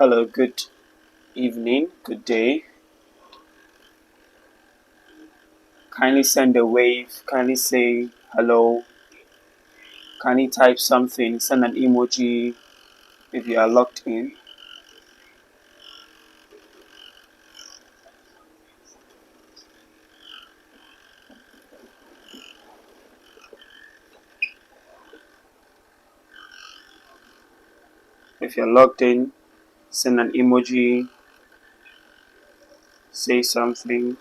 Hello, good evening, good day. Kindly send a wave, kindly say hello, kindly type something, send an emoji if you are locked in. If you're logged in, send an emoji, say something.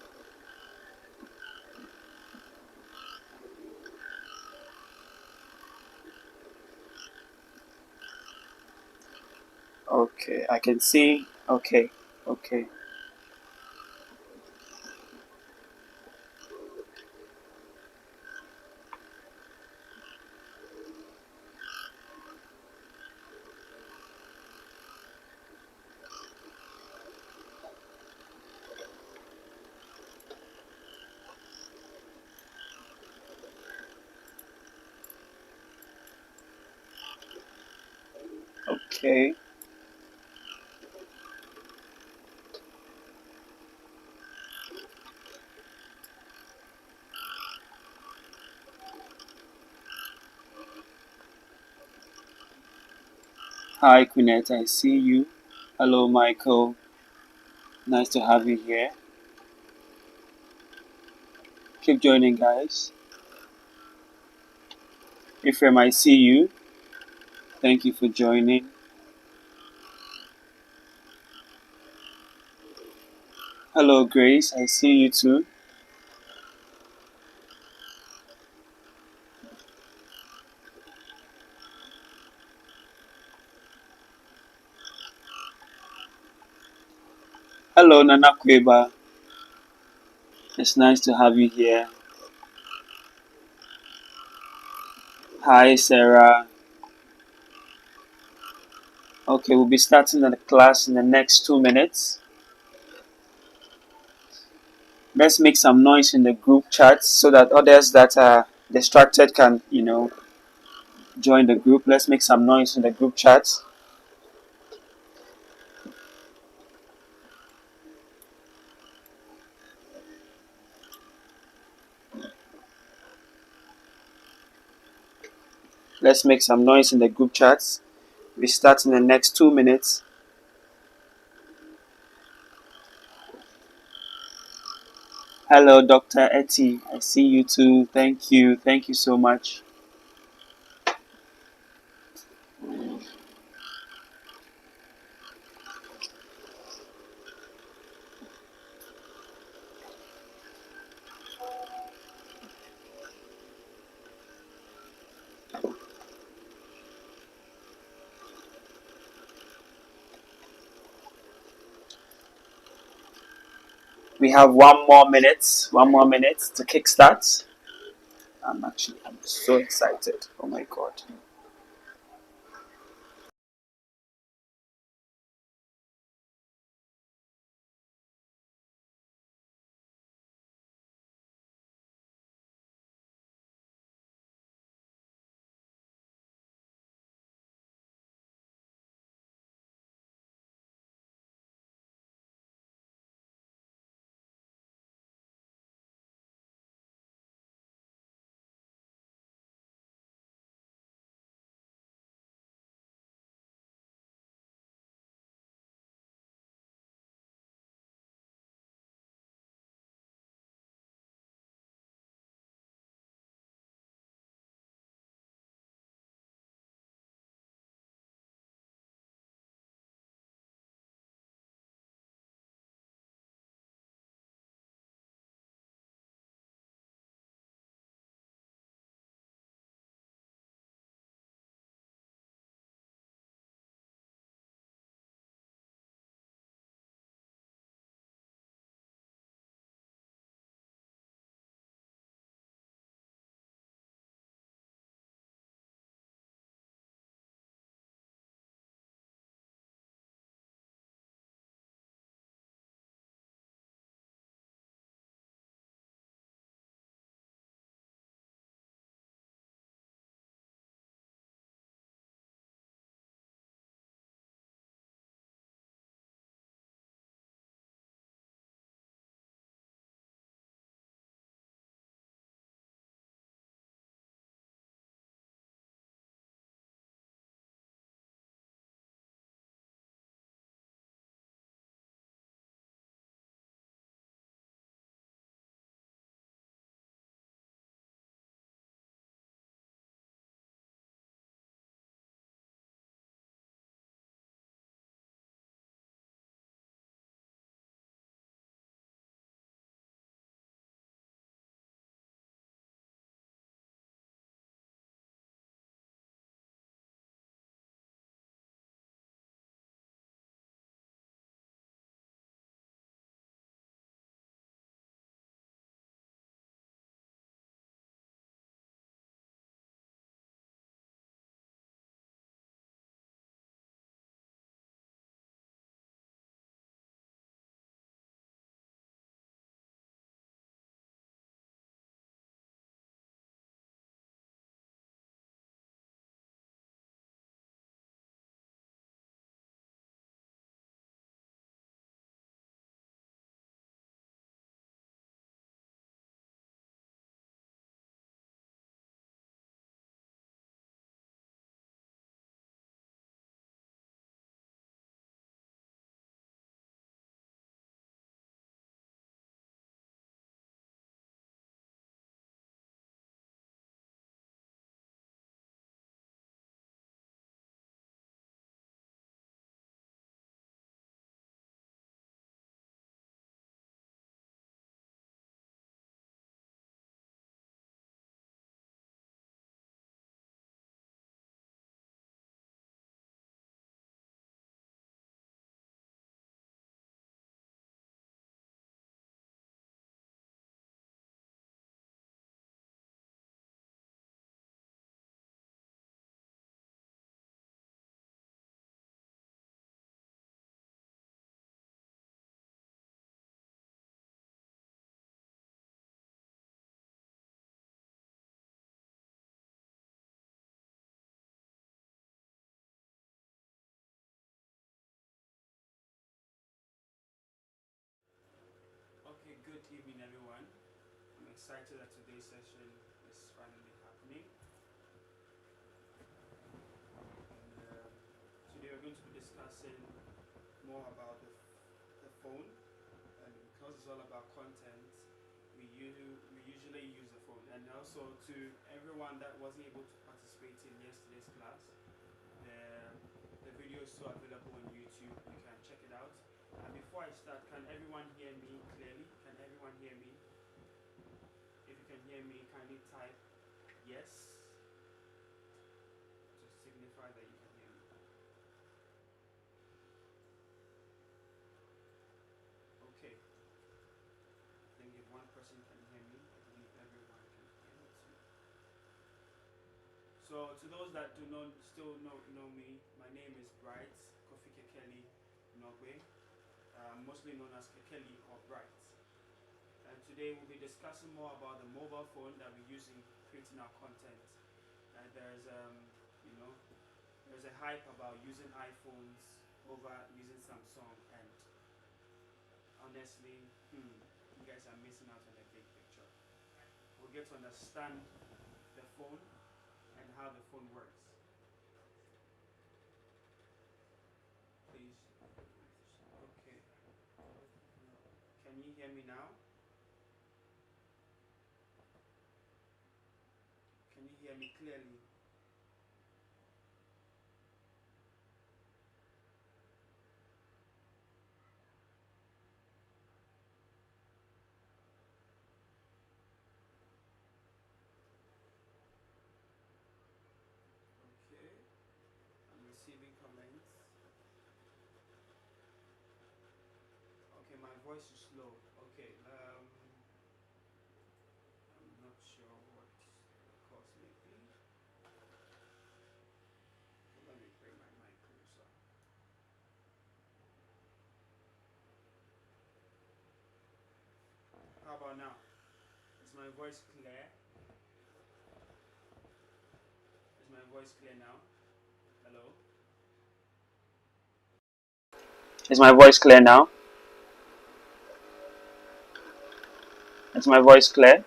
Okay, I can see. Okay, okay, okay. Hi, Quinette, I see you. Hello, Michael. Nice to have you here. Keep joining, guys. Ephraim, I see you. Thank you for joining. Hello, Grace. I see you too. Hello, Nana Kweba. It's nice to have you here. Hi, Sarah. Okay, we'll be starting the class in the next 2 minutes. Let's make some noise in the group chat so that others that are distracted can, join the group. Let's make some noise in the group chat. Let's make some noise in the group chats. We start in the next 2 minutes. Hello, Dr. Etty. I see you too. Thank you. Thank you so much. We have 1 more minute. 1 more minute to kickstart. I'm so excited. Oh my god. excited that today's session is finally happening. And today we're going to be discussing more about the phone. And because it's all about content, we usually use the phone. And also to everyone that wasn't able to participate in yesterday's class, the video is still available on YouTube. You can check it out. And before I start, can everyone hear me clearly? Can everyone hear me? If you can hear me, kindly type yes to signify that you can hear me. Okay. I think if one person can hear me, I believe everyone can hear me too. So to those that do not still know me, my name is Bright Kofi Kekeli Nogwe, mostly known as Kekeli or Bright. And today we'll be discussing more about the mobile phone that we use in creating our content. And there's a hype about using iPhones over using Samsung, and honestly, you guys are missing out on the big picture. We'll get to understand the phone and how the phone works. Please. Okay. Can you hear me now? Can you hear me clearly? Okay. I'm receiving comments. Okay, my voice is low. Okay. I'm not sure what the cause may be. Let me bring my mic closer. How about now? Is my voice clear? Is my voice clear now? Hello? Is my voice clear now? Is my voice clear?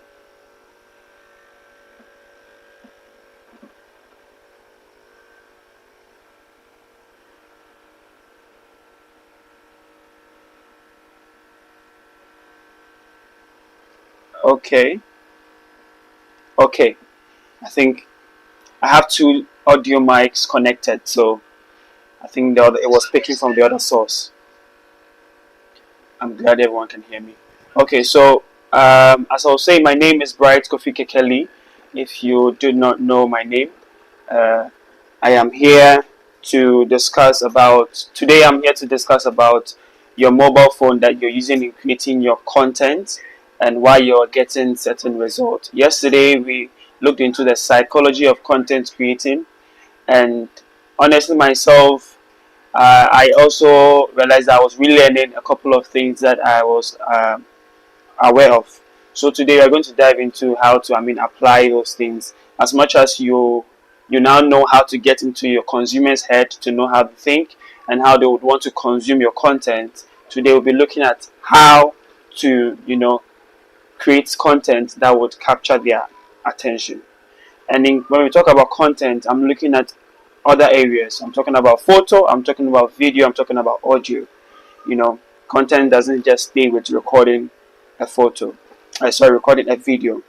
Okay. Okay. I think I have two audio mics connected, so I think it was picking from the other source. I'm glad everyone can hear me. Okay, so as I was saying, my name is Bright Kofi Kekeli. If you do not know my name, uh, I am here to discuss about. Today, I'm here to discuss about your mobile phone that you're using in creating your content and why you're getting certain results. Yesterday, we looked into the psychology of content creating, and honestly, myself, I also realized I was relearning a couple of things that I was aware of. So today we are going to dive into how to, apply those things. As much as you now know how to get into your consumer's head to know how to think and how they would want to consume your content. Today we'll be looking at how to, create content that would capture their attention. And when we talk about content, I'm looking at other areas. I'm talking about photo, I'm talking about video, I'm talking about audio. Content doesn't just stay with recording a photo. Recording a video.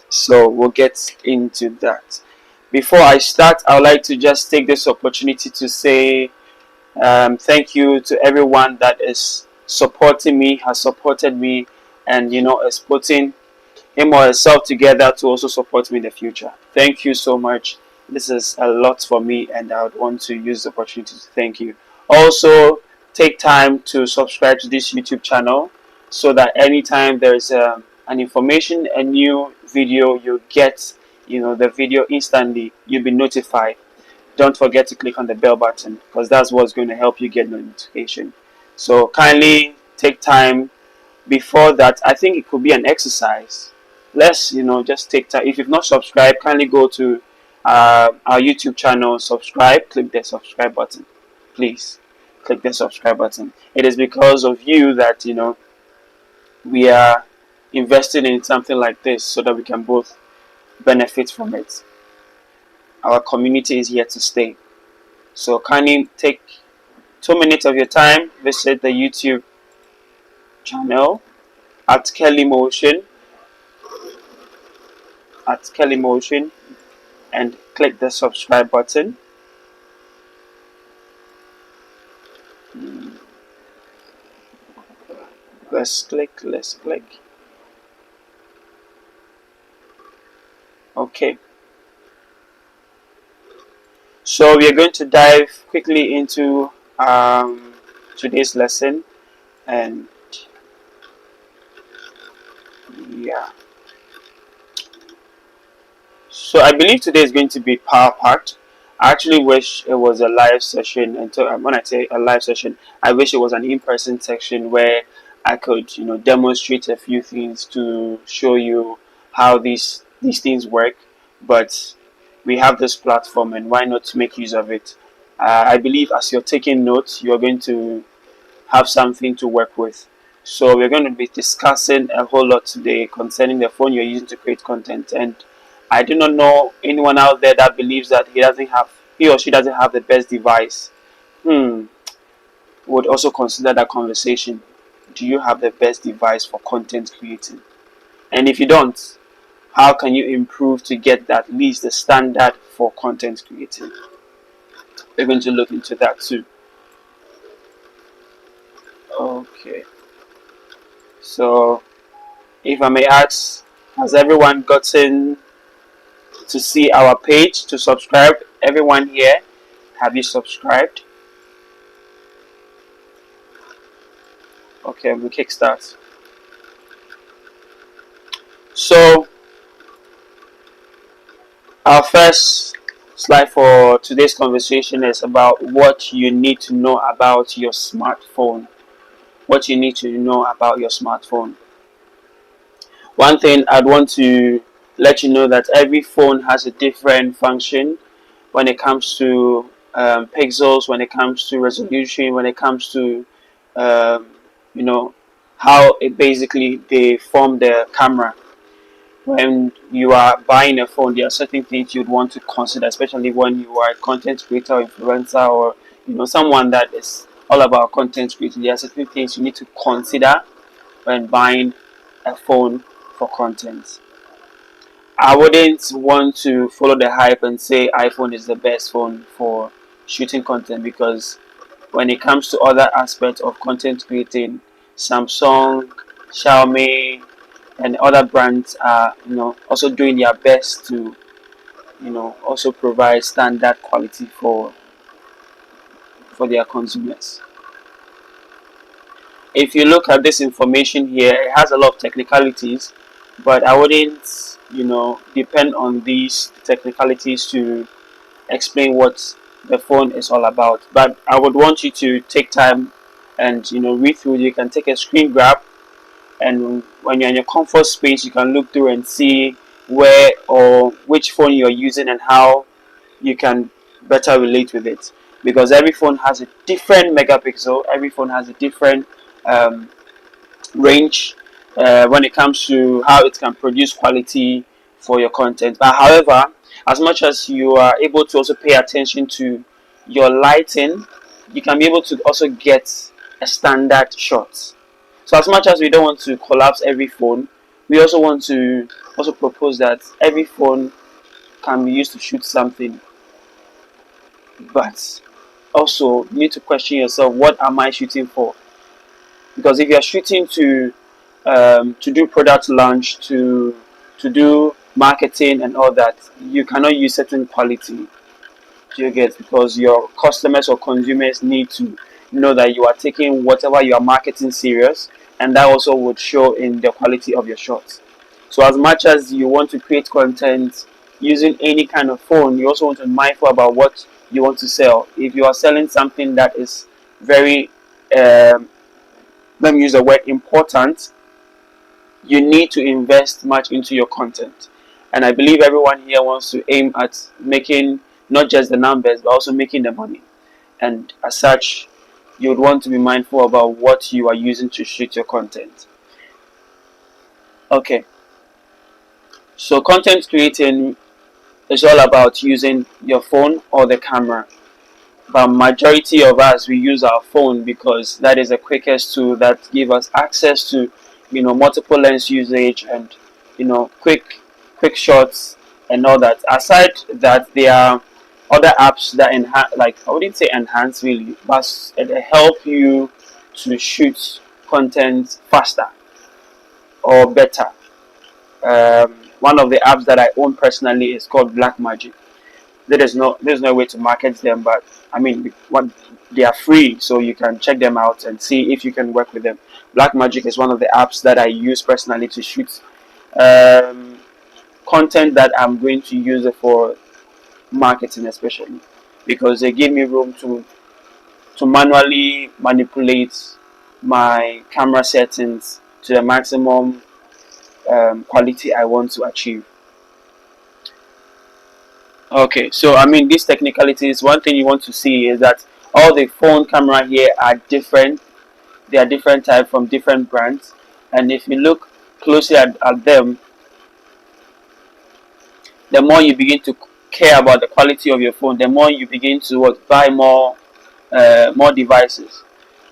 So we'll get into that. Before I start, I would like to just take this opportunity to say thank you to everyone that is supporting me, has supported me, and is putting him or herself together to also support me in the future. Thank you so much. This is a lot for me, and I would want to use the opportunity to thank you. Also, take time to subscribe to this YouTube channel so that anytime there's an information, a new video, you get the video instantly. You'll be notified. Don't forget to click on the bell button because that's what's going to help you get notification. So kindly take time. Before that, I think it could be an exercise. Let's just take time. If you've not subscribed, kindly go to our YouTube channel, subscribe, click the subscribe button. Please click the subscribe button. It is because of you that we are investing in something like this so that we can both benefit from it. Our community is here to stay. So kindly take 2 minutes of your time, visit the YouTube channel at Kelly Motion, and click the subscribe button. Let's click. Okay. So we are going to dive quickly into today's lesson, and yeah. So I believe today is going to be power packed. I actually wish it was a live session, and when I say a live session, I wish it was an in-person section where I could, demonstrate a few things to show you how these things work. But we have this platform, and why not make use of it? I believe as you're taking notes, you're going to have something to work with. So we're going to be discussing a whole lot today concerning the phone you're using to create content. And I do not know anyone out there that believes that he or she doesn't have the best device. Would also consider that conversation. Do you have the best device for content creating? And if you don't, how can you improve to get at least the standard for content creating? We're going to look into that too. Okay. So, if I may ask, has everyone gotten to see our page to subscribe? Everyone here, have you subscribed? Okay, we'll kickstart. So, our first slide for today's conversation is about what you need to know about your smartphone. What you need to know about your smartphone. One thing I'd want to let you know that every phone has a different function when it comes to pixels, when it comes to resolution, when it comes to how it basically they form the camera. When you are buying a phone, there are certain things you'd want to consider, especially when you are a content creator, influencer, or someone that is all about content creating. There are certain things you need to consider when buying a phone for content. I wouldn't want to follow the hype and say iPhone is the best phone for shooting content, because when it comes to other aspects of content creating, Samsung, Xiaomi, and other brands are also doing their best to also provide standard quality for their consumers. If you look at this information here, it has a lot of technicalities, but I wouldn't depend on these technicalities to explain what the phone is all about. But I would want you to take time and read through. You can take a screen grab, and when you're in your comfort space, you can look through and see where or which phone you're using and how you can better relate with it. Because every phone has a different megapixel, every phone has a different range when it comes to how it can produce quality for your content. But however, as much as you are able to also pay attention to your lighting, you can be able to also get a standard shot. So as much as we don't want to collapse every phone, we also want to also propose that every phone can be used to shoot something. But also you need to question yourself, what am I shooting for? Because if you are shooting to do product launch, to do marketing and all that, you cannot use certain quality. Do you get? Because your customers or consumers need to know that you are taking whatever you are marketing serious, and that also would show in the quality of your shots. So as much as you want to create content using any kind of phone, you also want to be mindful about what you want to sell. If you are selling something that is very let me use the word important, you need to invest much into your content. And I believe everyone here wants to aim at making not just the numbers, but also making the money. And as such, you would want to be mindful about what you are using to shoot your content. Okay, so content creating is all about using your phone or the camera. But majority of us, we use our phone because that is the quickest tool that give us access to, multiple lens usage and, quick shots and all that. Aside that, there are other apps that enhance, like I wouldn't say enhance really, but they help you to shoot content faster or better. One of the apps that I own personally is called Blackmagic. There's no way to market them, but I mean, they are free, so you can check them out and see if you can work with them. Blackmagic is one of the apps that I use personally to shoot um, content that I'm going to use it for marketing, especially because they give me room to manually manipulate my camera settings to the maximum quality I want to achieve. Okay, so I mean, these technicalities, one thing you want to see is that all the phone camera here are different. They are different type from different brands, and if you look closely at them, the more you begin to care about the quality of your phone, the more you begin to buy more devices.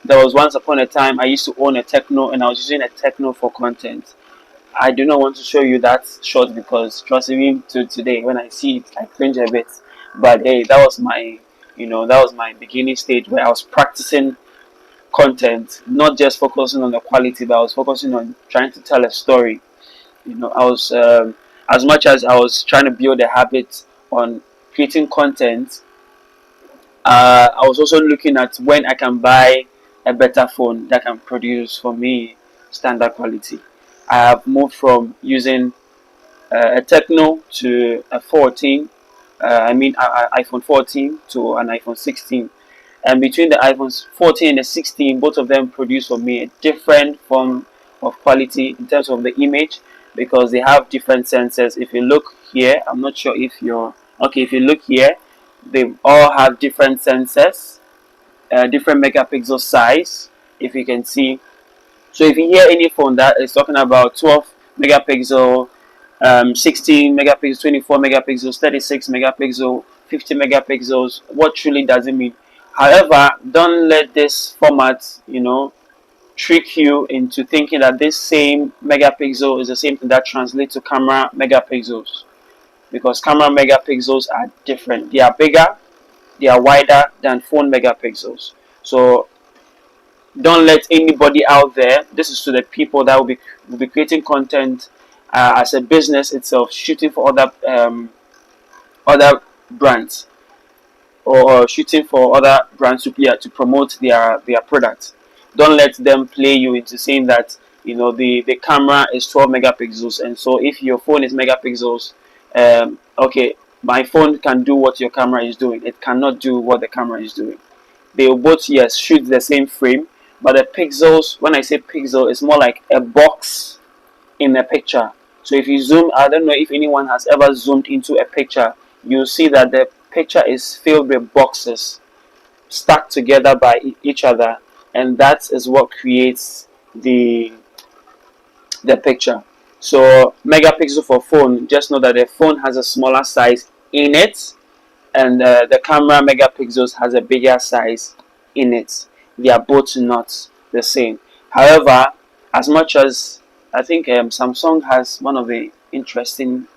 There was once upon a time I used to own a Techno, and I was using a Techno for content. I do not want to show you that shot because trust me, to today when I see it, I cringe a bit. But hey, that was my beginning stage where I was practicing content, not just focusing on the quality, but I was focusing on trying to tell a story. I was as much as I was trying to build a habit on creating content. I was also looking at when I can buy a better phone that can produce for me standard quality. I have moved from using a Techno to a 14. iPhone 14 to an iPhone 16. And between the iPhones 14 and the 16, both of them produce for me a different form of quality in terms of the image because they have different sensors. If you look here, I'm not sure if you're okay. If you look here, they all have different sensors, different megapixel size. If you can see, so if you hear any phone that is talking about 12 megapixel, 16 megapixels, 24 megapixels, 36 megapixel, 50 megapixels, what truly does it mean? However, don't let this format, trick you into thinking that this same megapixel is the same thing that translates to camera megapixels. Because camera megapixels are different. They are bigger, they are wider than phone megapixels. So don't let anybody out there. This is to the people that will be creating content as a business itself, shooting for other brands or shooting for other brands to promote their products. Don't let them play you into saying that the camera is 12 megapixels, and so if your phone is megapixels, okay, my phone can do what your camera is doing. It cannot do what the camera is doing. They will both, yes, shoot the same frame, but the pixels, when I say pixel, it's more like a box in a picture. So if you zoom, I don't know if anyone has ever zoomed into a picture, you'll see that the picture is filled with boxes stuck together by each other, and that is what creates the picture. So megapixel for phone, just know that the phone has a smaller size in it, and the camera megapixels has a bigger size in it. They are both not the same. However, as much as I think Samsung has one of the interesting,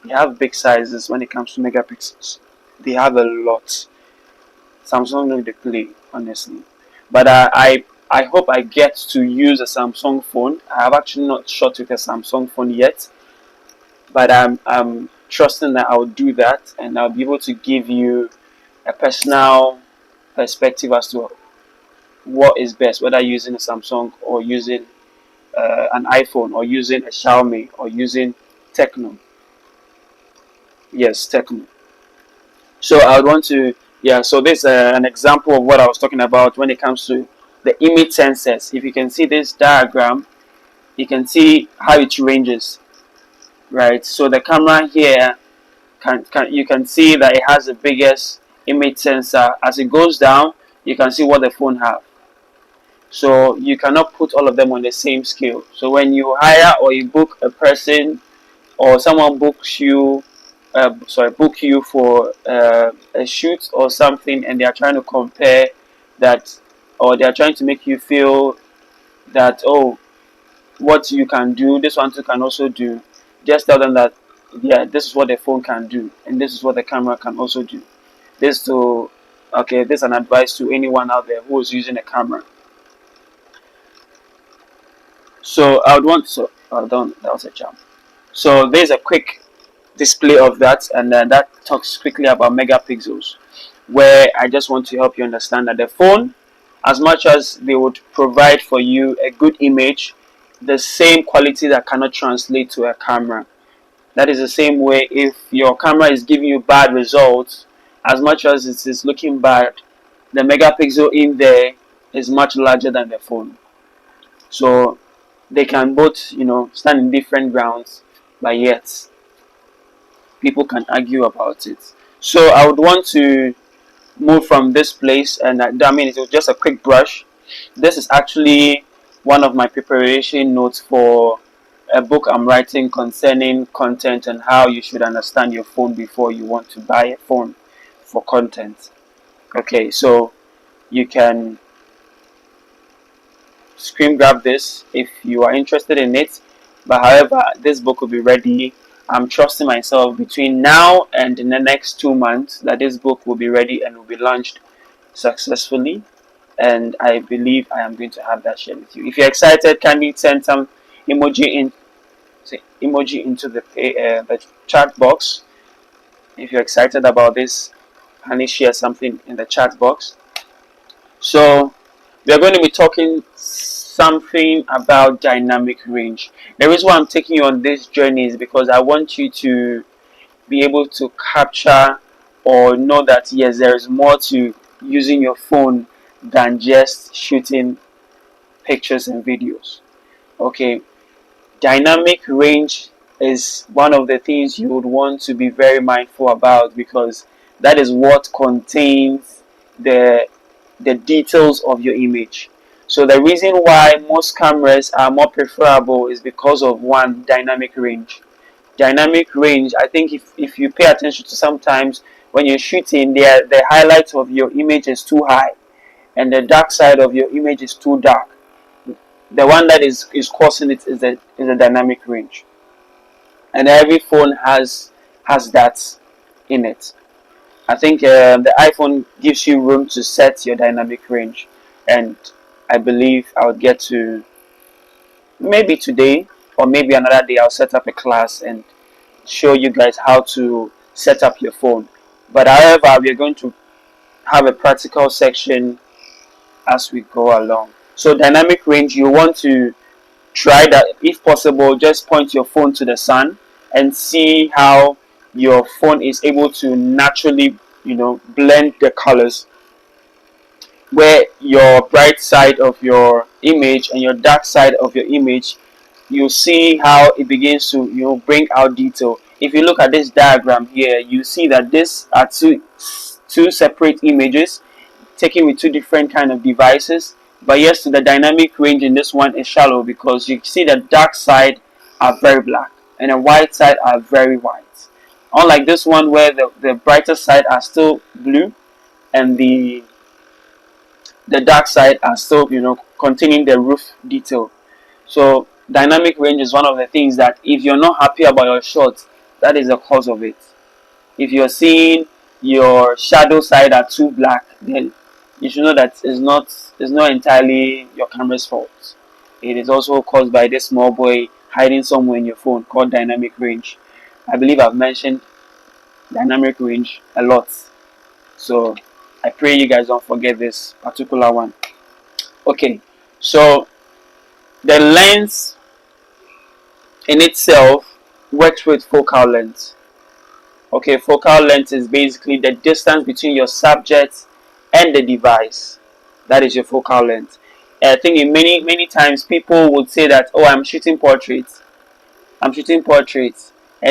they have big sizes when it comes to megapixels. They have a lot. Samsung know the play, honestly. But I hope I get to use a Samsung phone. I have actually not shot with a Samsung phone yet, but I'm trusting that I'll do that and I'll be able to give you a personal perspective as to what is best, whether using a Samsung or using an iPhone or using a Xiaomi or using Techno. Yes, Techno. So I would want to, yeah, so this is an example of what I was talking about when it comes to the image sensors. If you can see this diagram, you can see how it ranges, right? So the camera here, you can see that it has the biggest image sensor. As it goes down, you can see what the phone have. So you cannot put all of them on the same scale. So when you hire or you book a person, or someone books you, book you for a shoot or something, and they are trying to compare that, or they are trying to make you feel that, oh, what you can do, this one too can also do. Just tell them that, yeah, this is what the phone can do, and this is what the camera can also do. This to Okay, this is an advice to anyone out there who is using a camera. So I would want so don't that was a jump. So there's a quick display of that, and that talks quickly about megapixels, where I just want to help you understand that the phone, as much as they would provide for you a good image, the same quality that cannot translate to a camera. That is the same way if your camera is giving you bad results, as much as it is looking bad, the megapixel in there is much larger than the phone. So they can both, stand in different grounds, but yet people can argue about it. So I would want to move from this place, and I mean, it was just a quick brush. This is actually one of my preparation notes for a book I'm writing concerning content and how you should understand your phone before you want to buy a phone for content. Okay, so you can screen grab this if you are interested in it. But however, this book will be ready. I'm trusting myself between now and in the next 2 months that this book will be ready and will be launched successfully. And I believe I am going to have that shared with you. If you're excited, kindly send some emoji into the chat box. If you're excited about this, kindly share something in the chat box. So we are going to be talking something about dynamic range. The reason why I'm taking you on this journey is because I want you to be able to capture or know that yes, there is more to using your phone than just shooting pictures and videos. Okay, dynamic range is one of the things you would want to be very mindful about, because that is what contains the details of your image. So the reason why most cameras are more preferable is because of one, dynamic range. Dynamic range, I think if you pay attention to, sometimes when you're shooting, the highlight of your image is too high and the dark side of your image is too dark. The one that is causing it is a dynamic range, and every phone has that in it. I think the iPhone gives you room to set your dynamic range, and I believe I would get to, maybe today or maybe another day, I'll set up a class and show you guys how to set up your phone. But however, we are going to have a practical section as we go along. So dynamic range, you want to try that. If possible, just point your phone to the sun and see how your phone is able to naturally, blend the colors, where your bright side of your image and your dark side of your image, you see how it begins to, bring out detail. If you look at this diagram here, you see that these are two separate images taken with two different kind of devices. But yes, the dynamic range in this one is shallow, because you see the dark side are very black and the white side are very white. Unlike this one, where the brighter side are still blue and the dark side are still, containing the roof detail. So dynamic range is one of the things that if you're not happy about your shot, that is the cause of it. If you're seeing your shadow side are too black, then you should know that it's not entirely your camera's fault. It is also caused by this small boy hiding somewhere in your phone called dynamic range. I believe I've mentioned dynamic range a lot, so I pray you guys don't forget this particular one. Okay, so the lens in itself works with focal length. Okay, focal length is basically the distance between your subject and the device. That is your focal length. And I think in many times people would say that, oh, I'm shooting portraits, and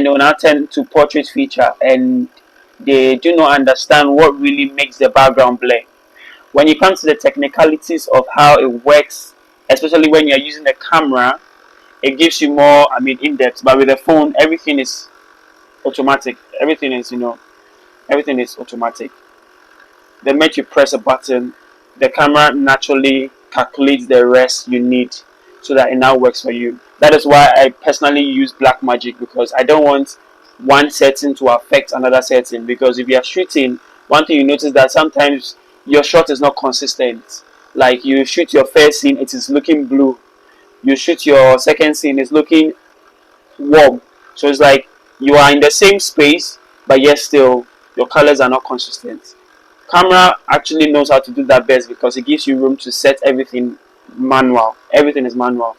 they will now turn to portrait feature, and they do not understand what really makes the background blur. when you come to the technicalities of how it works, especially when you're using a camera, it gives you more, in depth. But with the phone, everything is automatic. Everything is automatic. The minute you press a button, the camera naturally calculates the rest you need so that it now works for you. That is why I personally use Blackmagic, because I don't want one setting to affect another setting. Because if you are shooting, one thing you notice that sometimes your shot is not consistent. Like you shoot your first scene, it is looking blue. You shoot your second scene, it's looking warm. So it's like you are in the same space, but yet still your colors are not consistent. Camera actually knows how to do that best because it gives you room to set everything manual. Everything is manual.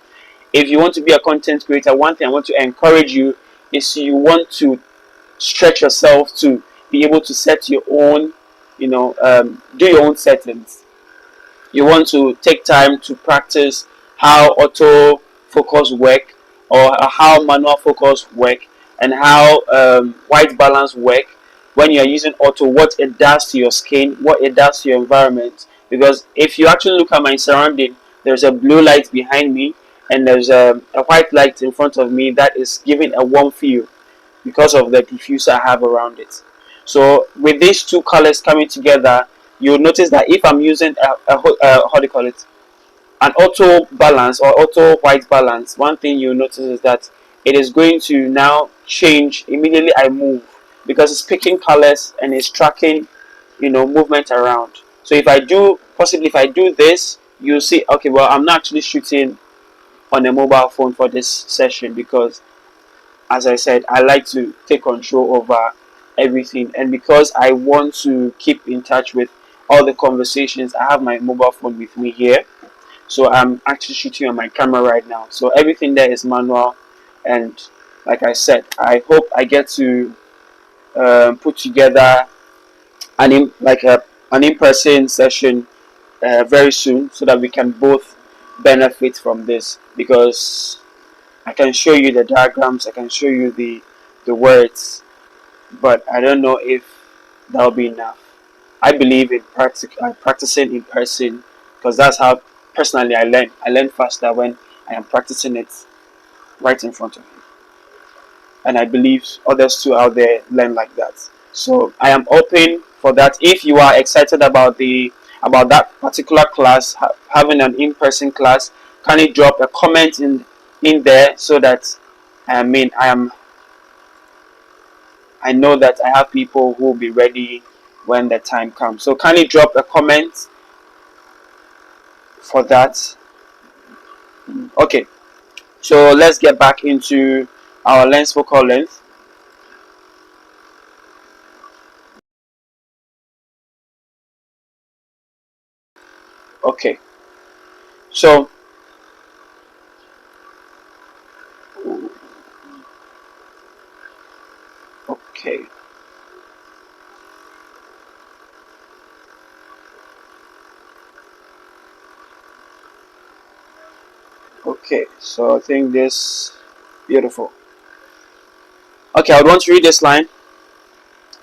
If you want to be a content creator, one thing I want to encourage you is you want to stretch yourself to be able to set your own, do your own settings. You want to take time to practice how auto focus work, or how manual focus work, and how white balance work when you're using auto, what it does to your skin, what it does to your environment. Because if you actually look at my surrounding, there's a blue light behind me, and there's a white light in front of me that is giving a warm feel because of the diffuser I have around it. So with these two colors coming together, you'll notice that if I'm using how do you call it, an auto balance or auto white balance, one thing you'll notice is that it is going to now change immediately I move, because it's picking colors and it's tracking, movement around. So if I do this, you'll see, okay, well, I'm not actually shooting on a mobile phone for this session, because as I said, I like to take control over everything. And because I want to keep in touch with all the conversations, I have my mobile phone with me here. So I'm actually shooting on my camera right now. So everything there is manual. And like I said, I hope I get to put together an in-person session very soon, so that we can both benefit from this, because I can show you the diagrams, I can show you the words, but I don't know if that'll be enough. I believe in practicing in person, because that's how personally I learn. I learn faster when I am practicing it right in front of you, and I believe others too out there learn like that. So I am open for that. If you are excited about that particular class, having an in-person class, kindly drop a comment in there, so that I know that I have people who will be ready when the time comes. So kindly drop a comment for that. Okay, so let's get back into our lens focal length. Okay, so okay, so I think this beautiful. Okay, I would want to read this line.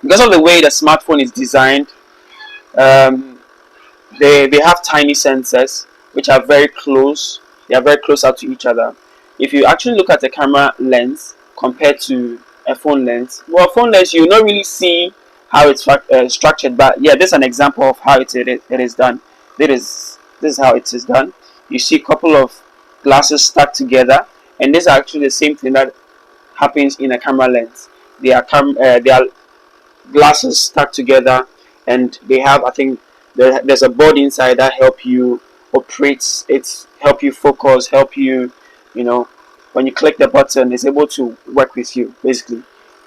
Because of the way the smartphone is designed, um, they have tiny sensors which are very close. They are very close out to each other. If you actually look at a camera lens compared to a phone lens, well, a phone lens you not really see how it's structured, but yeah, this is an example of how it is done. This is how it is done. You see a couple of glasses stuck together, and this is actually the same thing that happens in a camera lens. They are glasses stuck together, and they have, I think, there's a board inside that help you operate it, help you focus, help you, when you click the button, it's able to work with you basically.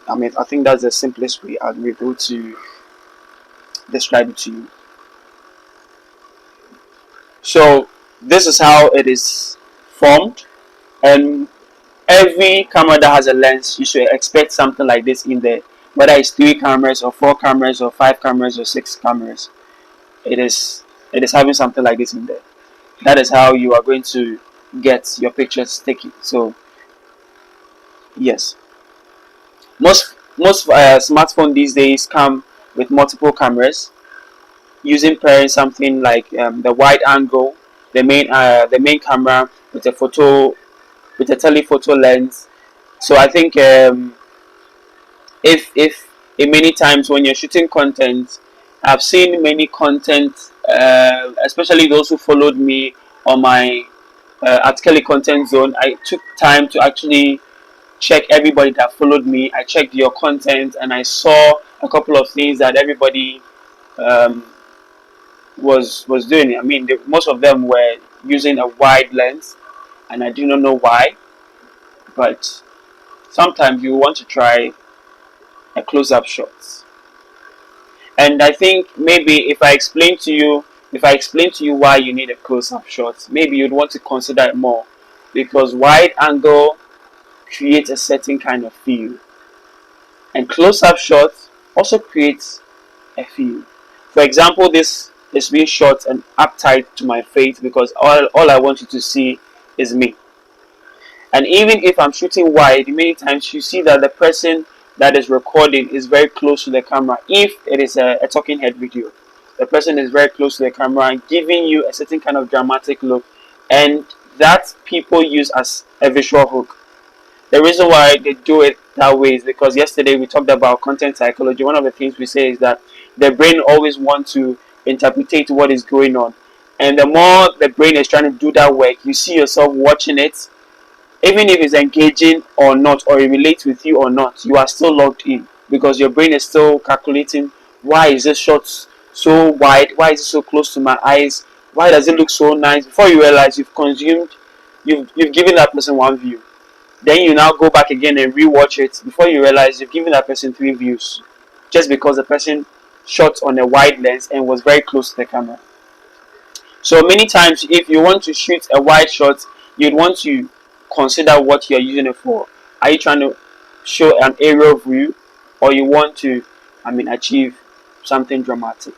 I think that's the simplest way I'll be able to describe it to you. So this is how it is formed, and every camera that has a lens, you should expect something like this in there. Whether it's 3 cameras or 4 cameras or 5 cameras or 6 cameras, it is having something like this in there. That is how you are going to get your pictures taken. So yes, most smartphone these days come with multiple cameras. using pairing something like the wide angle, the main camera with a telephoto lens. So I think if in many times when you're shooting content, I've seen many content, especially those who followed me on my Artically Content Zone. I took time to actually check everybody that followed me. I checked your content and I saw a couple of things that everybody um, was doing. I mean, most of them were using a wide lens, and I do not know why, but sometimes you want to try a close-up shot. And I think maybe if I explain to you why you need a close-up shot, maybe you'd want to consider it more, because wide angle creates a certain kind of feel, and close-up shots also creates a feel. For example, this is being shot and up tight to my face because all I want you to see is me. And even if I'm shooting wide, many times you see that the person that is recording is very close to the camera. If it is a talking head video, the person is very close to the camera, giving you a certain kind of dramatic look, and that people use as a visual hook. The reason why they do it that way is because yesterday we talked about content psychology. One of the things we say is that the brain always wants to interpret what is going on, and the more the brain is trying to do that work, you see yourself watching it, even if it's engaging or not, or it relates with you or not, you are still logged in because your brain is still calculating, why is this shot so wide, why is it so close to my eyes, why does it look so nice. Before you realize you've given that person one view, then you now go back again and rewatch it. Before you realize you've given that person three views, just because the person shot on a wide lens and was very close to the camera. So many times, if you want to shoot a wide shot, you'd want to consider what you're using it for. Are you trying to show an aerial view, or you want to, achieve something dramatic?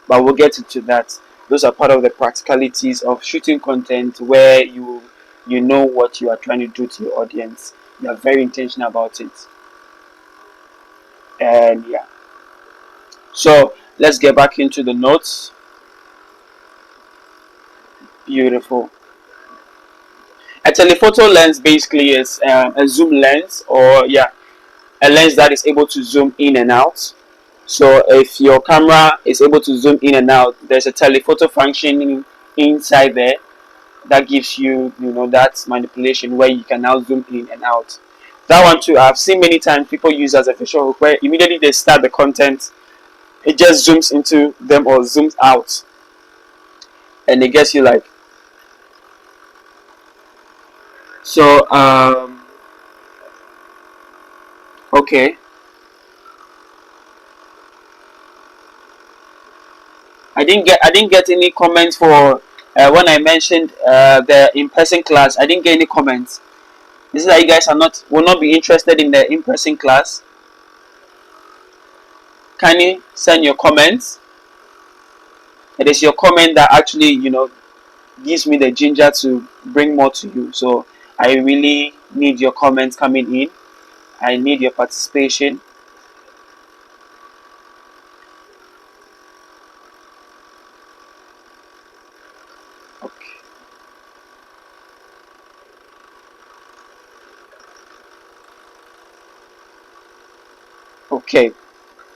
But we'll get into that. Those are part of the practicalities of shooting content, where you know what you are trying to do to your audience. You are very intentional about it, and yeah. So let's get back into the notes. Beautiful. A telephoto lens basically is a zoom lens, or yeah, a lens that is able to zoom in and out. So if your camera is able to zoom in and out, there's a telephoto function inside there that gives you, that manipulation where you can now zoom in and out. That one too, I've seen many times people use as a visual hook, where immediately they start the content, it just zooms into them or zooms out, and it gets you like. So okay, I didn't get any comments for when I mentioned the in-person class. I didn't get any comments. This is that you guys will not be interested in the in-person class. Can you send your comments? It is your comment that actually gives me the ginger to bring more to you. So I really need your comments coming in. I need your participation. Okay. Okay.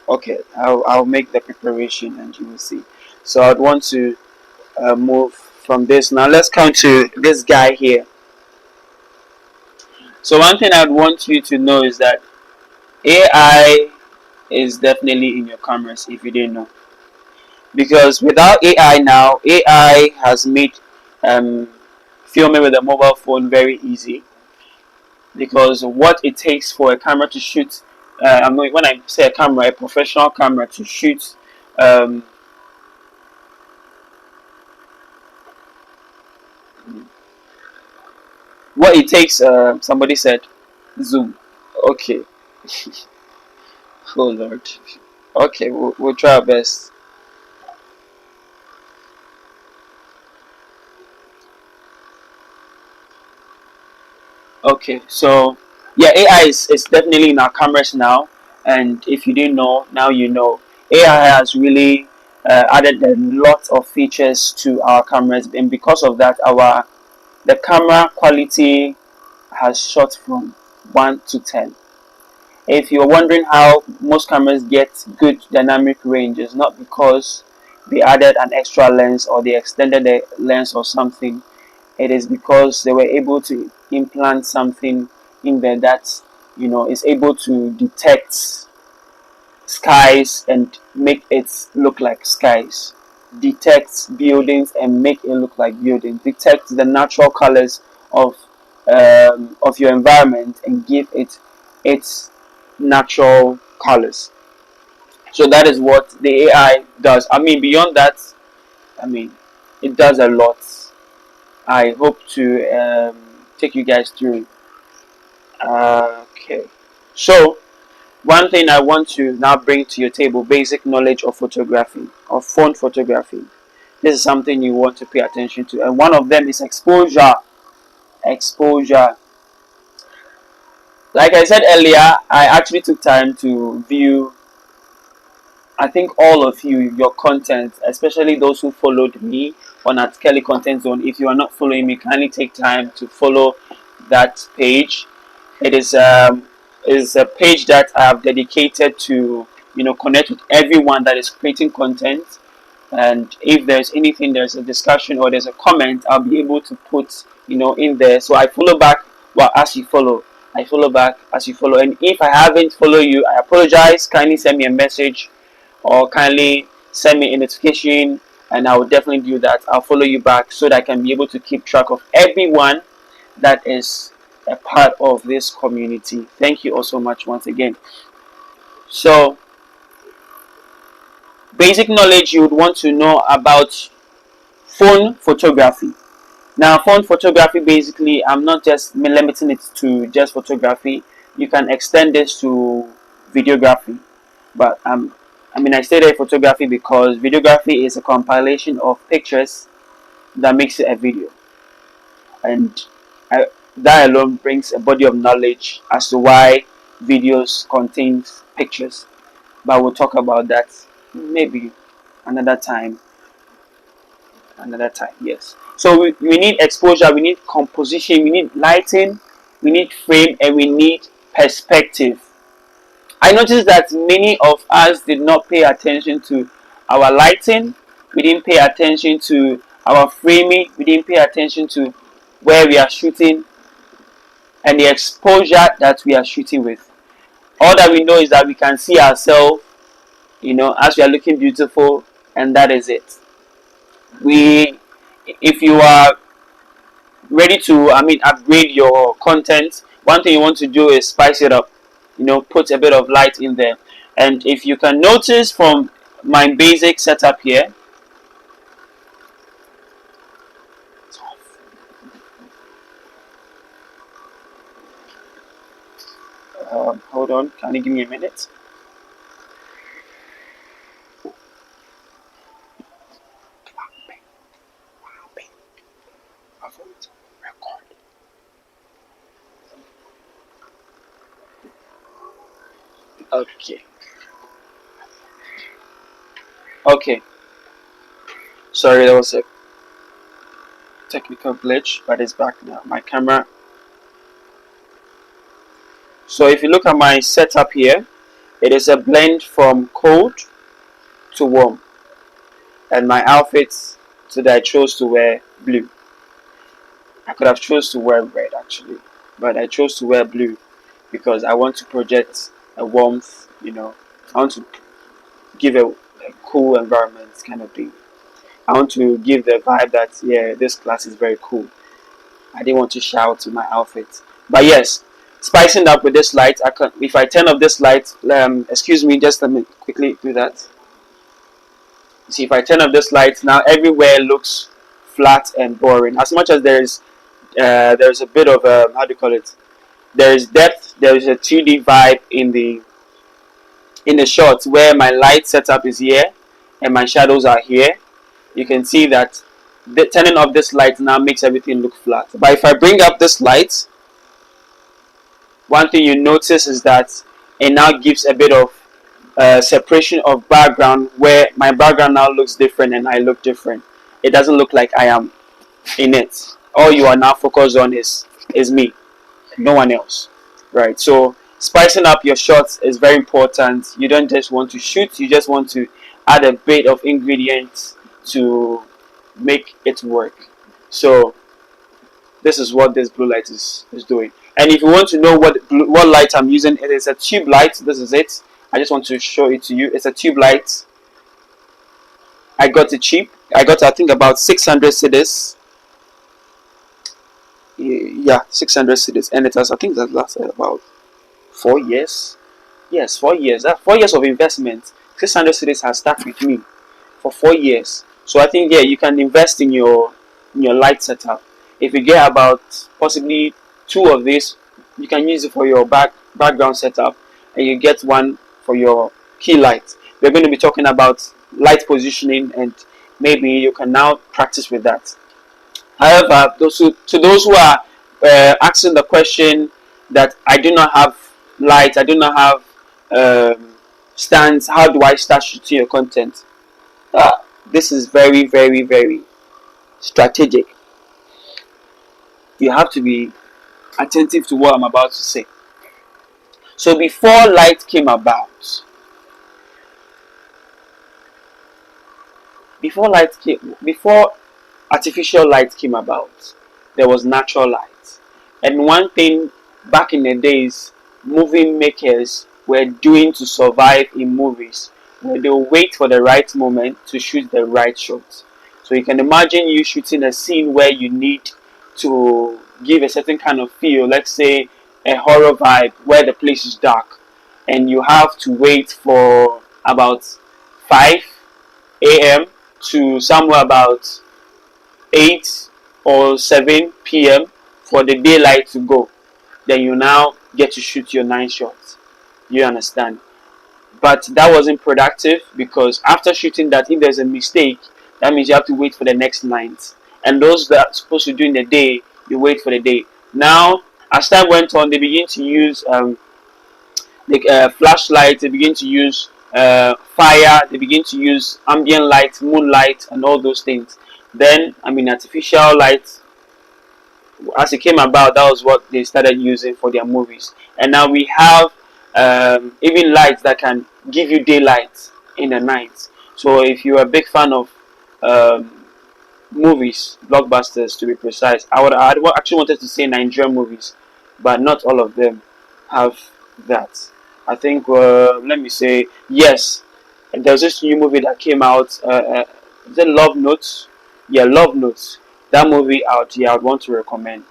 Okay. I'll make the preparation and you will see. So I'd want to move from this. Now let's come to this guy here. So one thing I'd want you to know is that AI is definitely in your cameras, if you didn't know. Because without AI now, AI has made um, filming with a mobile phone very easy. Because what it takes for a camera to shoot, when I say a camera, a professional camera to shoot um, what it takes, somebody said zoom. Okay. Oh Lord. Okay, we'll try our best. Okay, so yeah, AI is definitely in our cameras now, and if you didn't know, now you know. AI has really added a lot of features to our cameras, and because of that, the camera quality has shot from 1 to 10. If you're wondering how most cameras get good dynamic range, it's not because they added an extra lens or they extended the lens or something. It is because they were able to implant something in there that is able to detect skies and make it look like skies, detect buildings and make it look like buildings, detect the natural colors of your environment and give it its natural colors. So that is what the AI does. I mean, beyond that, I mean, it does a lot. I hope to take you guys through. Okay. So one thing I want to now bring to your table: basic knowledge of photography, of phone photography. This is something you want to pay attention to, and one of them is exposure. Exposure. Like I said earlier, I actually took time to view, I think, all of you, your content, especially those who followed me on at Kelly Content Zone. If you are not following me, kindly take time to follow that page. It is a page that I have dedicated to connect with everyone that is creating content. And if there's anything, there's a discussion or there's a comment, I'll be able to put in there. So I follow back, well, as you follow. I follow back as you follow. And if I haven't followed you, I apologize. Kindly send me a message or kindly send me a notification, and I will definitely do that. I'll follow you back so that I can be able to keep track of everyone that is a part of this community. Thank you all so much once again. So, basic knowledge you would want to know about phone photography. Now, phone photography, basically, I'm not just limiting it to just photography. You can extend this to videography. But I stated photography because videography is a compilation of pictures that makes it a video. And that alone brings a body of knowledge as to why videos contain pictures. But we'll talk about that maybe another time. Another time, yes. So we need exposure, we need composition, we need lighting, we need frame, and we need perspective. I noticed that many of us did not pay attention to our lighting, we didn't pay attention to our framing, we didn't pay attention to where we are shooting and the exposure that we are shooting with. All that we know is that we can see ourselves, as we are looking beautiful, and that is it. If you are ready to, upgrade your content, one thing you want to do is spice it up. Put a bit of light in there. And if you can notice from my basic setup here, hold on, can you give me a minute? Okay, sorry, there was a technical glitch, but it's back now. My camera. So if you look at my setup here, it is a blend from cold to warm, and my outfits today I chose to wear blue. I could have chose to wear red actually, but I chose to wear blue because I want to project a warmth. I want to give a cool environment kind of thing. I want to give the vibe that this class is very cool. I didn't want to shout to my outfit, but yes, spicing up with this light. If I turn off this light, excuse me, just let me quickly do that. See, if I turn off this light now, everywhere looks flat and boring. As much as there's a bit of how do you call it? There is depth. There is a 2D vibe in the shots where my light setup is here and my shadows are here. You can see that the turning off this light now makes everything look flat. But if I bring up this light, one thing you notice is that it now gives a bit of separation of background where my background now looks different and I look different. It doesn't look like I am in it. All you are now focused on is me, no one else, right? So spicing up your shots is very important. You don't just want to shoot; you just want to add a bit of ingredients to make it work. So this is what this blue light is doing. And if you want to know what light I'm using, it is a tube light. This is it. I just want to show it to you. It's a tube light. I got it cheap. I got, I think, about 600 cedis. Yeah, 600 cedis, and it has, I think, that lasted about 4 years. Yes, 4 years. That 4 years of investment. 600 cedis has stuck with me for 4 years. So I think, yeah, you can invest in your light setup. If you get about possibly two of these, you can use it for your background setup, and you get one for your key light. We're going to be talking about light positioning, and maybe you can now practice with that. However, to those who are asking the question that I do not have light, I do not have stands, how do I start shooting your content? This is very, very, very strategic. You have to be attentive to what I'm about to say. So before light came about, before artificial light came about, there was natural light. And one thing back in the days, movie makers were doing to survive in movies, where they wait for the right moment to shoot the right shot. So you can imagine you shooting a scene where you need to give a certain kind of feel, let's say a horror vibe where the place is dark, and you have to wait for about 5 a.m. to somewhere about 8 or 7 p.m. for the daylight to go. Then you now get to shoot your 9 shots. You understand? But that wasn't productive, because after shooting that, if there's a mistake, that means you have to wait for the next night. And those that are supposed to do in the day, you wait for the day. Now, as time went on, they begin to use the flashlights, they begin to use fire, they begin to use ambient light, moonlight, and all those things. Then, I mean, artificial light, as it came about, that was what they started using for their movies. And now we have even lights that can give you daylight in the night. So if you're a big fan of um, movies, blockbusters to be precise, I actually wanted to say Nigerian movies, but not all of them have that. I think, let me say, yes, there's this new movie that came out. Is it Love Notes? Yeah, Love Notes. That movie out, yeah, I would want to recommend.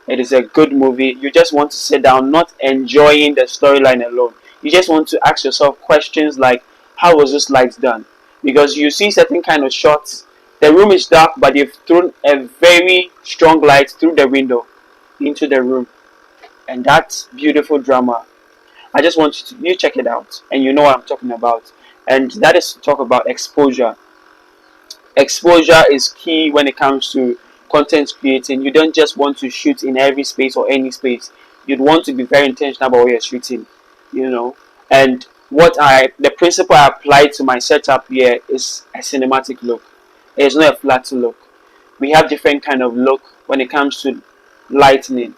It is a good movie. You just want to sit down, not enjoying the storyline alone. You just want to ask yourself questions like, how was this light done? Because you see certain kind of shots. The room is dark, but you've thrown a very strong light through the window into the room, and that's beautiful drama. I just want you check it out, and you know what I'm talking about. And that is to talk about exposure. Exposure is key when it comes to content creating. You don't just want to shoot in every space or any space. You'd want to be very intentional about what you're shooting, you know. And the principle I applied to my setup here is a cinematic look. It's not a flat look. We have different kind of look when it comes to lighting,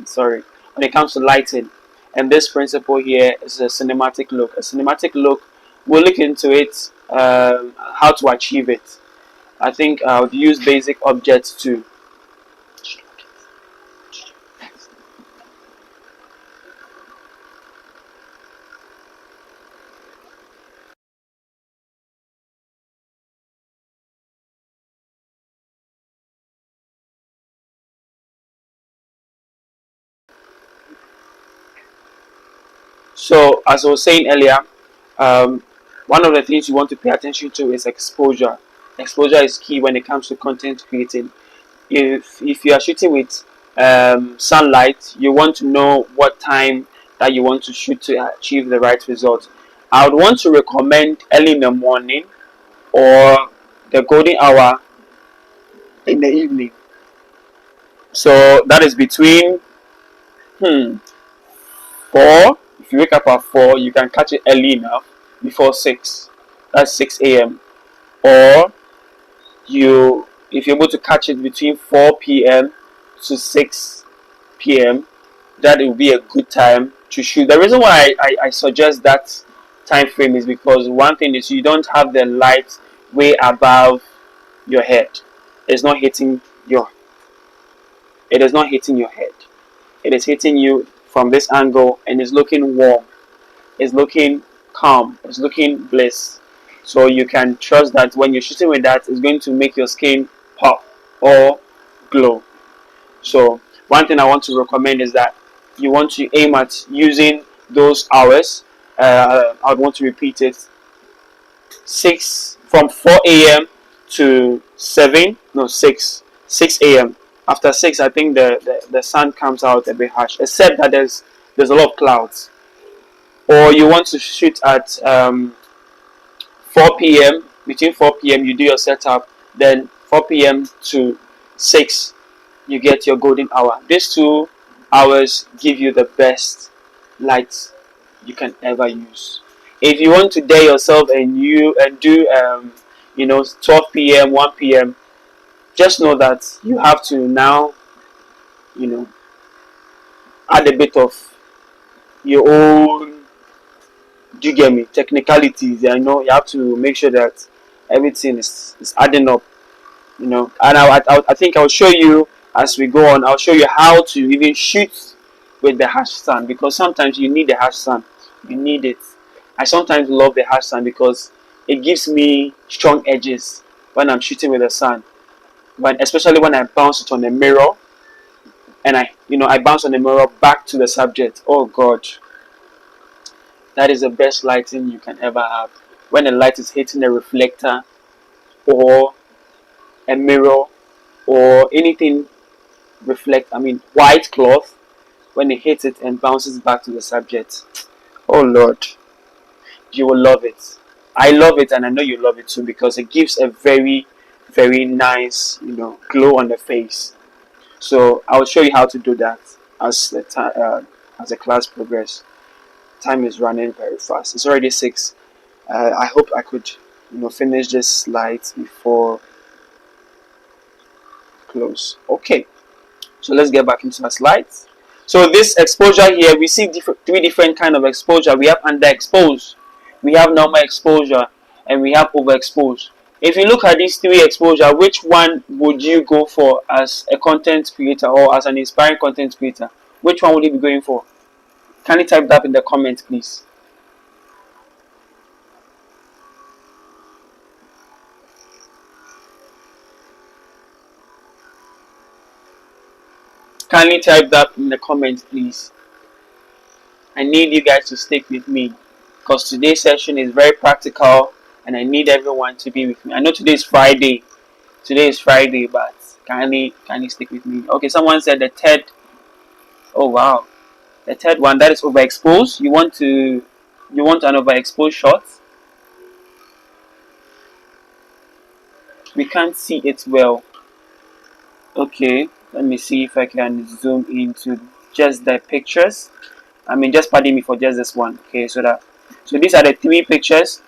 sorry, when it comes to lighting. And this principle here is a cinematic look. A cinematic look, we'll look into it, how to achieve it. I think I would use basic objects too. So, as I was saying earlier, um, one of the things you want to pay attention to is exposure. Exposure is key when it comes to content creating. If you are shooting with sunlight, you want to know what time that you want to shoot to achieve the right result. I would want to recommend early in the morning or the golden hour in the evening. So that is between hmm, 4 If you wake up at 4, you can catch it early enough before 6. That's 6 a.m. Or if you're able to catch it between 4 p.m. to 6 p.m., that will be a good time to shoot. The reason why I suggest that time frame is because one thing is you don't have the light way above your head. It's not hitting your it is not hitting your head. It is hitting you from this angle and it's looking warm. It's looking calm. It's looking bliss. So you can trust that when you're shooting with that, it's going to make your skin pop or glow. So one thing I want to recommend is that you want to aim at using those hours. I would want to repeat it: 4 a.m. to 6 a.m. After 6, I think the sun comes out a bit harsh, except that there's a lot of clouds. Or you want to shoot at 4 p.m. Between 4 p.m. you do your setup, then 4 p.m. to 6 you get your golden hour. These 2 hours give you the best light you can ever use. If you want to dare yourself and do 12 p.m. 1 p.m., just know that you have to now add a bit of your own, do you get me, technicalities. I know you have to make sure that everything is adding up, and I think I'll show you as we go on. I'll show you how to even shoot with the hash stand, because sometimes you need the hash stand. You need it. I sometimes love the hash stand because it gives me strong edges when I'm shooting with the sun, especially when I bounce it on the mirror and I bounce on the mirror back to the subject. Oh God, that is the best lighting you can ever have. When the light is hitting a reflector or a mirror or anything white cloth, when it hits it and bounces back to the subject. Oh Lord, you will love it. I love it, and I know you love it too, because it gives a very, very nice, glow on the face. So I'll show you how to do that as the class progresses. Time is running very fast. It's already 6. I hope I could, finish this slides before close. Okay, so let's get back into the slides. So this exposure here, we see 3 different kind of exposure. We have underexposed, we have normal exposure, and we have overexposed. If you look at these 3 exposure, which one would you go for as a content creator or as an inspiring content creator? Which one would you be going for? Can you type that in the comments, please? Kindly type that in the comments, please. I need you guys to stick with me, because today's session is very practical and I need everyone to be with me. I know today is Friday. But kindly stick with me. Okay, someone said the third. Oh wow, the third one, that is overexposed. You want an overexposed shot. We can't see it well. Okay, let me see if I can zoom into just the pictures. Just pardon me for just this one. Okay, so these are the 3 pictures.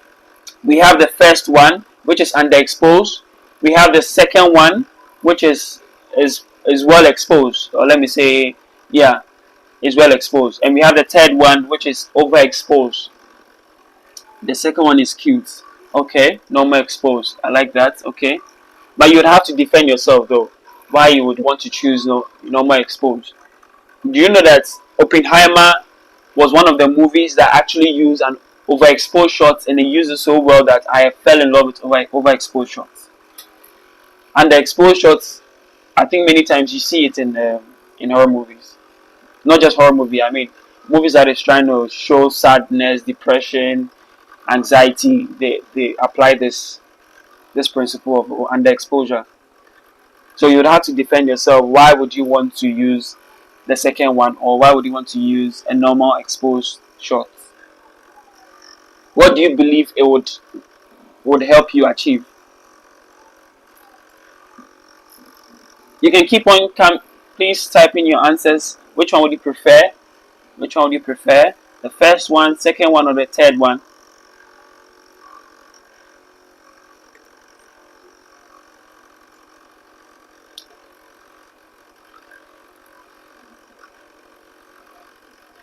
We have the first one, which is underexposed. We have the second one, which is well exposed, or let me say, yeah, is well exposed. And we have the third one, which is overexposed. The second one is cute. Okay, normal exposed. I like that. Okay, but you would have to defend yourself though. Why you would want to choose normal exposed? Do you know that Oppenheimer was one of the movies that actually used an overexposed shots, and they used it so well that I fell in love with overexposed shots. Underexposed shots, I think many times you see it in horror movies. Not just horror movie, movies that is trying to show sadness, depression, anxiety. They apply this principle of underexposure. So you would have to defend yourself. Why would you want to use the second one, or why would you want to use a normal exposed shot? What do you believe it would help you achieve? You can keep on. Please type in your answers. Which one would you prefer? Which one would you prefer? The first one, second one, or the third one?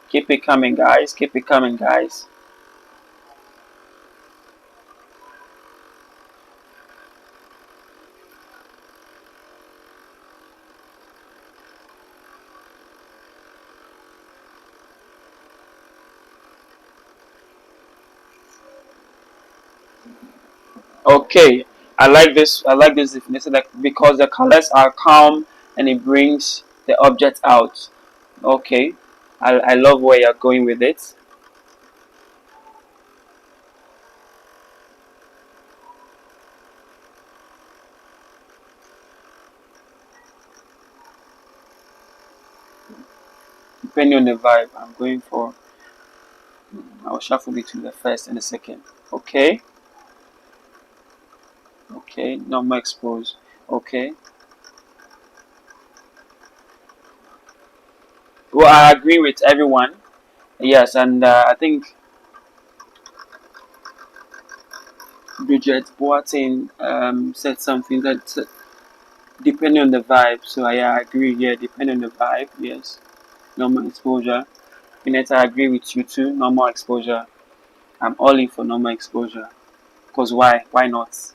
Keep it coming, guys. Keep it coming, guys. Okay, I like this. I like this definition, like, because the colors are calm and it brings the object out. Okay, I love where you're going with it. Depending on the vibe, I'm going for. I'll shuffle between the first and the second. Okay, okay, normal expose. Okay. Well, I agree with everyone. Yes, and I think Bridget Boateng said something that depending on the vibe. So I agree. Yeah, depending on the vibe. Yes, normal exposure. Pinetta, I agree with you too. Normal exposure. I'm all in for normal exposure. Cause why? Why not?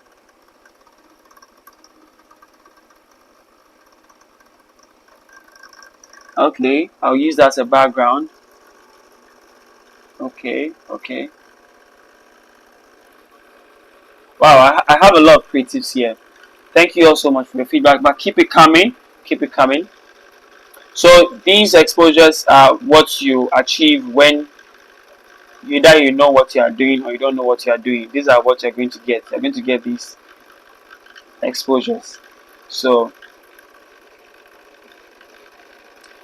Okay, I'll use that as a background. Okay, okay. Wow, I have a lot of creatives here. Thank you all so much for the feedback, but keep it coming. Keep it coming. So these exposures are what you achieve when either you know what you are doing or you don't know what you are doing. These are what you're going to get. You're going to get these exposures. So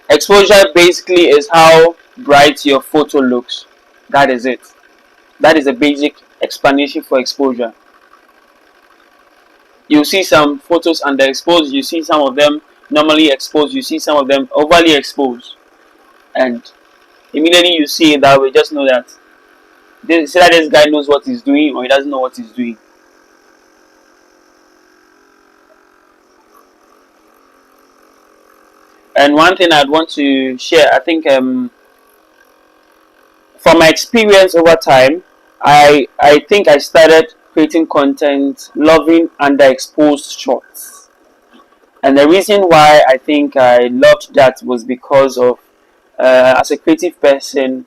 exposure basically is how bright your photo looks. That is it. That is a basic explanation for exposure. You see some photos underexposed, you see some of them normally exposed, you see some of them overly exposed. And immediately you see it that way, just know that this guy knows what he's doing or he doesn't know what he's doing. And one thing I'd want to share, I think from my experience over time, I think I started creating content loving underexposed shots. And the reason why I think I loved that was because of as a creative person,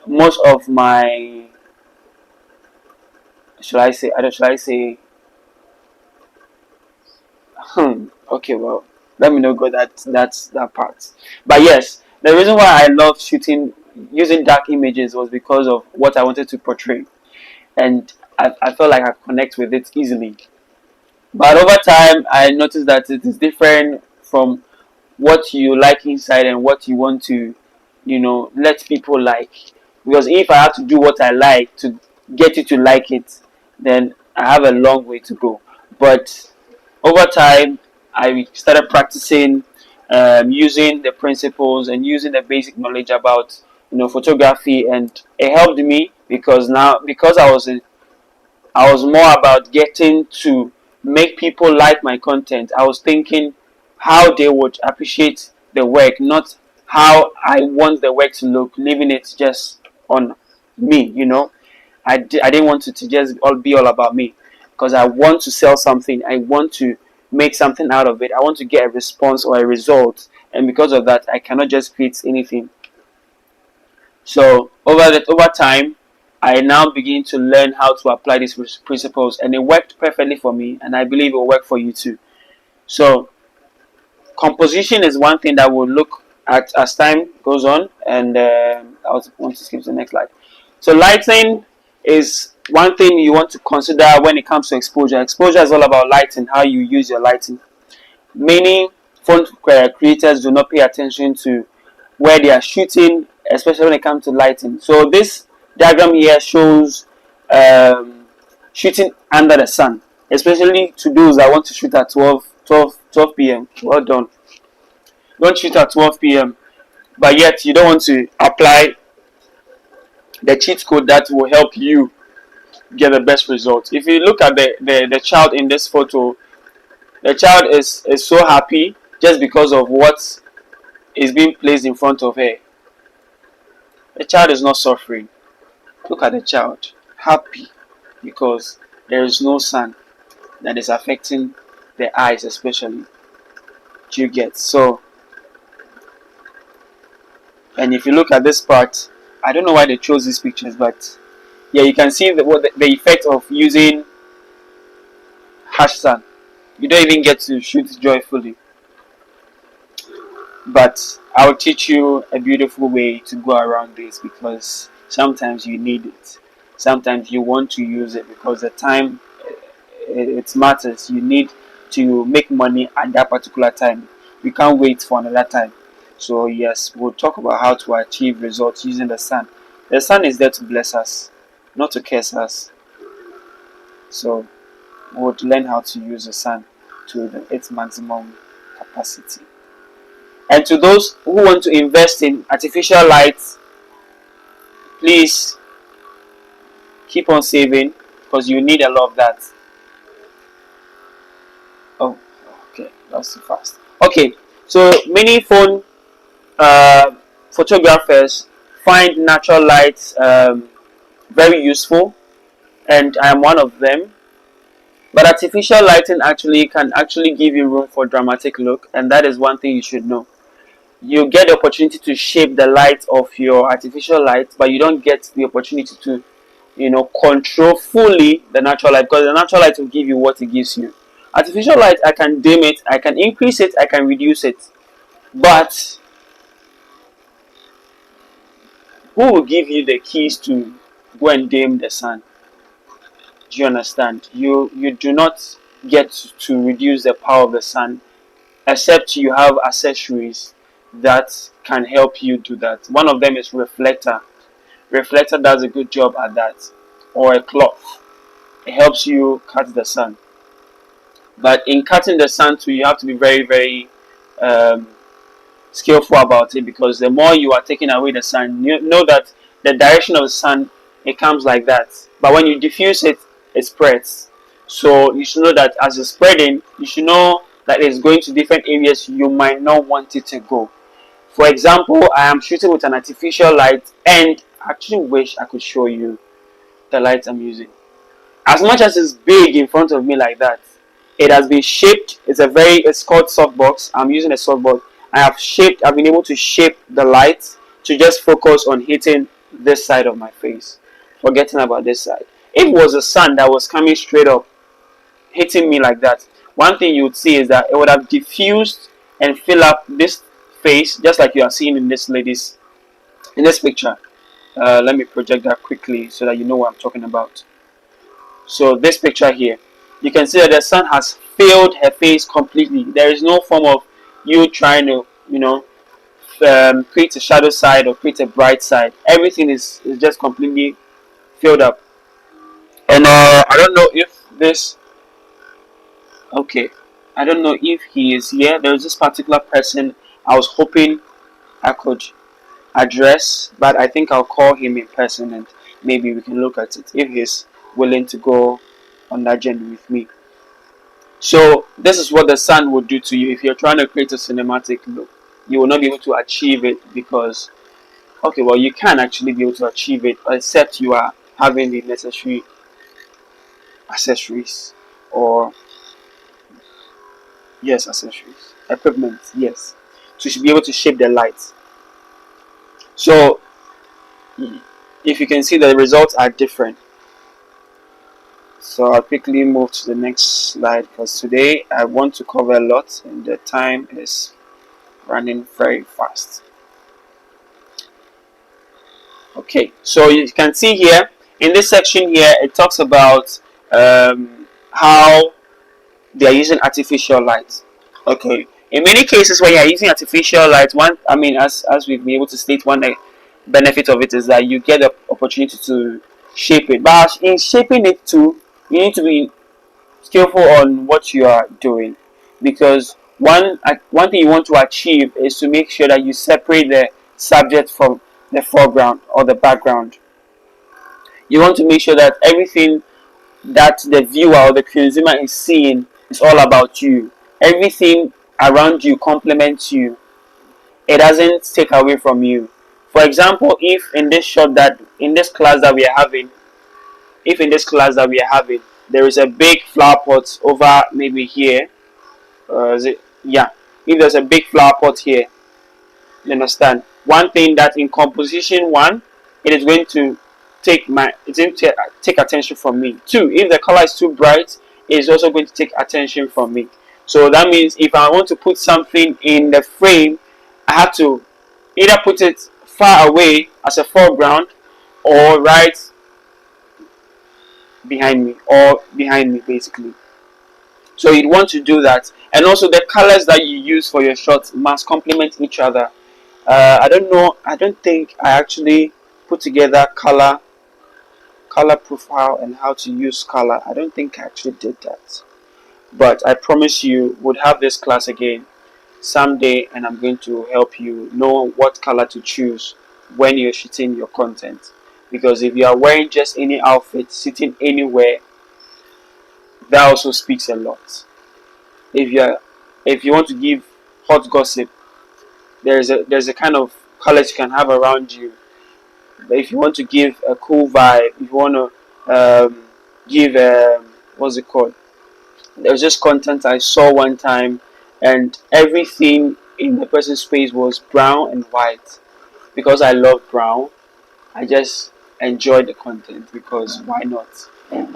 most of my should I say okay, well, let me not go that part. But yes, the reason why I love shooting using dark images was because of what I wanted to portray, and I felt like I connect with it easily. But over time, I noticed that it is different from what you like inside and what you want to, let people like. Because if I have to do what I like to get you to like it, then I have a long way to go. But over time, I started practicing using the principles and using the basic knowledge about photography, and it helped me because now because I was more about getting to make people like my content. I was thinking how they would appreciate the work, not how I want the work to look, leaving it just on me. I didn't want it to just be all about me because I want to sell something. I want to make something out of it. I want to get a response or a result. And because of that, I cannot just create anything. So over time, I now begin to learn how to apply these principles, and it worked perfectly for me, and I believe it will work for you too. So composition is one thing that we'll look at as time goes on, and I want to skip to the next slide. So lighting is one thing you want to consider when it comes to exposure. Exposure is all about lighting, how you use your lighting. Many phone creators do not pay attention to where they are shooting, especially when it comes to lighting. So this diagram here shows shooting under the sun, especially to those that want to shoot at 12 p.m. Well done. Don't shoot at 12 p.m. But yet you don't want to apply the cheat code that will help you get the best results. If you look at the child in this photo, the child is so happy just because of what is being placed in front of her. The child is not suffering. Look at the child, happy because there is no sun that is affecting the eyes, especially. Do you get? So, and if you look at this part, I don't know why they chose these pictures, but yeah, you can see the effect of using harsh sun. You don't even get to shoot joyfully. But I'll teach you a beautiful way to go around this, because sometimes you need it. Sometimes you want to use it because the time it matters. You need to make money at that particular time. You can't wait for another time. So yes, we'll talk about how to achieve results using the sun. The sun is there to bless us, not to curse us. So we'll learn how to use the sun to its maximum capacity. And to those who want to invest in artificial lights, please keep on saving, because you need a lot of that. Oh, okay, that's too fast. Okay, so many phone photographers find natural lights very useful, and I am one of them. But artificial lighting can give you room for dramatic look, and that is one thing you should know. You get the opportunity to shape the light of your artificial light, but you don't get the opportunity to, control fully the natural light, because the natural light will give you what it gives you. Artificial light, I can dim it, I can increase it, I can reduce it, but who will give you the keys to go and dim the sun? Do you understand? You do not get to reduce the power of the sun, except you have accessories that can help you do that. One of them is reflector. Reflector does a good job at that, or a cloth. It helps you cut the sun. But in cutting the sun too, you have to be very, very skillful about it, because the more you are taking away the sun, you know that the direction of the sun, it comes like that. But when you diffuse it, it spreads. So you should know that as it's spreading, you should know that it's going to different areas you might not want it to go. For example, I am shooting with an artificial light, and I actually wish I could show you the light I'm using. As much as it's big in front of me like that, it has been shaped. It's called softbox. I'm using a softbox. I've been able to shape the light to just focus on hitting this side of my face, forgetting about this side. If it was the sun that was coming straight up, hitting me like that, one thing you would see is that it would have diffused and fill up this face, just like you are seeing in this picture. Let me project that quickly so that you know what I'm talking about. So this picture here, you can see that the sun has filled her face completely. There is no form of you trying to, create a shadow side or create a bright side. Everything is just completely filled up. And I don't know if this. Okay, I don't know if he is here. There's this particular person I was hoping I could address, but I think I'll call him in person and maybe we can look at it if he's willing to go on that journey with me. So this is what the sun will do to you if you're trying to create a cinematic look. You will not be able to achieve it because, okay, well, you can actually be able to achieve it, except you are having the necessary accessories, or yes, accessories, equipment, yes, to be able to shape the light. So if you can see, the results are different. So I'll quickly move to the next slide, because today I want to cover a lot and the time is running very fast. Okay, so you can see here in this section here, it talks about how they are using artificial light. Okay, in many cases when you are using artificial light, as we've been able to state, one benefit of it is that you get the opportunity to shape it. But in shaping it too, you need to be skillful on what you are doing, because one thing you want to achieve is to make sure that you separate the subject from the foreground or the background. You want to make sure that everything that the viewer or the consumer is seeing is all about you. Everything around you complements you. It doesn't take away from you. For example, if in this shot that in this class that we are having, if in this class that we are having, there is a big flower pot over maybe here, is it? Yeah. If there's a big flower pot here, you understand? One thing that in composition one, it is going to it's going to take attention from me. Two, if the color is too bright, it is also going to take attention from me. So that means if I want to put something in the frame, I have to either put it far away as a foreground or right behind me basically. So you'd want to do that. And also the colors that you use for your shots must complement each other. I don't know. I don't think I actually put together color profile and how to use color. I don't think I actually did that. But I promise you, would have this class again someday, and I'm going to help you know what color to choose when you're shooting your content. Because if you are wearing just any outfit, sitting anywhere, that also speaks a lot. If you are, if you want to give hot gossip, there's a kind of colors you can have around you. But if you want to give a cool vibe, if you want to give what's it called? There was just content I saw one time, and everything in the person's face was brown and white. Because I love brown, I just enjoyed the content because why not?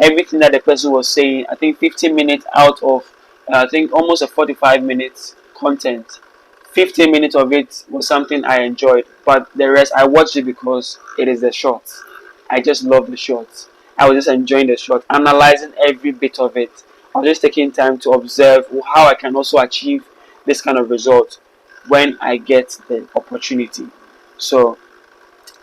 Everything that the person was saying, I think 15 minutes out of, I think almost a 45 minutes content, 15 minutes of it was something I enjoyed, but the rest I watched it because it is the shorts. I just love the shorts. I was just enjoying the short, analyzing every bit of it. I was just taking time to observe how I can also achieve this kind of result when I get the opportunity. So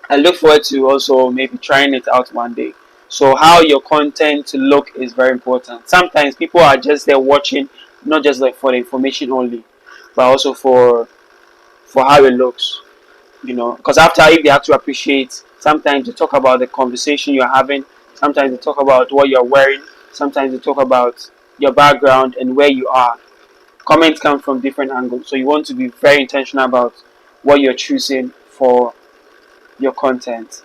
I look forward to also maybe trying it out one day. So how your content to look is very important. Sometimes people are just there watching, not just like for the information only, but also for how it looks. You know, because after if you have to appreciate, sometimes you talk about the conversation you're having, sometimes you talk about what you're wearing, sometimes you talk about your background and where you are. Comments come from different angles, so you want to be very intentional about what you're choosing for your content.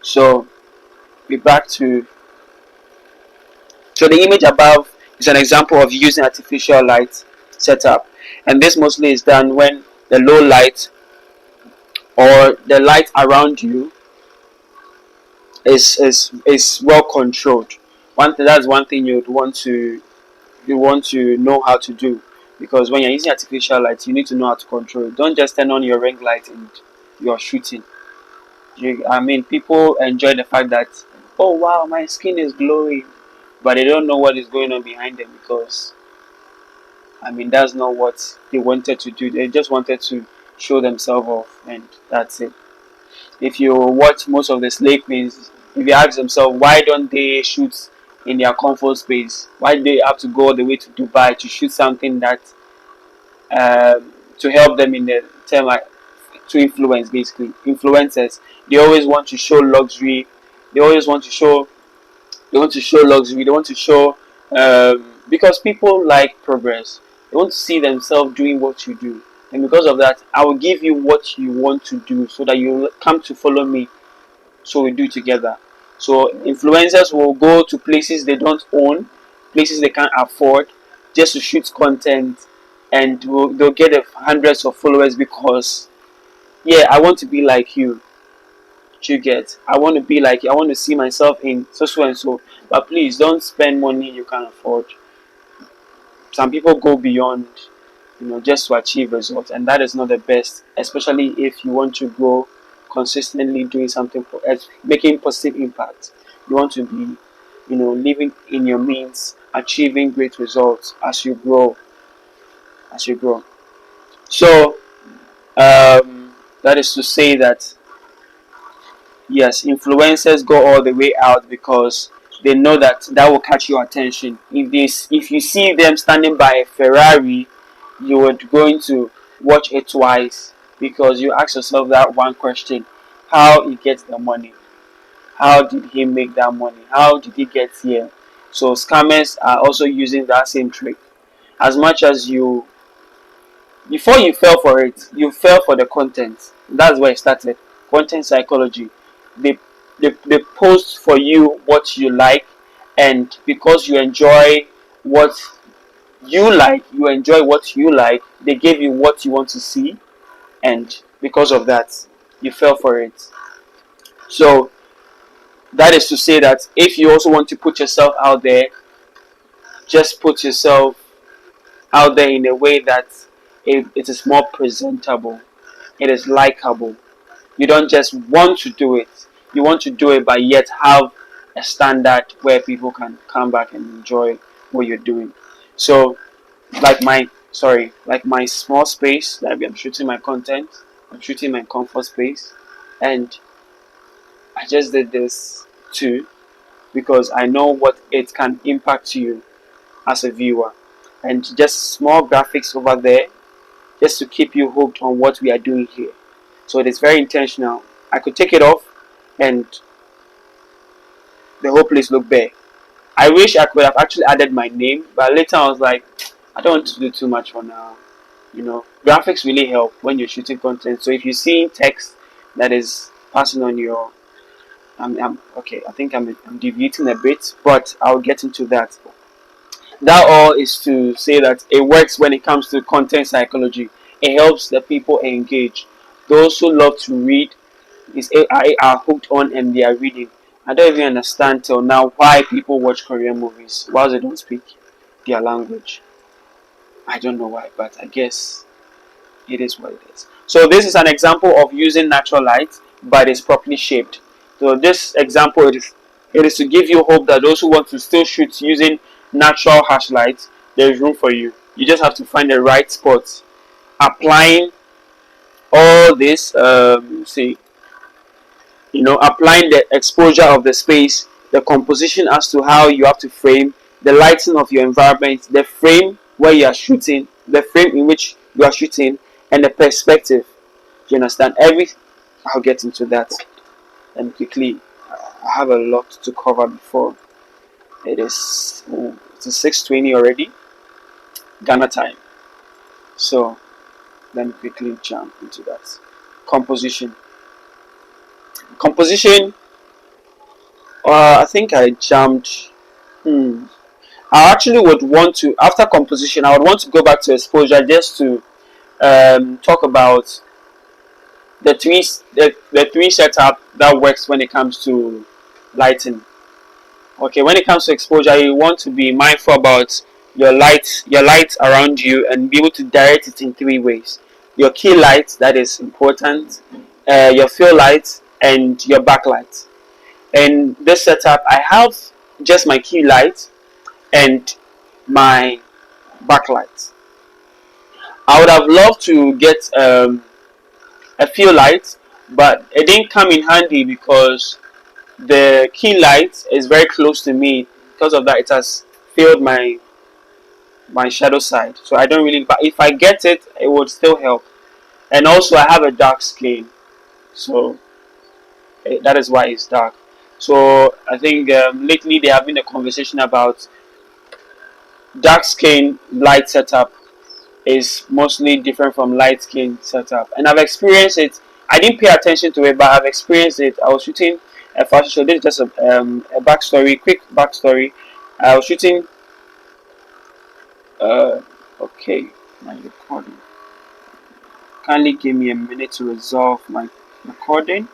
So be back to so the image above is an example of using artificial light setup, and this mostly is done when the low light or the light around you is well controlled. That's one thing you want to know how to do, because when you're using artificial light, you need to know how to control it. Don't just turn on your ring light and you're shooting. I mean, people enjoy the fact that, oh wow, my skin is glowing, but they don't know what is going on behind them, because I mean that's not what they wanted to do. They just wanted to show themselves off, and that's it. If you watch most of the slave queens, if you ask themselves why don't they shoot in their comfort space, why do they have to go all the way to Dubai to shoot something that to help them in the term like to influence, basically influencers, they always want to show luxury, they always want to show they want to show luxury, they want to show because people like progress, they want to see themselves doing what you do, and because of that I will give you what you want to do so that you come to follow me, so we do it together. So influencers will go to places they don't own, places they can't afford, just to shoot content, and they'll get hundreds of followers because yeah, I want to be like you. You get? I want to be like you. I want to see myself in so and so. But please don't spend money you can't afford. Some people go beyond, just to achieve results, and that is not the best. Especially if you want to grow consistently, doing something for making positive impact. You want to be, living in your means, achieving great results as you grow. As you grow. So that is to say that yes, influencers go all the way out because they know that will catch your attention. If you see them standing by a Ferrari, you are going to watch it twice because you ask yourself that one question: how he gets the money? How did he make that money? How did he get here? So scammers are also using that same trick. As much as you, before you fell for it, you fell for the content. That's where it started. Content psychology. They they post for you what you like, and because you enjoy what you enjoy what you like, they give you what you want to see, and because of that, you fell for it. So that is to say that if you also want to put yourself out there, just put yourself out there in a way that it is more presentable, it is likable. You don't just want to do it, you want to do it, but yet have a standard where people can come back and enjoy what you're doing. So, like my small space that I'm shooting my content, I'm shooting my comfort space, and I just did this too because I know what it can impact you as a viewer, and just small graphics over there just to keep you hooked on what we are doing here. So it is very intentional. I could take it off and the whole place look bare. I wish I could have actually added my name, but later I was like, I don't want to do too much for now. Graphics really help when you're shooting content. So if you see text that is passing on your, I'm okay. I think I'm deviating a bit, but I'll get into that. That all is to say that it works when it comes to content psychology. It helps the people engage. Those who love to read are hooked on and they are reading. I don't even understand till now why people watch Korean movies while they don't speak their language. I don't know why, but I guess it is what it is. So this is an example of using natural light, but it's properly shaped. So this example it is to give you hope that those who want to still shoot using natural harsh light, there is room for you. You just have to find the right spot. Applying all this, applying the exposure of the space, the composition as to how you have to frame, the lighting of your environment, the frame where you are shooting, the frame in which you are shooting, and the perspective. Do you understand? I'll get into that. And quickly, I have a lot to cover before it's 6:20 already, Ghana time. So let me quickly jump into that. Composition. Composition. I think I jumped. I actually would want to, after composition, I would want to go back to exposure just to talk about the three setup that works when it comes to lighting. Okay, when it comes to exposure, you want to be mindful about your light around you, and be able to direct it in three ways. Your key light, that is important, your fill light, and your backlight. In this setup, I have just my key light and my backlight. I would have loved to get a few lights, but it didn't come in handy because the key light is very close to me. Because of that, it has filled my shadow side. So I don't really. But if I get it, it would still help. And also, I have a dark skin, so that is why it's dark. So I think lately there have been a conversation about dark skin light setup is mostly different from light skin setup, and I've experienced it. I didn't pay attention to it, but I've experienced it. I was shooting a fashion show. This is just a backstory, quick backstory. I was shooting. Uh, okay, my recording. Kindly give me a minute to resolve my recording.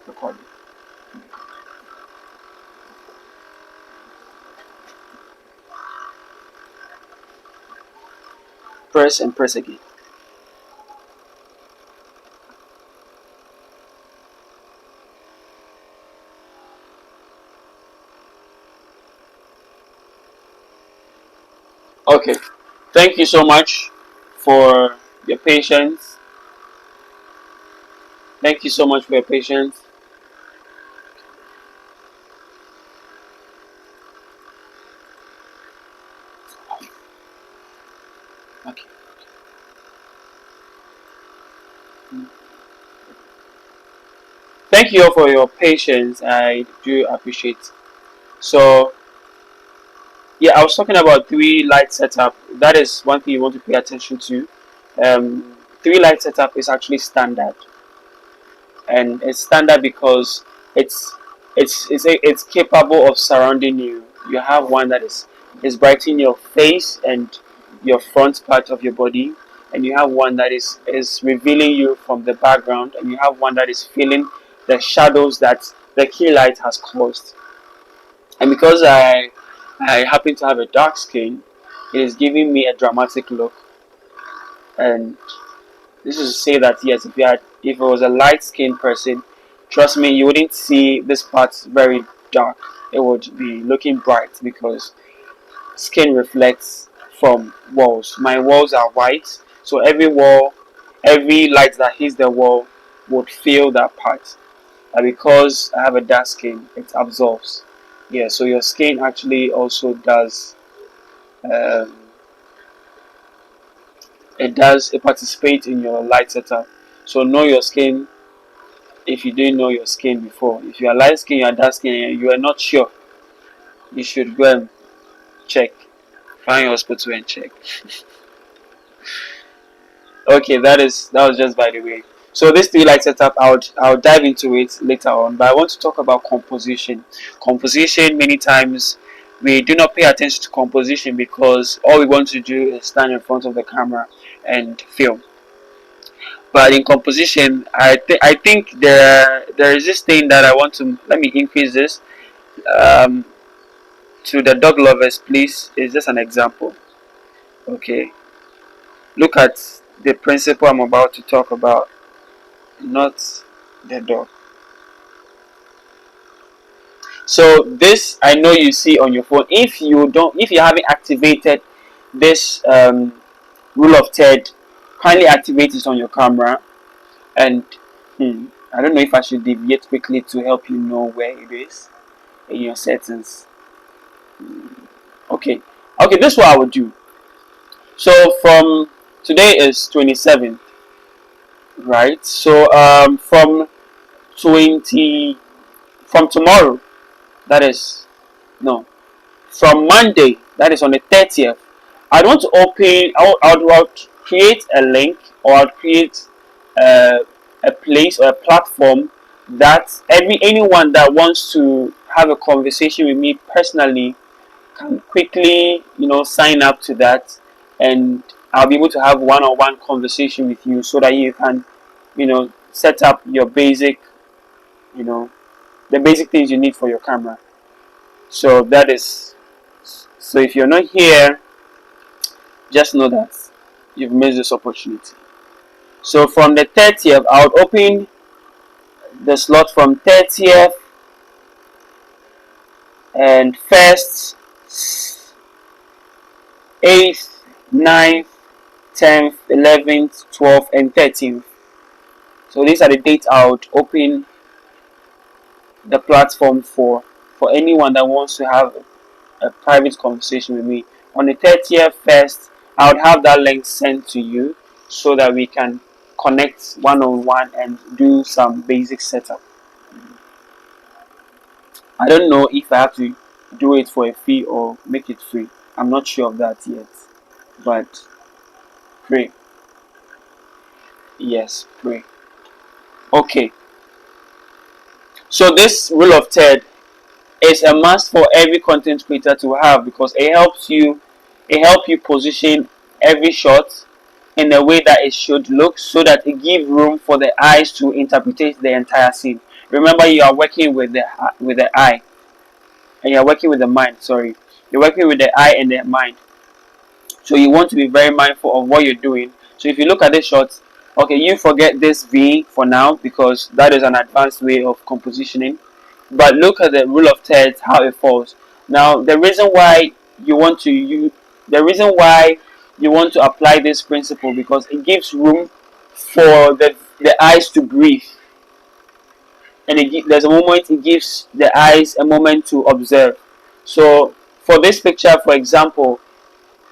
Recording. Press and press again. Okay. Thank you so much for your patience. Thank you so much for your patience. Okay. thank you all for your patience. I do appreciate. So yeah, I was talking about three light setup. That is one thing you want to pay attention to. Three light setup is actually standard, and it's standard because it's it's capable of surrounding you. You have one that is brightening your face and your front part of your body, and you have one that is revealing you from the background, and you have one that is filling the shadows that the key light has caused. And because I happen to have a dark skin, it is giving me a dramatic look. And this is to say that yes, if it was a light skinned person, trust me, you wouldn't see this part very dark. It would be looking bright because skin reflects from walls. My walls are white, so every light that hits the wall would fill that part. And because I have a dark skin, it absorbs. Yeah, so your skin actually also does. Um, it participates in your light setup. So know your skin. If you didn't know your skin before, if you are light skin, you are dark skin, and you are not sure, you should go and check. Find your hospital and check. Okay, that was just by the way. So this three light setup, I'll dive into it later on. But I want to talk about composition. Composition, many times we do not pay attention to composition because all we want to do is stand in front of the camera and film. But in composition, I think there is this thing that I want to let me increase this. Um, to the dog lovers, please, is just an example. Okay, look at the principle I'm about to talk about, not the dog. So this I know you see on your phone. If you haven't activated this rule of third, kindly activate it on your camera. And I don't know if I should deviate quickly to help you know where it is in your settings. Okay, okay, this is what I would do. So from today is 27th, right? So from 20 from tomorrow, that is no, from Monday, that is on the 30th. I want to open. I would create a link, or I'll create uh, a place or a platform that anyone that wants to have a conversation with me personally can quickly, sign up to that, and I'll be able to have one-on-one conversation with you so that you can, set up your basic, you know, the basic things you need for your camera. So that is, so if you're not here, just know that you've missed this opportunity. So from the 30th, I'll open the slot from 30th and 1st, 8th, 9th, 10th, 11th, 12th, and 13th. So these are the dates I would open the platform for anyone that wants to have a private conversation with me. On the 30th, first, I would have that link sent to you so that we can connect one on one and do some basic setup. I don't know if I have to do it for a fee or make it free. I'm not sure of that yet. But pray. Yes, pray. Okay. So this rule of third is a must for every content creator to have because it helps you position every shot in a way that it should look so that it gives room for the eyes to interpret the entire scene. Remember, you are working with the eye, and you are working with the mind. Sorry, you're working with the eye and the mind. So you want to be very mindful of what you're doing. So if you look at this shot, okay, you forget this V for now because that is an advanced way of compositioning. But look at the rule of thirds, how it falls. Now the reason why you want to apply this principle because it gives room for the eyes to breathe, and there's a moment it gives the eyes a moment to observe. So for this picture, for example,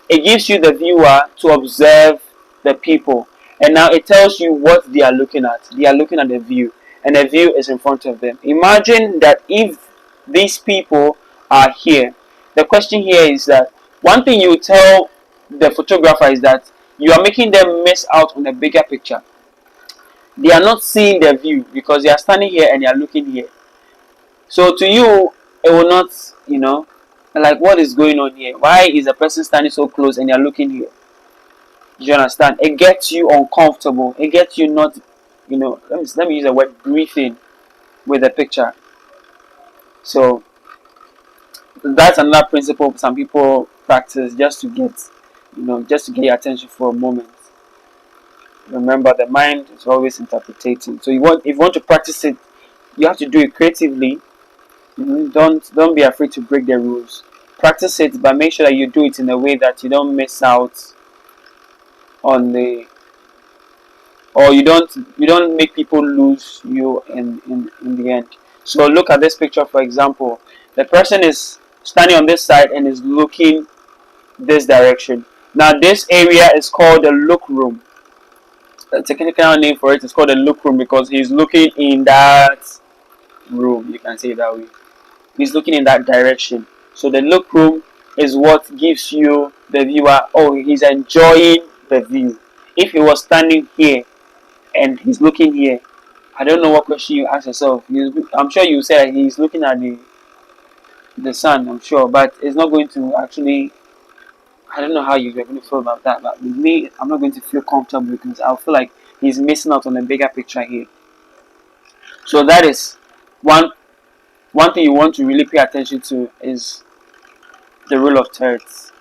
it gives you the viewer to observe the people, and now it tells you what they are looking at. They are looking at the view. and a view is in front of them. Imagine that if these people are here. The question here is that one thing you tell the photographer is that you are making them miss out on the bigger picture. They are not seeing the view because they are standing here and they are looking here. So to you, it will not, like, what is going on here? Why is a person standing so close and they are looking here? Do you understand? It gets you uncomfortable. It gets you not, let me use the word breathing with the picture. So that's another principle some people practice just to get your attention for a moment. Remember, the mind is always interpreting. So if you want to practice it, you have to do it creatively. Don't be afraid to break the rules. Practice it, but make sure that you do it in a way that you don't miss out on the, or you don't make people lose you in the end. So look at this picture, for example. The person is standing on this side and is looking this direction. Now this area is called the look room. The technical name for it is called the look room because he's looking in that room. You can say it that way. He's looking in that direction. So the look room is what gives you the viewer, oh, he's enjoying the view. If he was standing here and he's looking here, I don't know what question you ask yourself. I'm sure you say that he's looking at the sun, I'm sure, but it's not going to actually. I don't know how you're going to feel about that, but with me, I'm not going to feel comfortable because I'll feel like he's missing out on the bigger picture here. So that is one thing you want to really pay attention to is the rule of thirds.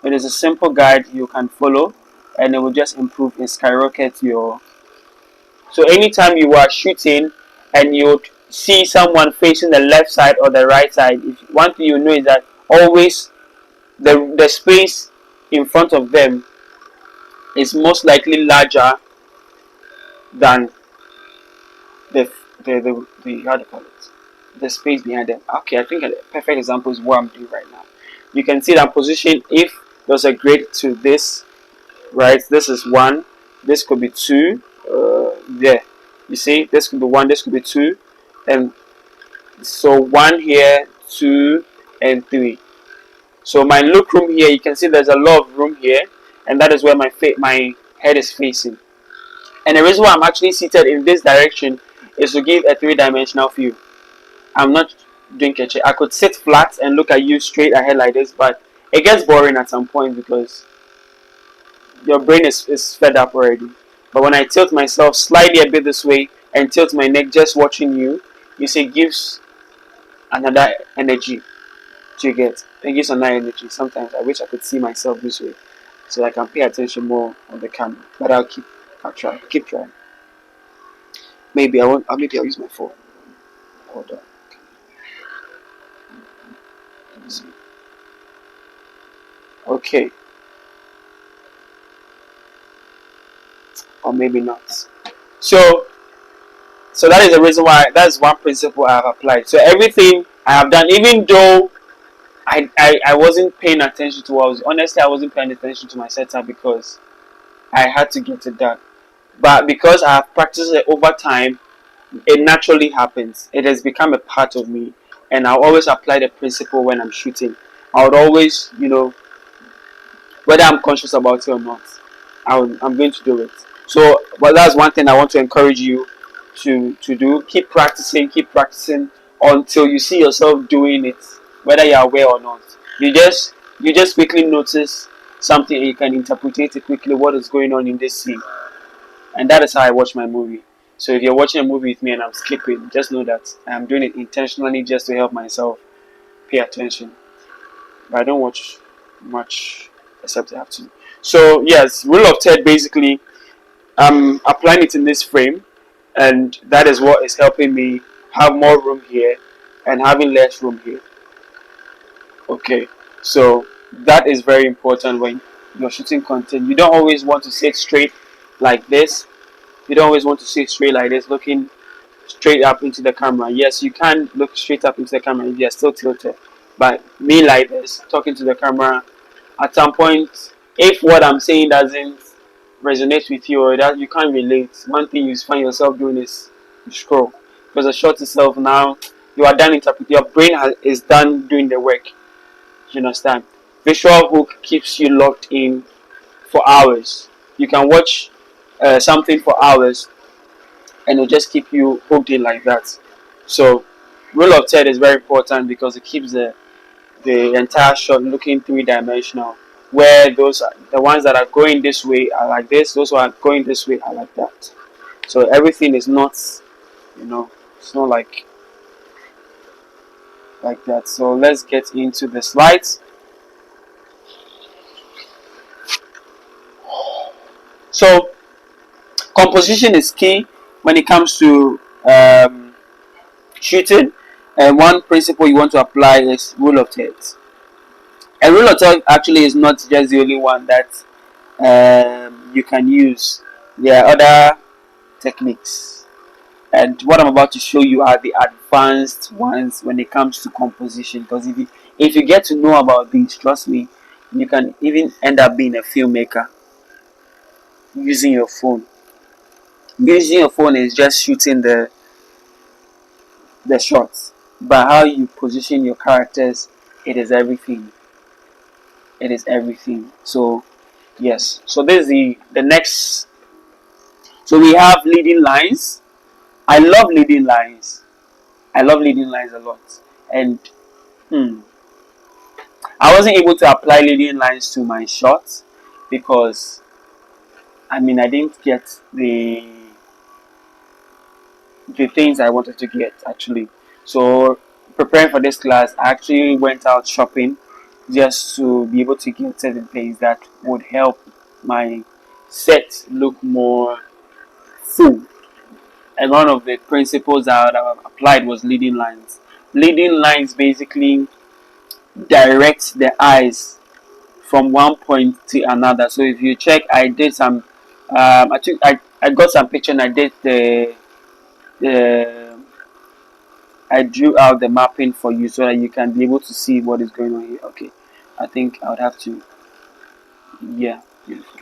It is a simple guide you can follow, and it will just improve and skyrocket your. So anytime you are shooting and you see someone facing the left side or the right side, one thing you know is that always the space in front of them is most likely larger than the how do you call it, the space behind them. Okay, I think a perfect example is what I'm doing right now. You can see that position. If there's a grid to this, right? This is 1. This could be 2. There, you see, this could be 1. This could be 2, and so 1 here, 2, and 3. So my look room here, you can see there's a lot of room here, and that is where my head is facing. And the reason why I'm actually seated in this direction is to give a 3-dimensional view. I'm not doing catch. I could sit flat and look at you straight ahead like this, but it gets boring at some point because your brain is fed up already. But when I tilt myself slightly a bit this way and tilt my neck just watching you, you see, it gives another energy to get. It gives another energy. Sometimes I wish I could see myself this way so I can pay attention more on the camera. But I'll keep trying. Maybe I'll use my phone. Hold on. Let's see. Okay. Or maybe not. So that is the reason why. That's one principle I have applied. So everything I have done, even though I wasn't paying attention to what I wasn't paying attention to my setup because I had to get it done. But because I have practiced it over time, it naturally happens. It has become a part of me, and I'll always apply the principle when I'm shooting. I would always, whether I'm conscious about it or not, I'm going to do it. So, but that's one thing I want to encourage you to do. Keep practicing until you see yourself doing it, whether you're aware or not. You just quickly notice something and you can interpret it quickly what is going on in this scene. And that is how I watch my movie. So if you're watching a movie with me and I'm skipping, just know that I'm doing it intentionally just to help myself pay attention. But I don't watch much except I have to. So yes, rule of third, basically I'm applying it in this frame, and that is what is helping me have more room here and having less room here. Okay, so that is very important when you're shooting content. You don't always want to sit straight like this. You don't always want to sit straight like this, looking straight up into the camera. Yes, you can look straight up into the camera if you're still tilted. But me like this, talking to the camera, at some point, if what I'm saying doesn't resonates with you or that you can't relate, one thing you find yourself doing is you scroll, because the short itself now you are done interpreting. Your brain is done doing the work. You understand? Visual hook keeps you locked in for hours. You can watch something for hours and it'll just keep you hooked in like that. So rule of third is very important because it keeps the entire shot looking three-dimensional, where those are, the ones that are going this way are like this, those who are going this way are like that. So everything is not, it's not like that. So let's get into the slides. So composition is key when it comes to shooting, and one principle you want to apply is rule of thirds. A rule of thirds actually is not just the only one that you can use. There are other techniques, and what I'm about to show you are the advanced ones when it comes to composition. Because if you get to know about these, trust me, you can even end up being a filmmaker using your phone. Using your phone is just shooting the shots, but how you position your characters, it is everything. It is everything. So yes, so this is the next. So we have leading lines. I love leading lines. I love leading lines a lot, and I wasn't able to apply leading lines to my shots because I didn't get the things I wanted to get actually. So preparing for this class, I actually went out shopping just to be able to get certain things that would help my set look more full. And one of the principles that I applied was leading lines. Leading lines basically direct the eyes from one point to another. So if you check, I did some I got some picture and I did I drew out the mapping for you so that you can be able to see what is going on here. Okay, I think I would have to, yeah, beautiful.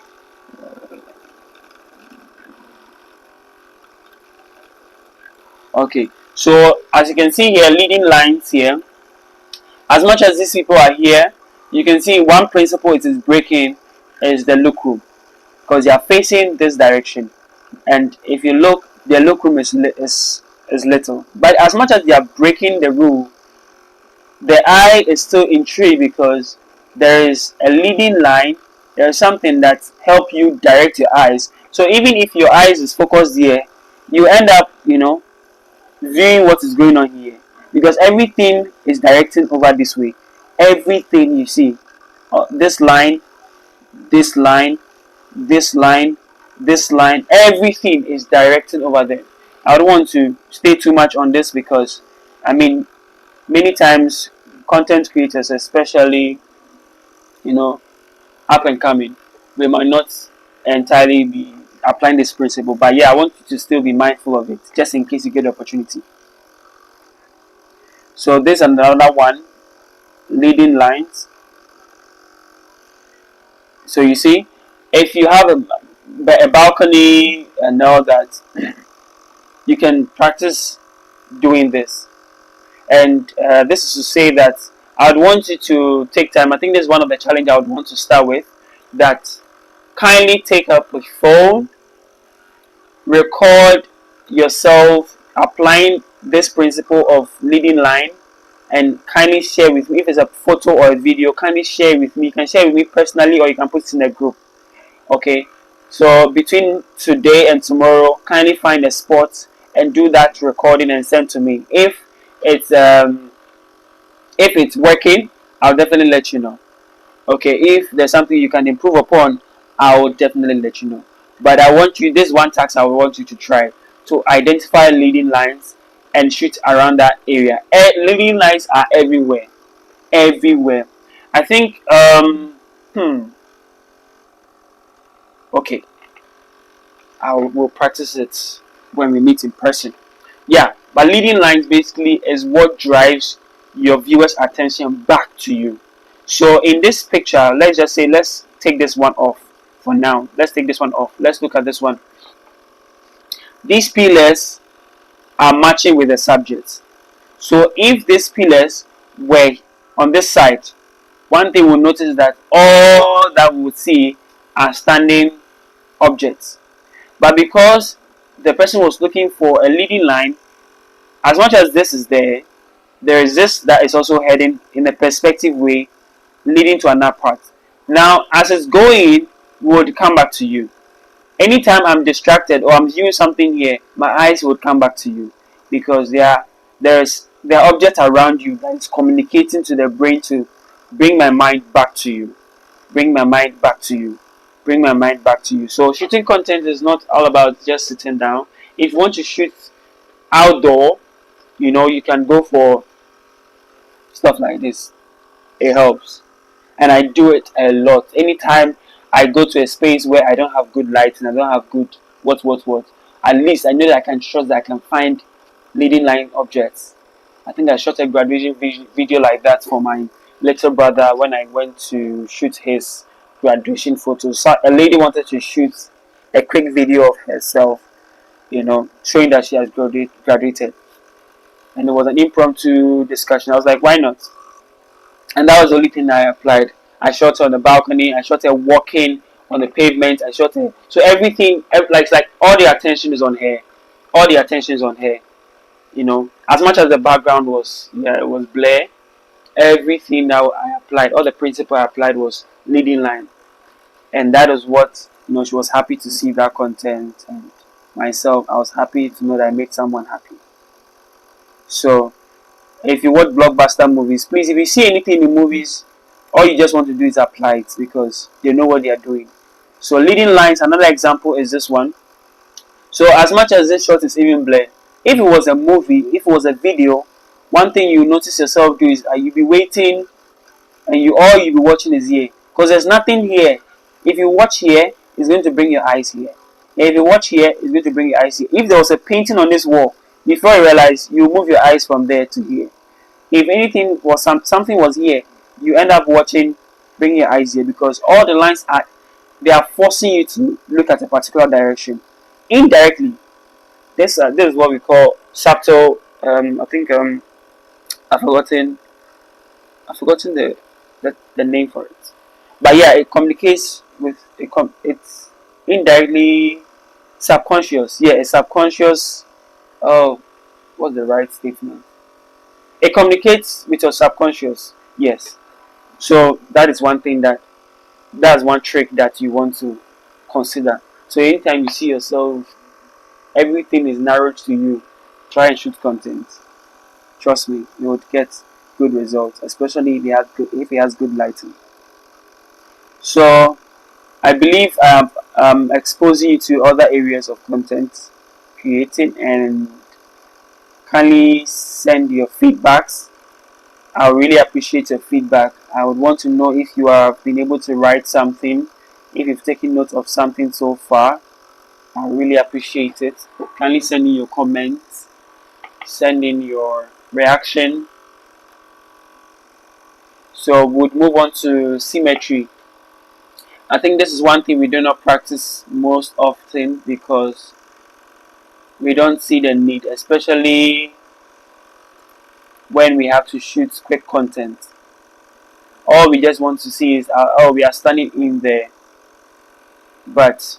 Okay, so as you can see here, leading lines here, as much as these people are here, you can see one principle it is breaking is the look room, because they are facing this direction, and if you look, their look room is little. But as much as they are breaking the rule, the eye is still intrigued because there is a leading line. There is something that help you direct your eyes. So even if your eyes is focused here, you end up, viewing what is going on here, because everything is directing over this way. Everything you see, this line, this line, this line, this line, everything is directing over there. I don't want to stay too much on this because many times content creators, especially up and coming, we might not entirely be applying this principle, but yeah, I want you to still be mindful of it just in case you get the opportunity. So this is another one, leading lines. So you see, if you have a balcony and all that, you can practice doing this. And this is to say that I would want you to take time. I think this is one of the challenges I would want to start with. That kindly take up a phone, record yourself applying this principle of leading line, and kindly share with me. If it's a photo or a video, kindly share with me. You can share with me personally or you can put it in a group. Okay, so between today and tomorrow, kindly find a spot and do that recording and send to me. If it's working, I'll definitely let you know. Okay, if there's something you can improve upon, I will definitely let you know. But I want you, this one task I want you to try to identify leading lines and shoot around that area. Leading lines are everywhere, everywhere. I think okay, I will practice it when we meet in person. Yeah, but leading lines basically is what drives your viewers' attention back to you. So in this picture, let's take this one off. for now. Let's take this one off. Let's look at this one. These pillars are matching with the subject. So if these pillars were on this side, one thing we'll notice is that all that we would see are standing objects. But because the person was looking for a leading line, as much as this is there, there is this that is also heading in a perspective way, leading to another part. Now, as it's going, would come back to you. Anytime I'm distracted or I'm viewing something here, my eyes would come back to you because there are objects around you that is communicating to the brain to bring my mind back to you, bring my mind back to you, bring my mind back to you. So shooting content is not all about just sitting down. If you want to shoot outdoor, you can go for stuff like this. It helps, and I do it a lot. Anytime I go to a space where I don't have good lighting, I don't have good what. At least I know that I can trust that I can find leading line objects. I think I shot a graduation video like that for my little brother when I went to shoot his graduation photos. So a lady wanted to shoot a quick video of herself, showing that she has graduated. And it was an impromptu discussion. I was like, why not? And that was the only thing I applied. I shot her on the balcony. I shot her walking on the pavement. I shot her. So everything, like all the attention is on her. All the attention is on her. As much as the background was, it was blur. Everything that I applied, all the principle I applied was leading line, and that is what she was happy to see that content, and myself, I was happy to know that I made someone happy. So if you watch blockbuster movies, please, if you see anything in movies, all you just want to do is apply it because they know what they are doing. So leading lines, another example is this one. So as much as this shot is even blurred, if it was a movie, if it was a video, one thing you notice yourself do is you be waiting, and you be watching is here because there's nothing here. If you watch here, it's going to bring your eyes here. And if you watch here, it's going to bring your eyes here. If there was a painting on this wall, before you realize, you move your eyes from there to here. If anything was something was here, you end up watching, bring your eyes here because all the lines they are forcing you to look at a particular direction. Indirectly, this is what we call subtle. I think I've forgotten the name for it. But yeah, it communicates with it's indirectly subconscious. Yeah, it's subconscious. Oh, what's the right statement? It communicates with your subconscious. Yes. So that is one thing that's one trick that you want to consider. So anytime you see yourself, everything is narrowed to you. Try and shoot content. Trust me, you would get good results, especially if it has good lighting. So I believe I'm exposing you to other areas of content creating, and kindly send your feedbacks. I really appreciate your feedback. I would want to know if you have been able to write something, if you've taken note of something so far. I really appreciate it. Kindly send in your comments, send in your reaction. So we'll move on to symmetry. I think this is one thing we do not practice most often because we don't see the need, especially when we have to shoot quick content. All we just want to see is, we are standing in there. But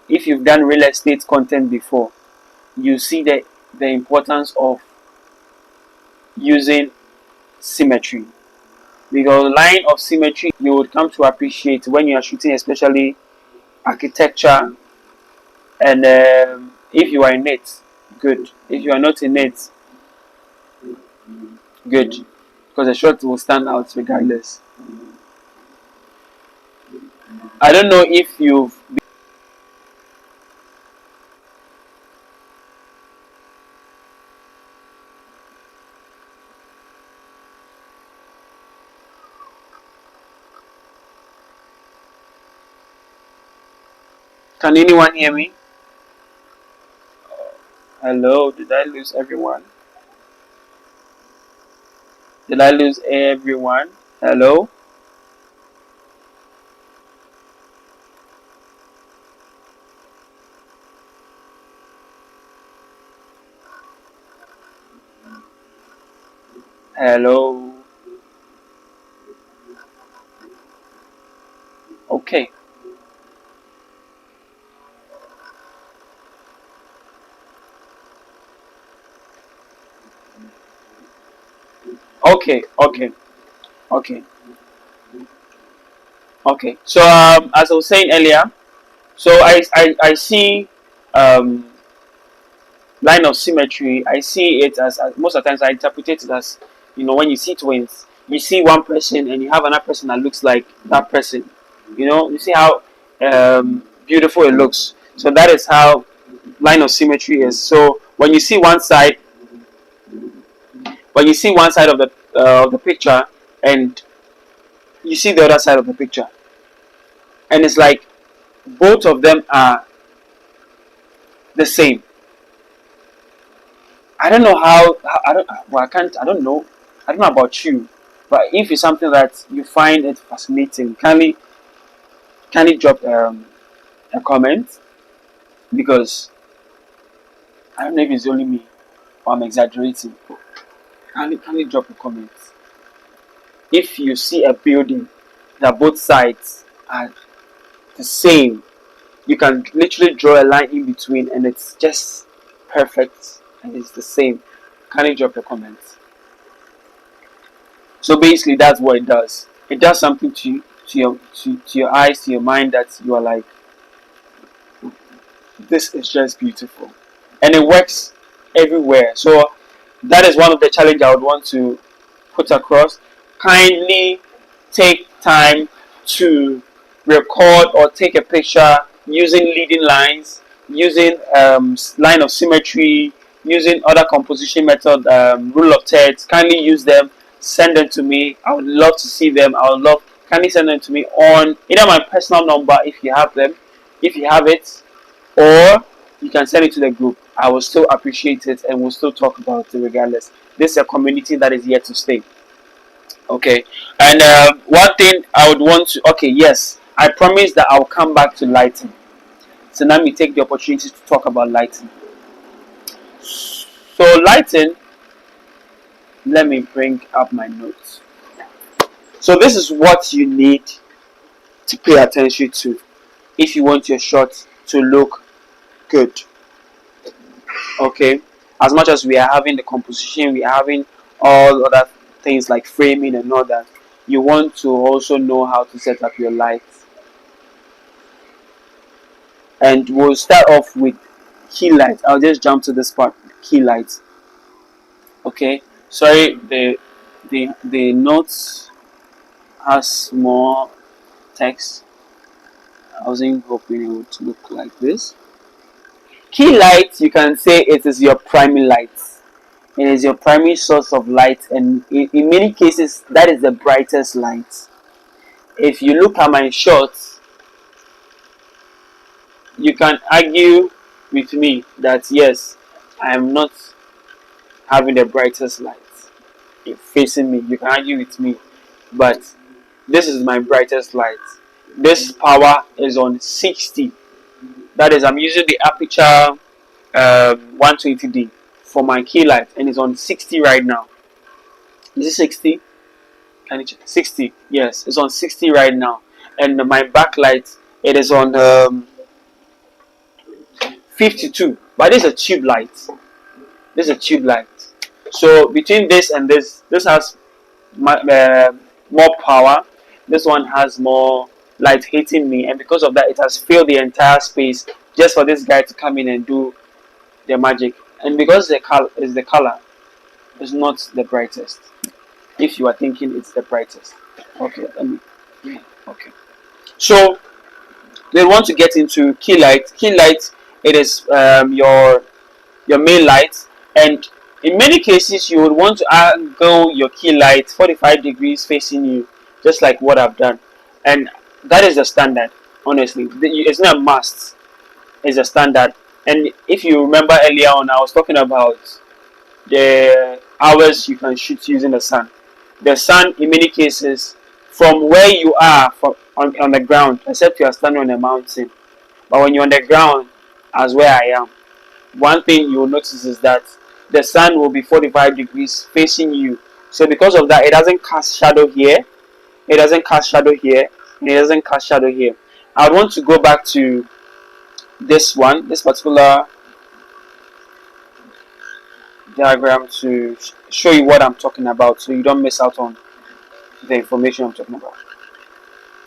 if you've done real estate content before, you see the importance of using symmetry. Because line of symmetry you would come to appreciate when you are shooting, especially architecture. And if you are in it, good. If you are not in it, good. Because the shot will stand out regardless. I don't know if you've Can anyone hear me? Hello, did I lose everyone? Did I lose everyone? Hello? Hello. Okay. Okay. Okay. Okay. Okay. So as I was saying earlier, so I see um, line of symmetry. I see it as most of the times I interpret it as, when you see twins, you see one person and you have another person that looks like that person. You see how beautiful it looks. So that is how line of symmetry is. So when you see one side of the picture, and you see the other side of the picture, and it's like both of them are the same. I don't know I don't. Well, I can't. I don't know. I don't know about you, but if it's something that you find it fascinating, kindly drop a comment, because I don't know if it's only me or I'm exaggerating. Kindly drop a comment. If you see a building that both sides are the same, you can literally draw a line in between, and it's just perfect, and it's the same. Kindly drop a comment. So basically, that's what it does. It does something to your eyes, to your mind, that you are like, this is just beautiful, and it works everywhere. So that is one of the challenge I would want to put across. Kindly take time to record or take a picture using leading lines, using line of symmetry, using other composition method, rule of thirds. Kindly use them. Send them to me. I would love to see them. I would love. Kindly send them to me on either my personal number if you have them, if you have it, or you can send it to the group. I will still appreciate it, and we'll still talk about it regardless. This is a community that is here to stay. Okay, and one thing I would want to. Okay, yes, I promise that I'll come back to lighting. So now me take the opportunity to talk about lighting. So lighting, let me bring up my notes. So this is what you need to pay attention to if you want your shot to look good. Okay, as much as we are having the composition, we are having all other things like framing and all that, you want to also know how to set up your lights. And we'll start off with key lights. I'll just jump to this part. Key lights. Okay, sorry, the notes has more text. I wasn't hoping it would look like this. Key light, you can say it is your primary light. It is your primary source of light, and in many cases, that is the brightest light. If you look at my shots, you can argue with me that yes, I am not having the brightest light facing me. You can argue with me, but this is my brightest light. This power is on 60. That is, I'm using the aperture 120D for my key light, and it's on 60 right now. Is it 60? Can you check? 60. Yes, it's on 60 right now. And my backlight, it is on 52. But this is a tube light. This is a tube light. So between this and this has more power. This one has more light hitting me, and because of that, it has filled the entire space just for this guy to come in and do the magic. And because the color is not the brightest. If you are thinking it's the brightest, okay, let me. Okay, so they want to get into key light. Key light, it is your main light, and in many cases you would want to angle your key light 45 degrees facing you, just like what I've done, and that is the standard. Honestly, it's not a must. It's a standard. And if you remember earlier on, I was talking about the hours you can shoot using the sun. The sun, in many cases, from where you are on the ground, except you are standing on a mountain, but when you're on the ground, as where I am, one thing you will notice is that the sun will be 45 degrees facing you, So because of that, it doesn't cast shadow here, it doesn't cast shadow here, and it doesn't cast shadow here. I would want to go back to this one, this particular diagram, to show you what I'm talking about so you don't miss out on the information I'm talking about.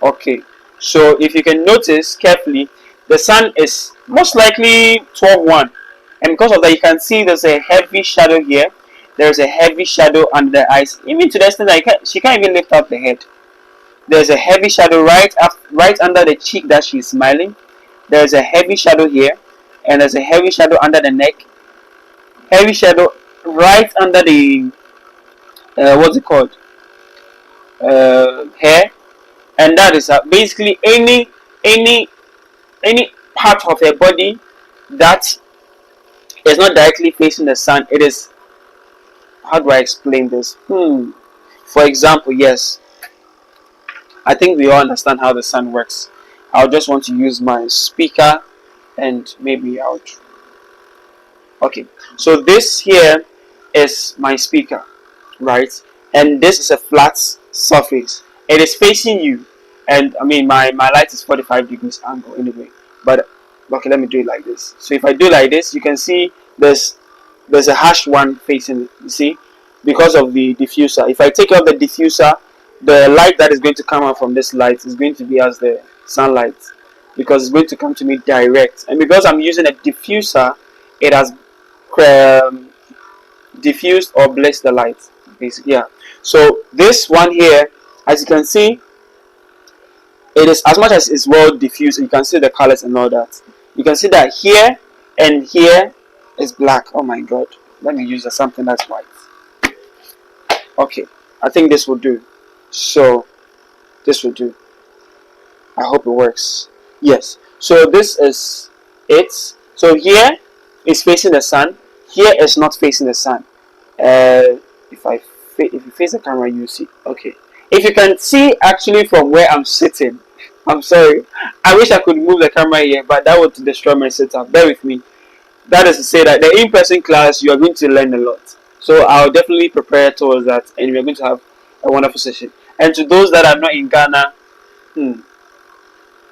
Okay, so if you can notice carefully, the sun is most likely 12:1, and because of that, you can see there's a heavy shadow here. There's a heavy shadow under the eyes, even to the extent that she can't even lift up the head. There's a heavy shadow right under the cheek that she's smiling. There's a heavy shadow here, and there's a heavy shadow under the neck. Heavy shadow right under the what's it called? Hair, and that is basically any part of her body that is not directly facing the sun. It is, how do I explain this? For example, yes, I think we all understand how the sun works. I'll just want to use my speaker and maybe I'll. Okay, so this here is my speaker, right? And this is a flat surface. It is facing you, and I mean my light is 45 degrees angle anyway. But okay, let me do it like this. So if I do like this, you can see there's a hash one facing it. You see, because of the diffuser. If I take out the diffuser, the light that is going to come out from this light is going to be as the sunlight, because it's going to come to me direct. And because I'm using a diffuser, it has diffused or blessed the light, basically. Yeah, so this one here, as you can see, it is, as much as it's well diffused, you can see the colors and all that. You can see that here and here is black. Oh my god, let me use something that's white. Okay, I think this will do. So this will do. I hope it works. Yes, so this is it. So here is facing the sun, here is not facing the sun. If you face the camera, you see. Okay, if you can see actually from where I'm sitting, I'm sorry, I wish I could move the camera here, but that would destroy my setup. Bear with me. That is to say that the in-person class, you are going to learn a lot, so I'll definitely prepare towards that, and we're going to have a wonderful session. And to those that are not in Ghana,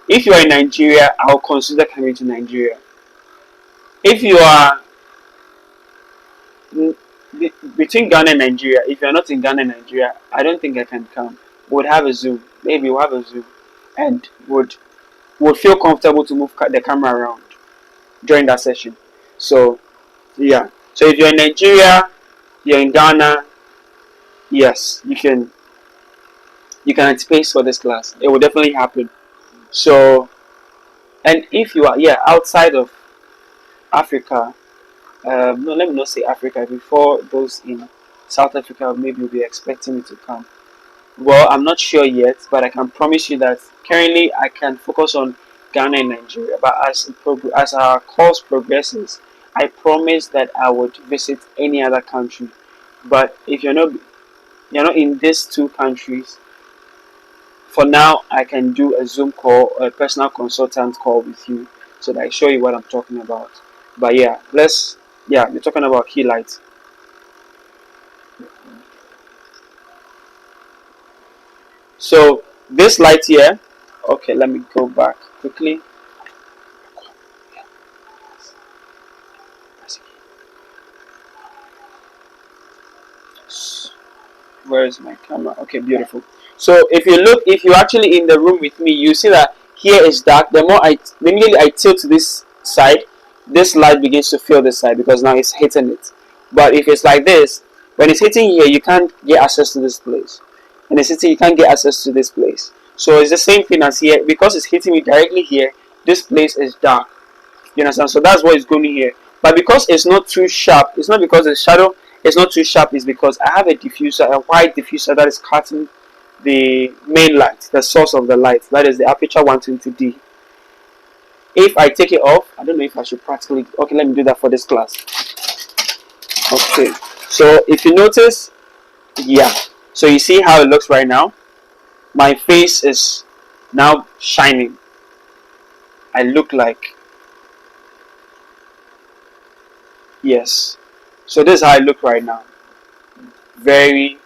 if you are in Nigeria, I'll consider coming to Nigeria. If you are between Ghana and Nigeria, if you're not in Ghana and Nigeria, I don't think I can come. We'll have a Zoom. Maybe we'll have a Zoom, and would feel comfortable to move the camera around during that session. So yeah. So if you're in Nigeria, you're in Ghana, yes, you can anticipate for this class. It will definitely happen. So, and if you are outside of Africa, no, let me not say Africa. Before those in South Africa, maybe will be expecting me to come. Well, I'm not sure yet, but I can promise you that currently I can focus on Ghana and Nigeria. But as our course progresses, I promise that I would visit any other country. But if you're not in these two countries, for now I can do a Zoom call or a personal consultant call with you, so that I show you what I'm talking about. But yeah, we're talking about key lights. So this light here, okay, let me go back quickly. Where is my camera? Okay, beautiful. So if you're actually in the room with me, you see that here is dark. The immediately I tilt to this side, this light begins to fill this side, because now it's hitting it. But if it's like this, when it's hitting here, you can't get access to this place. And it's hitting, you can't get access to this place. So it's the same thing as here. Because it's hitting me directly here, this place is dark. You understand? So that's what it's going here. But because it's not too sharp, it's not because the shadow is not too sharp, it's because I have a diffuser, a white diffuser that is cutting the main light, the source of the light. That is the aperture 120D. If I take it off, I don't know if I should practically. Okay, let me do that for this class. Okay, so if you notice, yeah, so you see how it looks right now. My face is now shining. I look like, yes. So this is how I look right now. Very,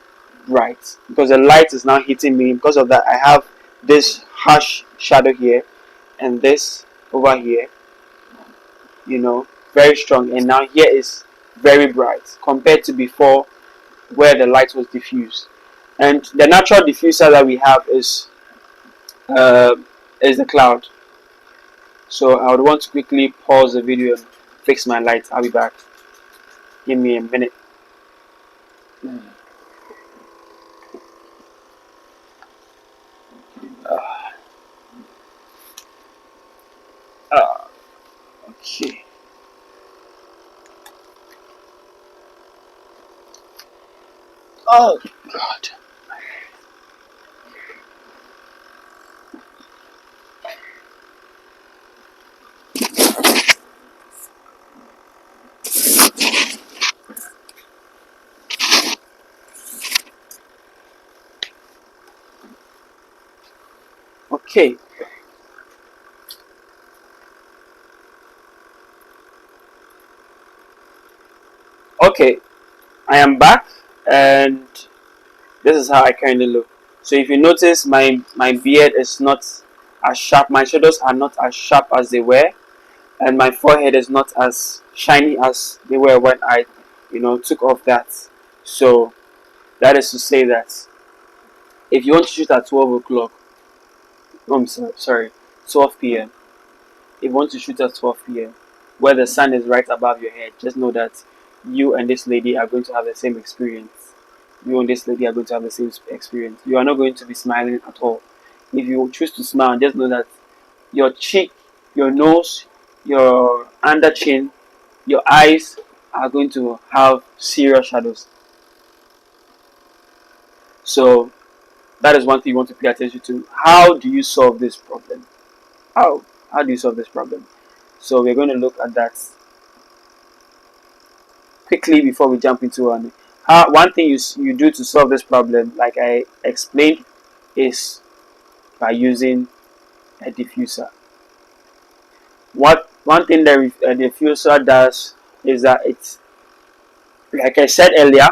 bright because the light is now hitting me. Because of that, I have this harsh shadow here and this over here, very strong. And now here is very bright compared to before where the light was diffused. And the natural diffuser that we have uh, is the cloud. So I would want to quickly pause the video and fix my light. I'll be back. Give me a minute. Okay. Oh God. Okay. Okay. I am back, and this is how I currently look. So if you notice, my beard is not as sharp. My shadows are not as sharp as they were, and my forehead is not as shiny as they were when I, took off that. So that is to say that if you want to shoot at 12 o'clock, no, I'm sorry, 12 p.m. If you want to shoot at 12 p.m., where the sun is right above your head, just know that you and this lady are going to have the same experience. You and this lady are going to have the same experience. You are not going to be smiling at all. If you choose to smile, just know that your cheek, your nose, your under chin, your eyes are going to have serious shadows. So that is one thing you want to pay attention to. How do you solve this problem? How? How do you solve this problem? So we're going to look at that quickly before we jump into one. One thing you do to solve this problem, like I explained, is by using a diffuser. What one thing that a diffuser does is that it's, like I said earlier,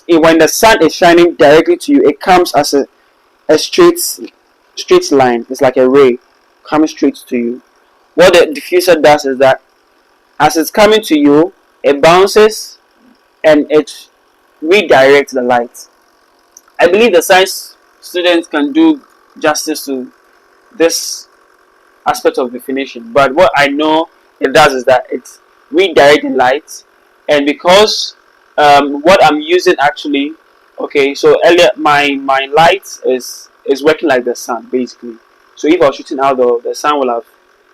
when the sun is shining directly to you, it comes as a straight line. It's like a ray coming straight to you. What the diffuser does is that as it's coming to you, it bounces and it redirects the light. I believe the science students can do justice to this aspect of definition, but what I know it does is that it redirects the light, and because what I'm using actually, okay, so earlier my light is working like the sun basically. So if I was shooting outdoor, the sun will have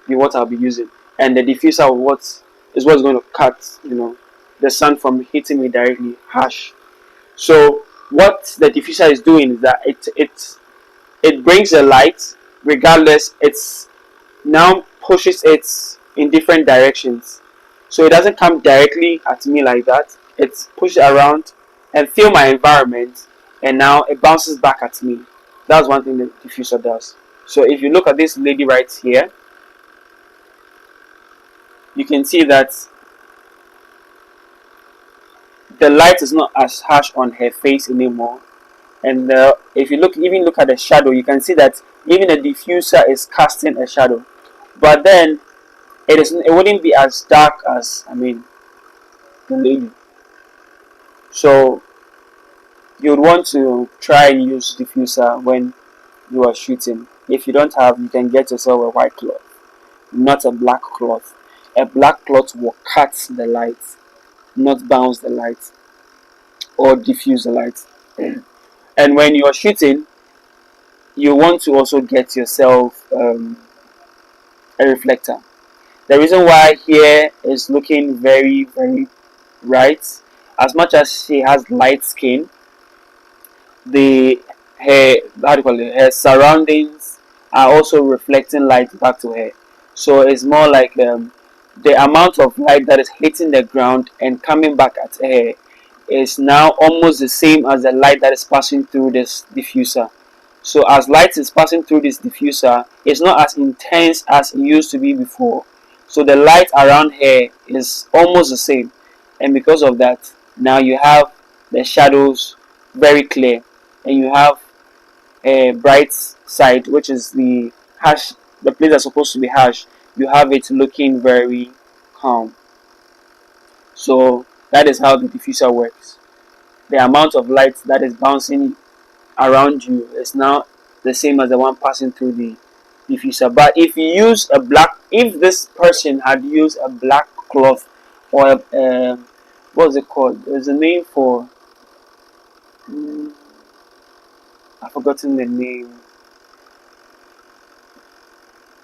be what I'll be using, and the diffuser is what's going to cut the sun from hitting me directly harsh. So what the diffuser is doing is that it brings the light, regardless. It's now pushes it in different directions, so it doesn't come directly at me like that. It's pushed around and fill my environment, and now it bounces back at me. That's one thing the diffuser does. So if you look at this lady right here, you can see that the light is not as harsh on her face anymore. And if you even look at the shadow, you can see that even the diffuser is casting a shadow. But then it wouldn't be as dark as the lady. So you would want to try and use diffuser when you are shooting. If you don't have, you can get yourself a white cloth, not a black cloth. A black cloth will cut the light, not bounce the light or diffuse the light. And when you are shooting, you want to also get yourself a reflector. The reason why here is looking very very bright, as much as she has light skin, the her how do you call it, her surroundings are also reflecting light back to her. So it's more like the amount of light that is hitting the ground and coming back at her is now almost the same as the light that is passing through this diffuser. So as light is passing through this diffuser, it's not as intense as it used to be before. So the light around here is almost the same, and because of that, now you have the shadows very clear. and you have a bright side, which is the hash, the place that's supposed to be harsh, you have it looking very calm. So that is how the diffuser works. The amount of light that is bouncing around you is now the same as the one passing through the diffuser. But if you use a black, if this person had used a black cloth or what's it called? There's a name for. mm, I've forgotten the name.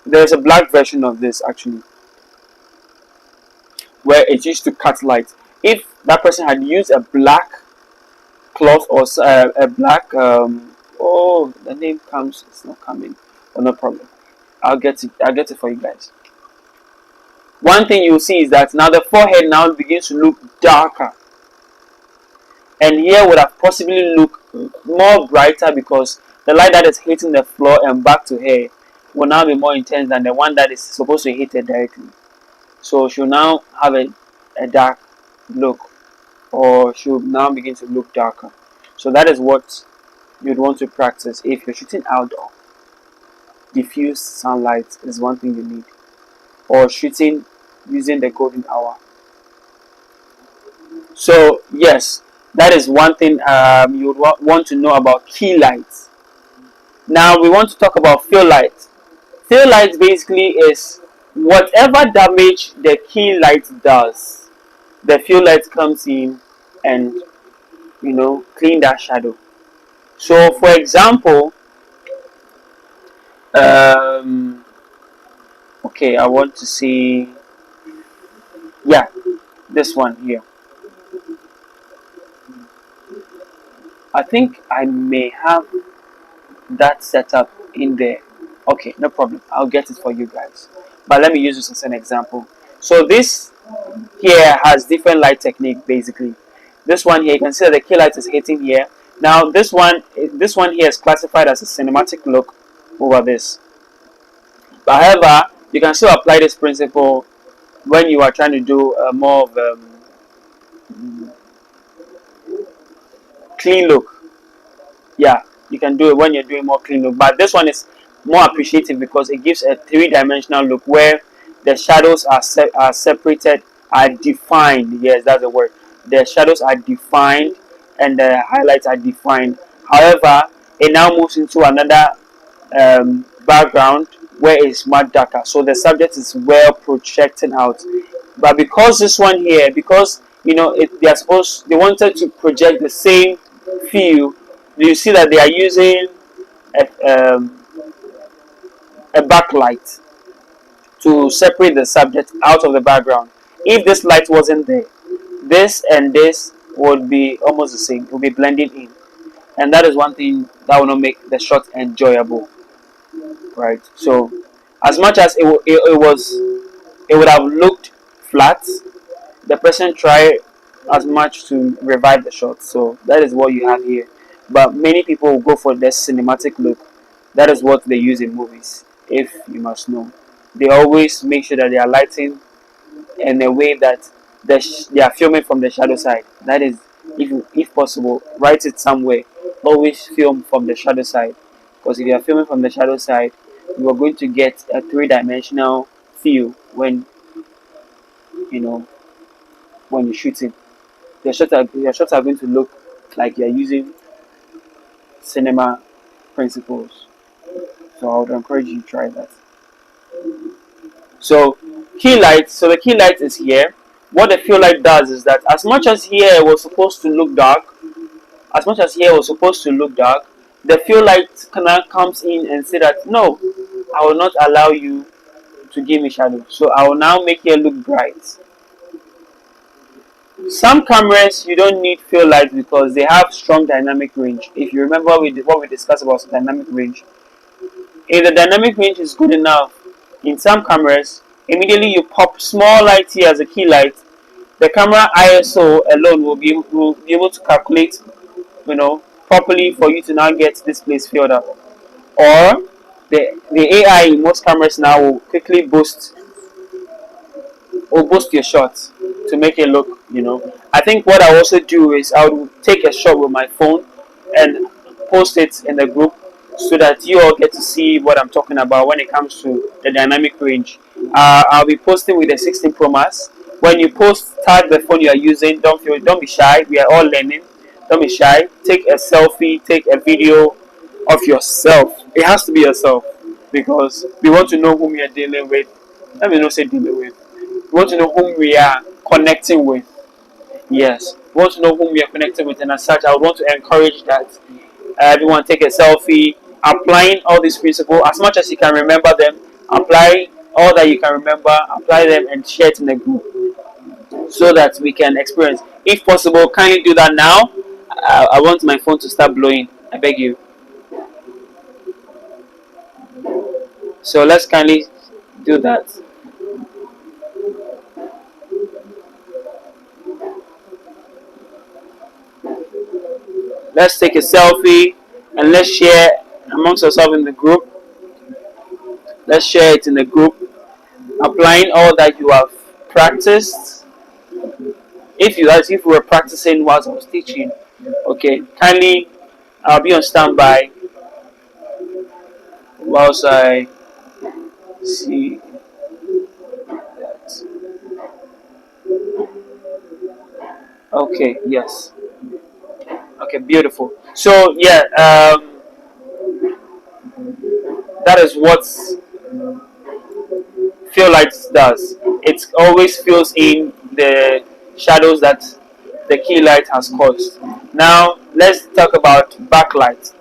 There's a black version of this actually, where it used to cut light. If that person had used a black cloth or a black oh, the name comes, it's not coming, but no problem. I'll get it for you guys. One thing you'll see is that now the forehead now begins to look darker, and here would have possibly looked more brighter because the light that is hitting the floor and back to her will now be more intense than the one that is supposed to hit her directly. So she'll now have a dark look, or she'll now begin to look darker. So that is what you'd want to practice if you're shooting outdoor. Diffuse sunlight is one thing you need, or shooting using the golden hour. So yes, that is one thing you would want to know about key lights. Now we want to talk about fill light. Fill light basically is whatever damage the key light does, the fill light comes in and clean that shadow. So for example, um, okay, I want to see, yeah, this one here. I think I may have that setup in there. Okay, no problem. I'll get it for you guys. But let me use this as an example. So this here has different light technique basically. This one here, you can see that the key light is hitting here. Now this one here is classified as a cinematic look over this. But however, you can still apply this principle when you are trying to do more of clean look. Yeah, you can do it when you're doing more clean look. But this one is more appreciative because it gives a three-dimensional look where the shadows are separated, are defined. Yes, that's the word. The shadows are defined and the highlights are defined. However, it now moves into another background where it's much darker. So the subject is well projecting out. But because this one here, because they wanted to project the same feel, you see that they are using a, a backlight to separate the subject out of the background. If this light wasn't there, this and this would be almost the same. It would be blending in, and that is one thing that will not make the shot enjoyable, right? So, as much as it would have looked flat, the person tried as much to revive the shot. So that is what you have here. But many people will go for this cinematic look. That is what they use in movies, if you must know. They always make sure that they are lighting in a way that they are filming from the shadow side. That is, if possible, write it somewhere. Always film from the shadow side. Because if you are filming from the shadow side, you are going to get a three-dimensional feel you know when you're shooting. Your shots are going to look like you're using cinema principles. So I would encourage you to try that. So so the key light is here. What the fill light does is that as much as here was supposed to look dark, the fill light comes in and say that no, I will not allow you to give me shadow. So I will now make it look bright. Some cameras you don't need fill light because they have strong dynamic range. If you remember what we discussed about dynamic range, if the dynamic range is good enough in some cameras, immediately you pop small light here as a key light, the camera ISO alone will be able to calculate, properly for you to now get this place filled up. Or the AI in most cameras now will quickly boost your shot to make it look. I think what I also do is I would take a shot with my phone and post it in the group so that you all get to see what I'm talking about when it comes to the dynamic range. I'll be posting with the 16 Pro Max. When you post, tag the phone you are using. Don't be shy. We are all learning. Don't be shy. Take a selfie. Take a video of yourself. It has to be yourself because we want to know whom we are dealing with. Let me not say dealing with. We want to know whom we are connecting with. Yes, we want to know whom we are connecting with, and as such, I would want to encourage that everyone take a selfie, applying all these principles as much as you can remember them. Apply all that you can remember, apply them, and share it in the group so that we can experience. If possible, kindly do that now. I want my phone to start blowing. I beg you. So let's kindly do that. Let's take a selfie and let's share amongst ourselves in the group. Let's share it in the group, applying all that you have practiced. If you were practicing whilst I was teaching, okay, kindly I'll be on standby whilst I see that. Okay, yes. Okay, beautiful. So yeah, that is what Fill Light does. It always fills in the shadows that the key light has caused. Now let's talk about backlight.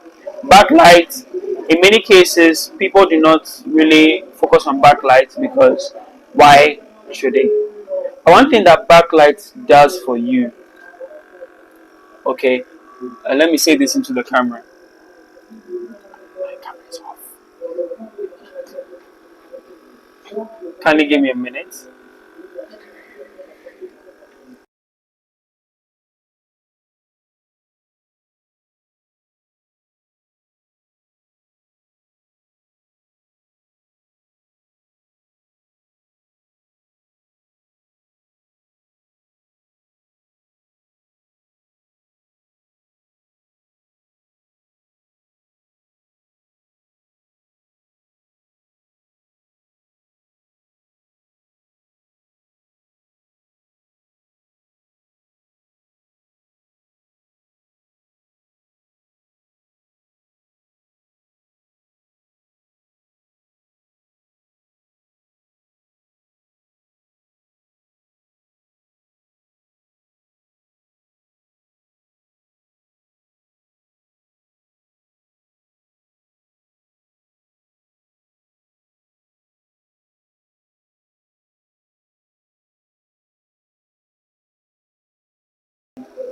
Backlight, in many cases, people do not really focus on backlight because why should they? One thing that backlight does for you, okay, let me say this into the camera. My camera is off. Kindly give me a minute.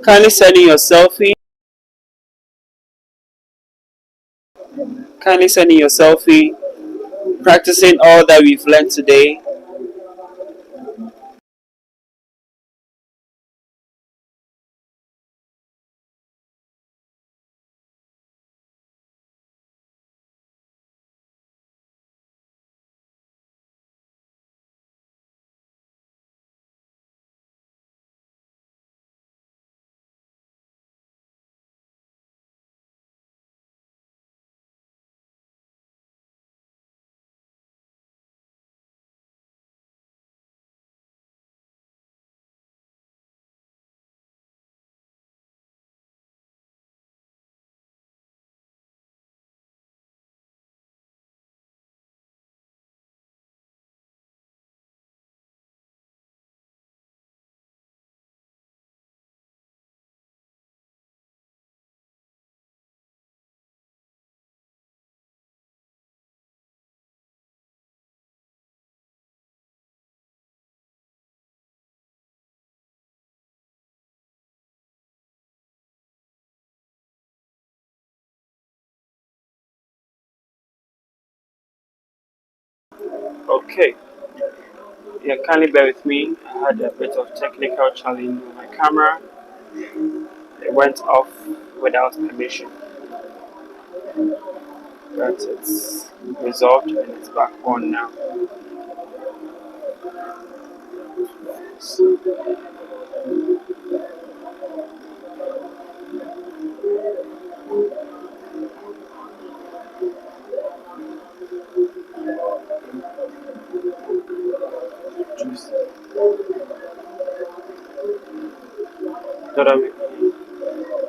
Kindly send in your selfie. Kindly send in your selfie. Practicing all that we've learned today. Okay. Yeah, kindly bear with me. I had a bit of technical challenge with my camera. It went off without permission, but it's resolved and it's back on now.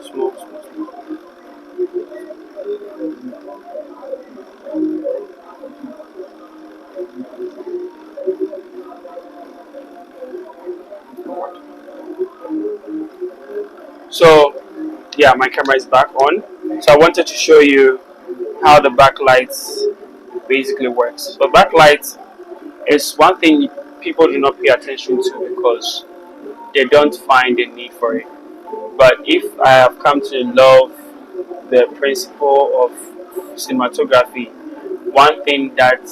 Small, small, small. So yeah, my camera is back on. So I wanted to show you how the backlights basically works. So backlight is one thing people do not pay attention to because they don't find a need for it. But if I have come to love the principle of cinematography, one thing that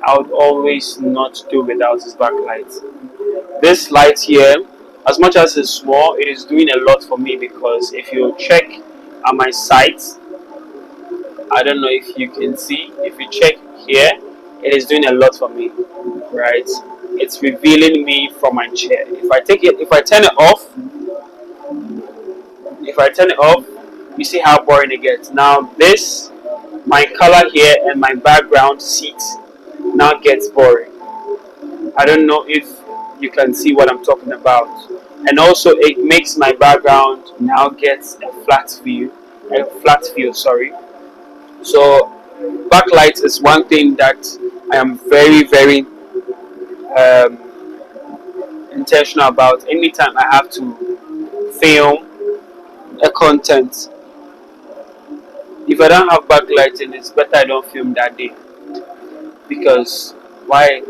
I would always not do without is backlight. This light here, as much as it's small, it is doing a lot for me because if you check on my site, I don't know if you can see, if you check here, it is doing a lot for me, right? It's revealing me from my chair. If I turn it off, you see how boring it gets. Now this, my color here and my background seat now gets boring. I don't know if you can see what I'm talking about. And also it makes my background now gets a flat view, sorry. So backlight is one thing that I am very, very um, intentional about. Anytime I have to film a content, if I don't have backlighting, it's better I don't film that day because why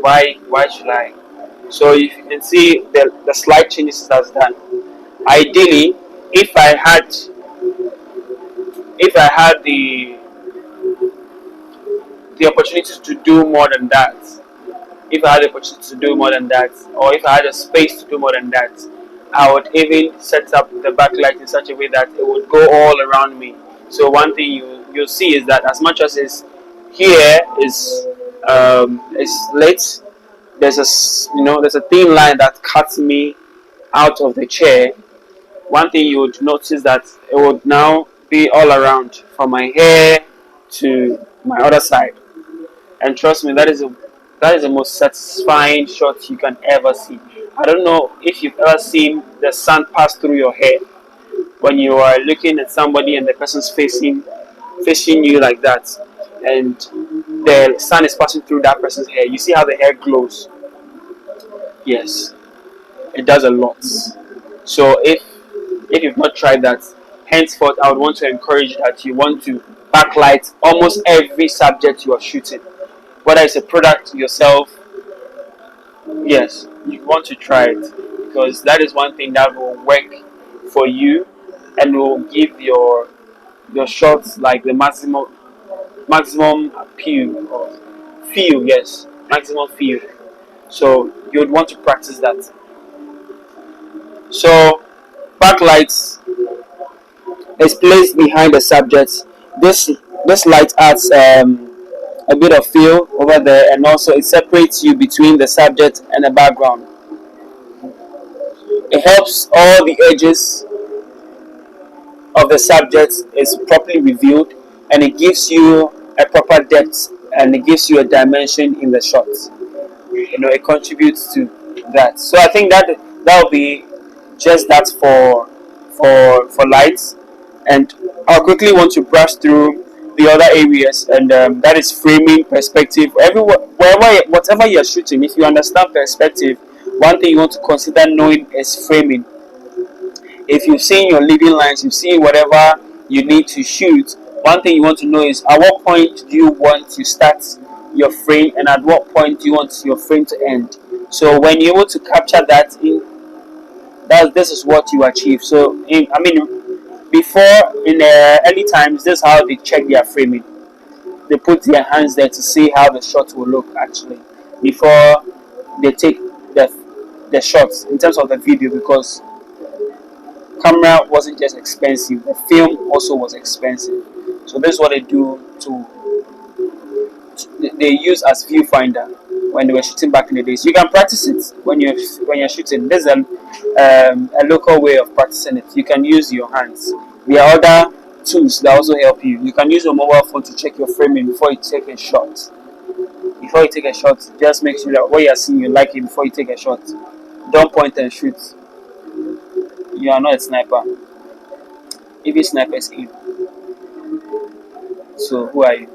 should I? So if you can see the slight changes that's done. Ideally, if I had the opportunity to do more than that, if I had the opportunity to do more than that, or if I had a space to do more than that, I would even set up the backlight in such a way that it would go all around me. So one thing you'll see is that as much as is here is lit, there's a thin line that cuts me out of the chair. One thing you would notice that it would now be all around from my hair to my other side. And trust me, that is the most satisfying shot you can ever see. I don't know if you've ever seen the sun pass through your hair when you are looking at somebody and the person's facing you like that, and the sun is passing through that person's hair. You see how the hair glows. Yes, it does a lot. So if you've not tried that, henceforth I would want to encourage that you want to backlight almost every subject you are shooting, whether it's a product yourself. Yes, you want to try it because that is one thing that will work for you and will give your shots like the maximum appeal or feel. Yes, maximum feel. So you would want to practice that. So backlights is placed behind the subject. This this light adds a bit of feel over there, and also it separates you between the subject and the background. It helps all the edges of the subject is properly revealed, and it gives you a proper depth and it gives you a dimension in the shot. It contributes to that. So I think that will be just that for lights, and I'll quickly want to brush through the other areas, and that is framing, perspective. Everywhere, wherever, whatever you're shooting, if you understand perspective, one thing you want to consider knowing is framing. If you've seen your leading lines, you've seen whatever you need to shoot. One thing you want to know is at what point do you want to start your frame, and at what point do you want your frame to end. So when you're able to capture that in that, this is what you achieve. So before in early times, this is how they check their framing. They put their hands there to see how the shot will look actually before they take the the shots in terms of the video, because camera wasn't just expensive, the film also was expensive. So this is what they do they use as viewfinder when they were shooting back in the days. You can practice it when you're shooting. There's a local way of practicing it. You can use your hands. There are other tools that also help you. You can use your mobile phone to check your framing before you take a shot. Before you take a shot, just make sure that what you are seeing you like it before you take a shot. Don't point and shoot. You are not a sniper. If snipers aim. So who are you?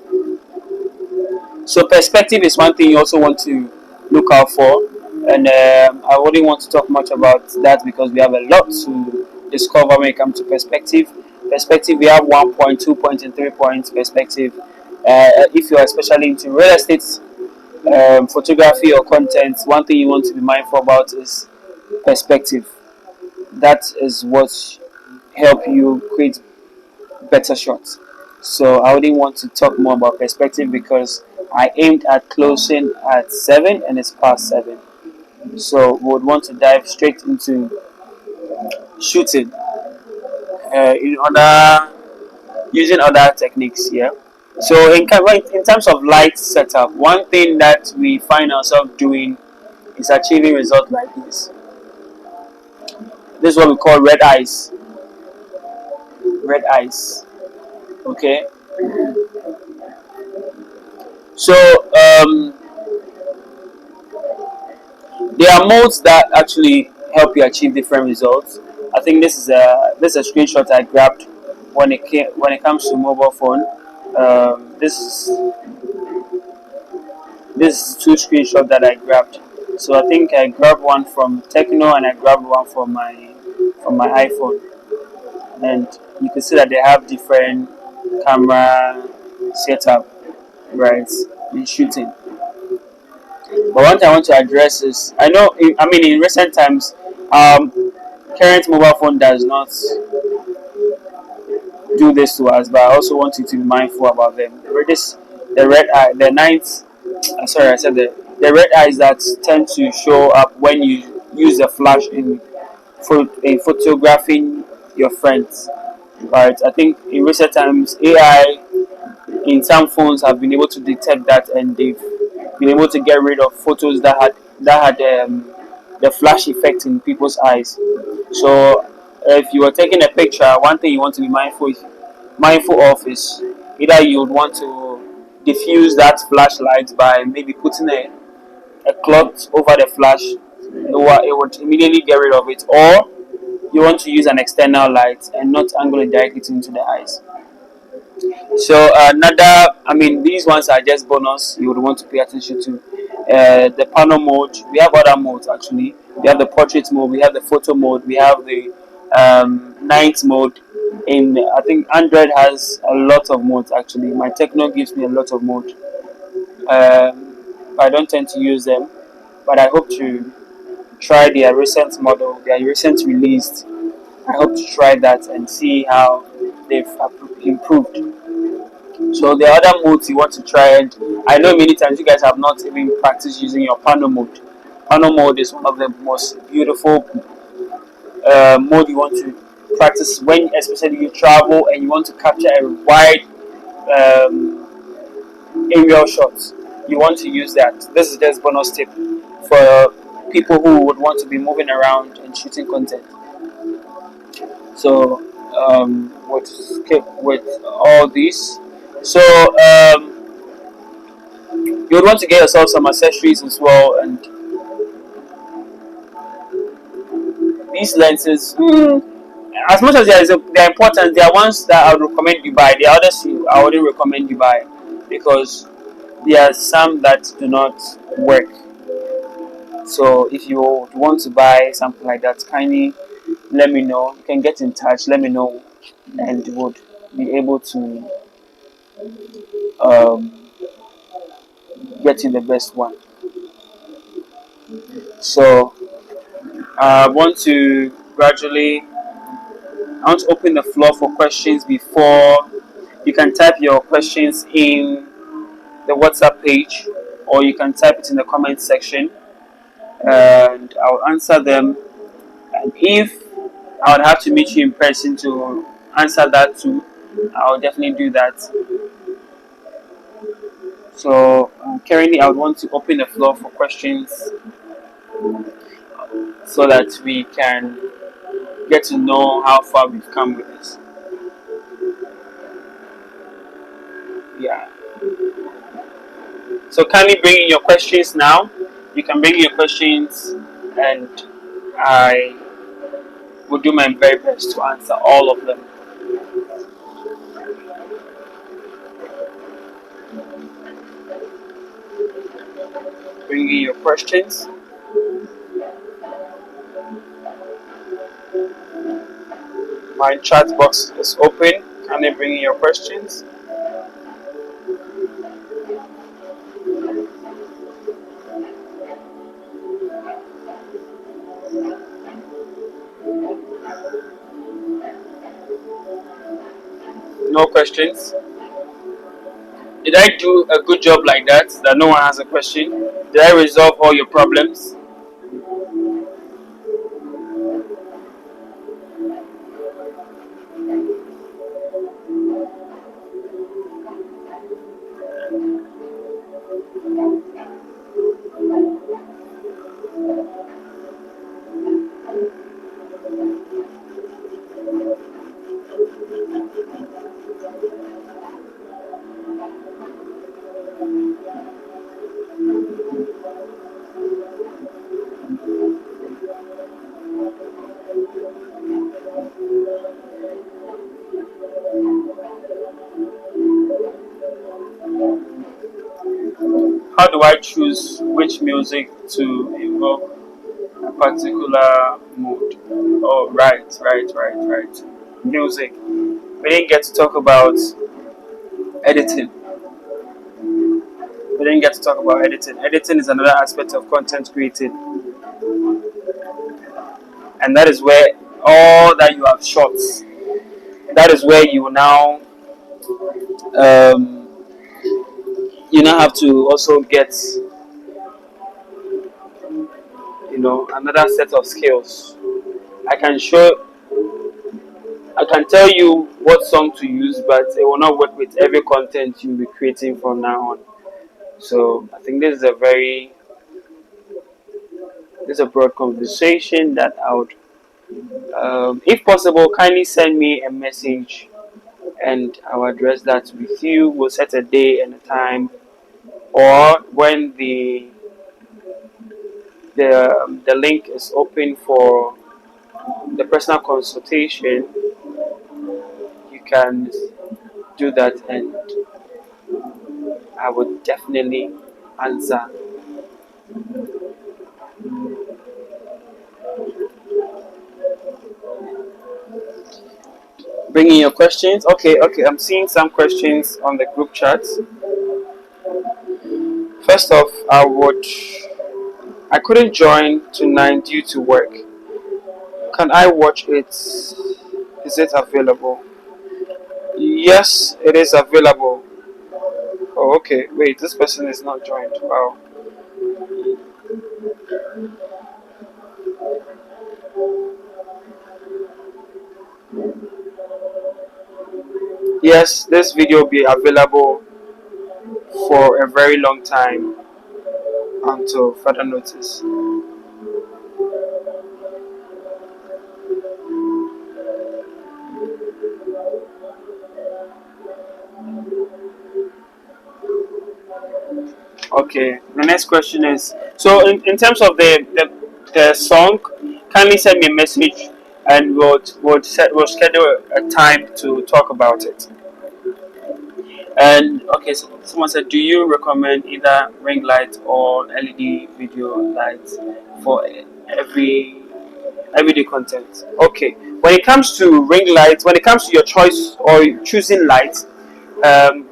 So perspective is one thing you also want to look out for, and I wouldn't want to talk much about that because we have a lot to discover when it comes to perspective. Perspective, we have 1 point, 2 points, and 3 points perspective. If you are especially into real estate, photography, or content, one thing you want to be mindful about is perspective. That is what help you create better shots. So I wouldn't want to talk more about perspective because I aimed at closing at 7 and it's past 7. So we would want to dive straight into shooting in other using other techniques here. So in terms of light setup, one thing that we find ourselves doing is achieving results like this. This is what we call red eyes. Red eyes. Okay. So there are modes that actually help you achieve different results. I think this is a screenshot I grabbed when it comes to mobile phone. This is two screenshots that I grabbed. So I think I grabbed one from Techno and I grabbed one from my iPhone. And you can see that they have different camera setup, right, in shooting. But one thing I want to address is I mean in recent times, current mobile phone does not do this to us, but I also want you to be mindful about them. The red eye, the ninth. Sorry, I said the red eyes that tend to show up when you use the flash in photographing your friends. Right, I think in recent times AI in some phones have been able to detect that, and they've been able to get rid of photos that had the flash effect in people's eyes. So if you are taking a picture, one thing you want to be mindful of is either you would want to diffuse that flashlight by maybe putting a cloth over the flash. It would immediately get rid of it, or you want to use an external light and not angle it directly into the eyes. So these ones are just bonus you would want to pay attention to. The panel mode, we have other modes actually. We have the portrait mode, we have the photo mode, we have the night mode. In I think Android has a lot of modes actually. My Techno gives me a lot of mode. I don't tend to use them, but I hope to try their recent model, their recent released. I hope to try that and see how they've improved. So the other modes you want to try, and I know many times you guys have not even practiced using your panel mode. Panel mode is one of the most beautiful mode you want to practice when, especially you travel and you want to capture a wide um, aerial shots. You want to use that. This is just bonus tip for people who would want to be moving around and shooting content. So with all these, so you would want to get yourself some accessories as well. And these lenses, as much as they're important, there are ones that I would recommend you buy. The others I wouldn't recommend you buy because there are some that do not work. So if you want to buy something like that, kindly let me know. You can get in touch. Let me know, and would be able to um, get you the best one. So I want to gradually. I want to open the floor for questions before you can type your questions in the WhatsApp page, or you can type it in the comment section, and I'll answer them. And if I would have to meet you in person to answer that too, I'll definitely do that. So currently, I would want to open the floor for questions so that we can get to know how far we've come with this. Yeah. So kindly bring in your questions now. You can bring in your questions, and I will do my very best to answer all of them. Bring in your questions. My chat box is open. Can you bring in your questions? No questions. Did I do a good job like that? That no one has a question? Did I resolve all your problems? How do I choose which music to invoke a particular mood? Oh, right. Music. We didn't get to talk about editing. We didn't get to talk about editing. Editing is another aspect of content creating, and that is where all that you have shot, that is where um, you now have to also get another set of skills. I can show I can tell you what song to use, but it will not work with every content you'll be creating from now on. So I think this is a broad conversation that I would, if possible, kindly send me a message and I'll address that with you. We'll set a day and a time, or when the link is open for the personal consultation, you can do that, and I would definitely answer. Bringing your questions. Okay. I'm seeing some questions on the group chat. First off, I couldn't join tonight due to work. Can I watch it? Is it available? Yes, it is available. Oh, okay. Wait, this person is not joined. Wow. Yes, this video will be available for a very long time until further notice. Okay, the next question is, so in terms of the song, kindly send me a message and we'll schedule a time to talk about it. And okay, so someone said, do you recommend either ring light or LED video lights for everyday content? Okay, when it comes to ring lights, when it comes to your choice or choosing lights,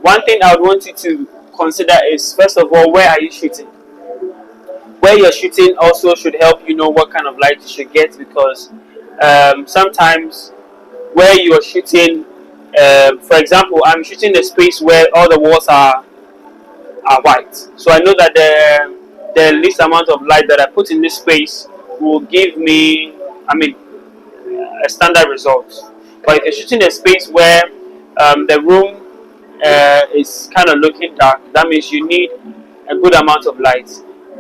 one thing I would want you to consider is, first of all, where are you shooting? Where you're shooting also should help you know what kind of light you should get, because sometimes where you're shooting, for example, I'm shooting a space where all the walls are white. So I know that the least amount of light that I put in this space will give me, I mean, a standard result. But if you're shooting a space where the room is kind of looking dark, that means you need a good amount of light.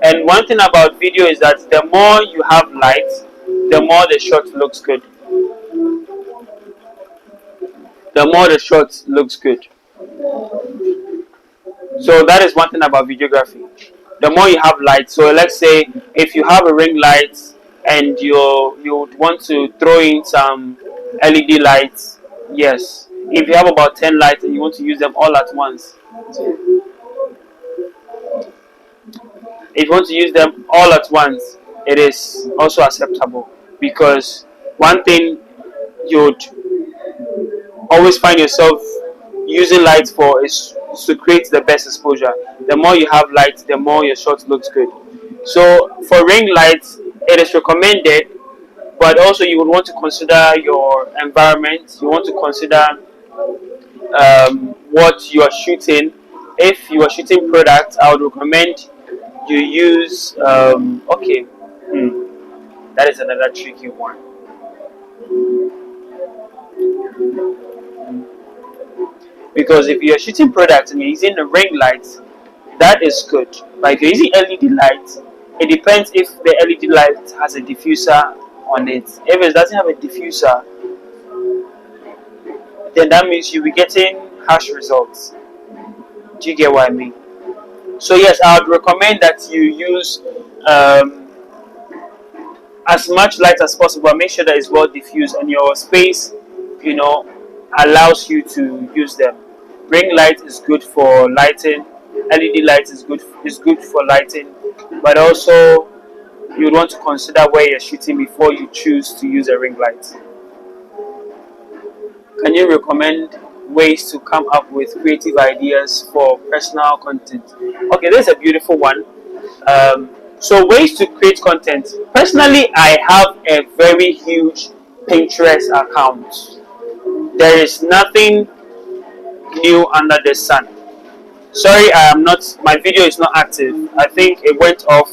And one thing about video is that the more you have light, the more the shot looks good. The more the shot looks good. So that is one thing about videography. The more you have light, so let's say if you have a ring light and you would want to throw in some LED lights, yes, If you have about 10 lights and you want to use them all at once, if you want to use them all at once, it is also acceptable, because one thing you'd always find yourself using lights for is to create the best exposure. The more you have light, the more your shot looks good. So for ring lights, it is recommended, but also you would want to consider your environment. You want to consider what you are shooting. If you are shooting products, I would recommend you use. Okay, that is another tricky one. Because if you're shooting products and you're using the ring lights, that is good. But if you're using LED lights, it depends if the LED light has a diffuser on it. If it doesn't have a diffuser, then that means you'll be getting harsh results. Do you get what I mean? So yes, I would recommend that you use um, as much light as possible, and make sure that it's well diffused and your space, you know, allows you to use them. Ring light is good for lighting. LED light is good for lighting, but also you would want to consider where you're shooting before you choose to use a ring light. Can you recommend ways to come up with creative ideas for personal content? Okay, this is a beautiful one. So ways to create content. Personally, I have a very huge Pinterest account. There is nothing new under the sun. Sorry, I am not. My video is not active. I think it went off.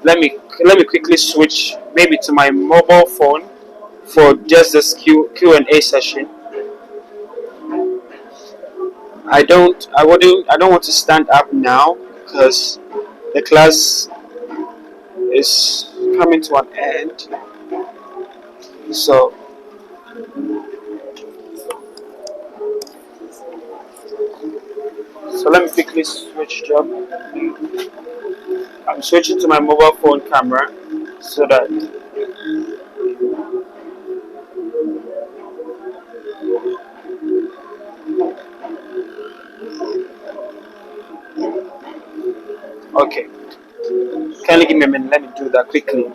Let me quickly switch maybe to my mobile phone for just this Q&A session. I don't want to stand up now because the class is coming to an end. So let me quickly switch job. I'm switching to my mobile phone camera so that okay. Kindly give me a minute, let me do that quickly.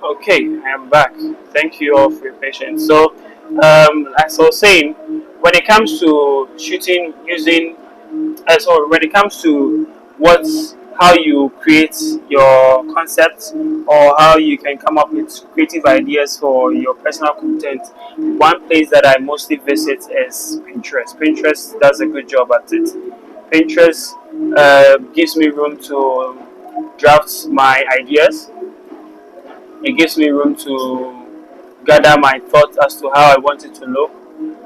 Okay, I am back. Thank you all for your patience. So, as I was saying, when it comes to shooting using, when it comes to what how you create your concepts or how you can come up with creative ideas for your personal content, one place that I mostly visit is Pinterest. Pinterest does a good job at it. Pinterest gives me room to draft my ideas. It gives me room to gather my thoughts as to how I want it to look.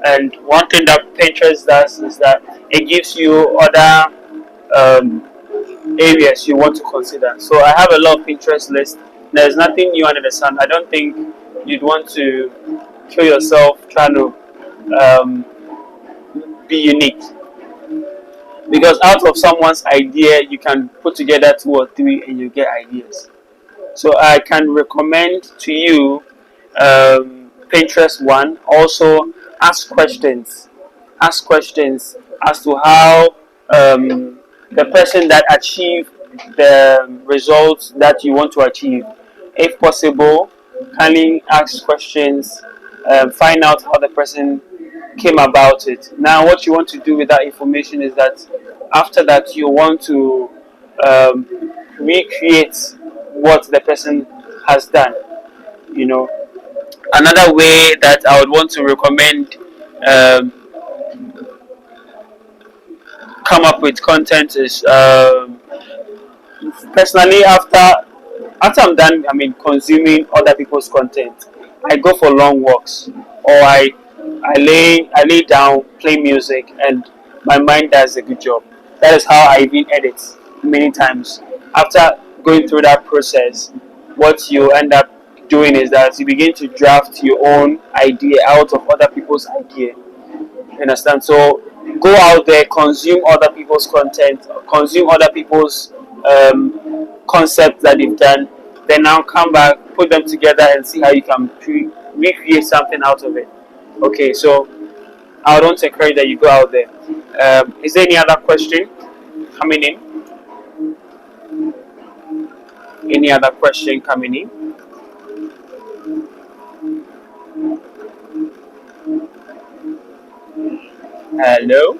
And one thing that Pinterest does is that it gives you other um, areas you want to consider. So I have a lot of Pinterest lists. There's nothing new under the sun. I don't think you'd want to kill yourself trying to um, be unique, because out of someone's idea you can put together two or three and you get ideas. So I can recommend to you Pinterest one. Also, ask questions. Ask questions as to how the person that achieved the results that you want to achieve. If possible, kindly ask questions. Find out how the person came about it. Now, what you want to do with that information is that after that, you want to recreate what the person has done. You know, another way that I would want to recommend um, come up with content is personally after I'm done, I mean, consuming other people's content, I go for long walks, or I lay down, play music, and my mind does a good job. That is how I even edit many times. After going through that process, what you end up doing is that you begin to draft your own idea out of other people's idea. You understand? So go out there, consume other people's content, consume other people's concepts that they've done. Then now come back, put them together, and see how you can recreate something out of it. Okay, so I would want to encourage that you go out there. Is there any other question coming in? Any other question coming in? Hello.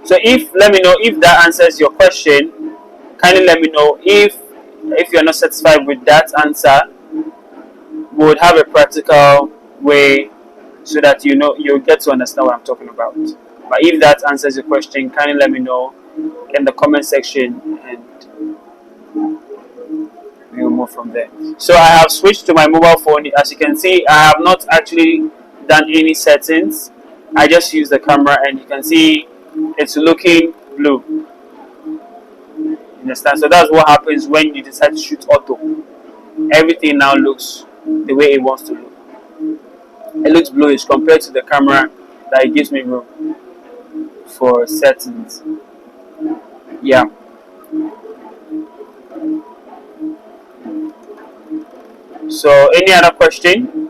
So if let me know if that answers your question. Kindly let me know if you're not satisfied with that answer. We would have a practical way so that you know you get to understand what I'm talking about. But if that answers your question, kindly let me know in the comment section and we'll move from there. So I have switched to my mobile phone. As you can see, I have not actually done any settings. I just use the camera and you can see it's looking blue. You understand? So that's what happens when you decide to shoot auto. Everything now looks the way it wants to look. It looks bluish compared to the camera that it gives me room for settings. Yeah. So any other question?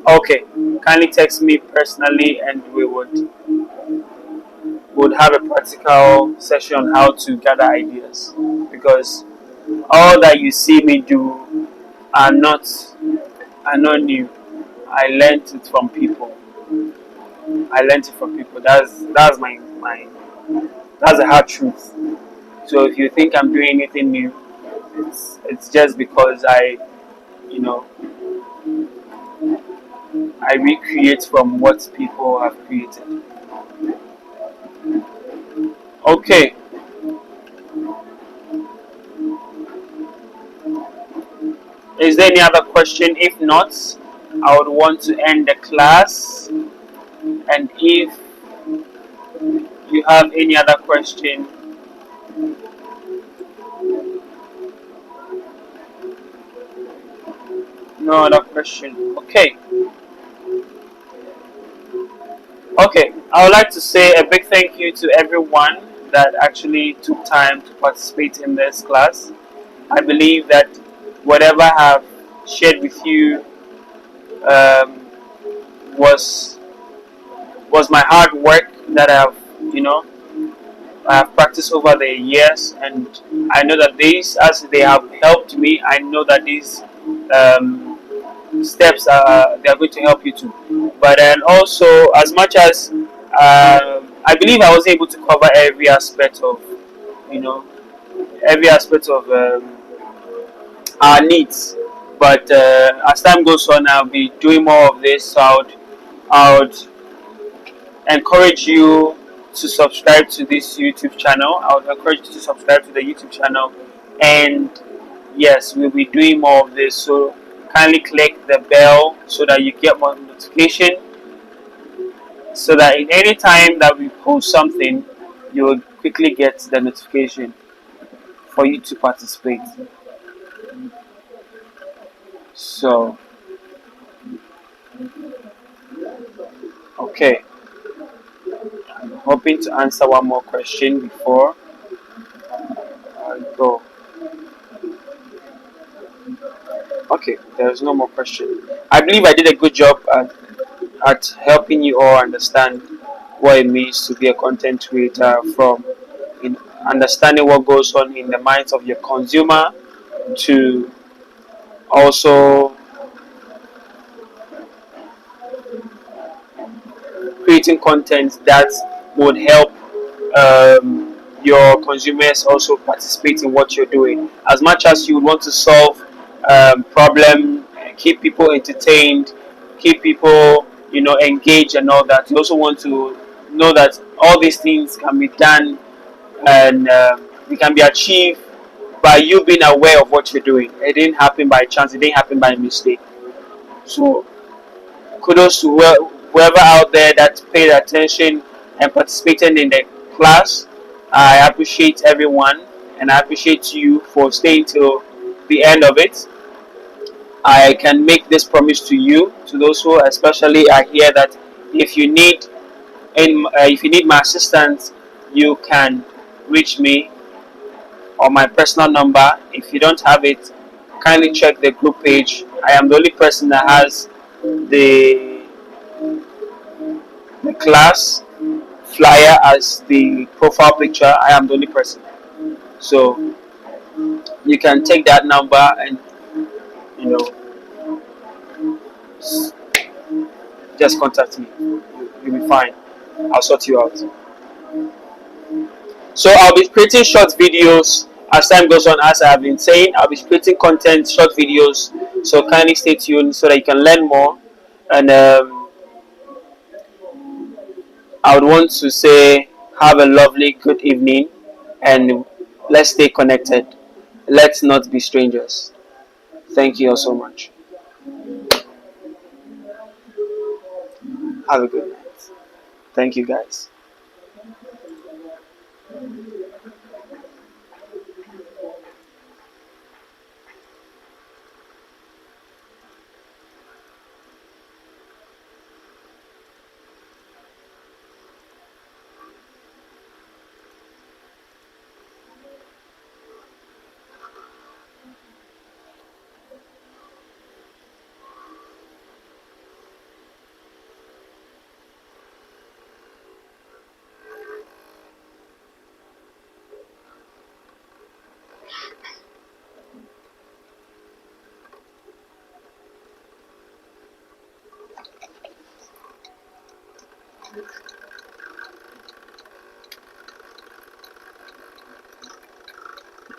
Okay, kindly text me personally and we would have a practical session on how to gather ideas, because all that you see me do are not new. I learned it from people. I learned it from people. That's my that's the hard truth. So if you think I'm doing anything new, it's just because you know I recreate from what people have created. Okay. Is there any other question? If not, I would want to end the class. And if you have any other question, no other question. Okay. Okay. I would like to say a big thank you to everyone that actually took time to participate in this class. I believe that whatever I have shared with you um, was my hard work that I have practiced over the years, and I know that these, as they have helped me, I know that these steps they are going to help you too. But then also, as much as I believe I was able to cover every aspect of, you know, every aspect of our needs. But as time goes on, I'll be doing more of this. So I would encourage you to subscribe to this YouTube channel. I would encourage you to subscribe to the YouTube channel, and yes, we'll be doing more of this. So kindly click the bell so that you get more notification, so that in any time that we post something, you will quickly get the notification for you to participate. So, okay, I'm hoping to answer one more question before I go. Okay, there's no more question. I believe I did a good job at helping you all understand what it means to be a content creator, from in understanding what goes on in the minds of your consumer, to also creating content that would help your consumers also participate in what you're doing. As much as you want to solve problem, keep people entertained, keep people engaged and all that, you also want to know that all these things can be done, and it can be achieved by you being aware of what you're doing. It didn't happen by chance. It didn't happen by mistake. So kudos to whoever out there that paid attention and participated in the class. I appreciate everyone, and I appreciate you for staying till the end of it. I can make this promise to you, to those who especially are here, that if you need if you need my assistance, you can reach me on my personal number. If you don't have it, kindly check the group page. I am the only person that has the the class flyer as the profile picture. I am the only person. So you can take that number and you know just contact me. You'll be fine. I'll sort you out. So I'll be creating short videos as time goes on. As I have been saying, I'll be creating content, short videos. So kindly stay tuned so that you can learn more. And I would want to say, have a lovely, good evening, and let's stay connected. Let's not be strangers. Thank you all so much. Have a good night. Thank you, guys.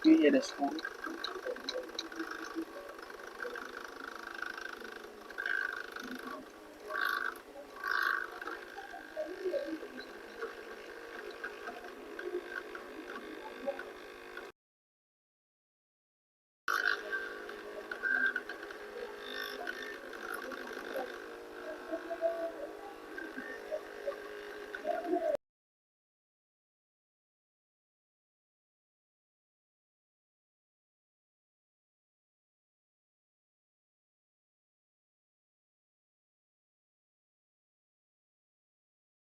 You hear this phone?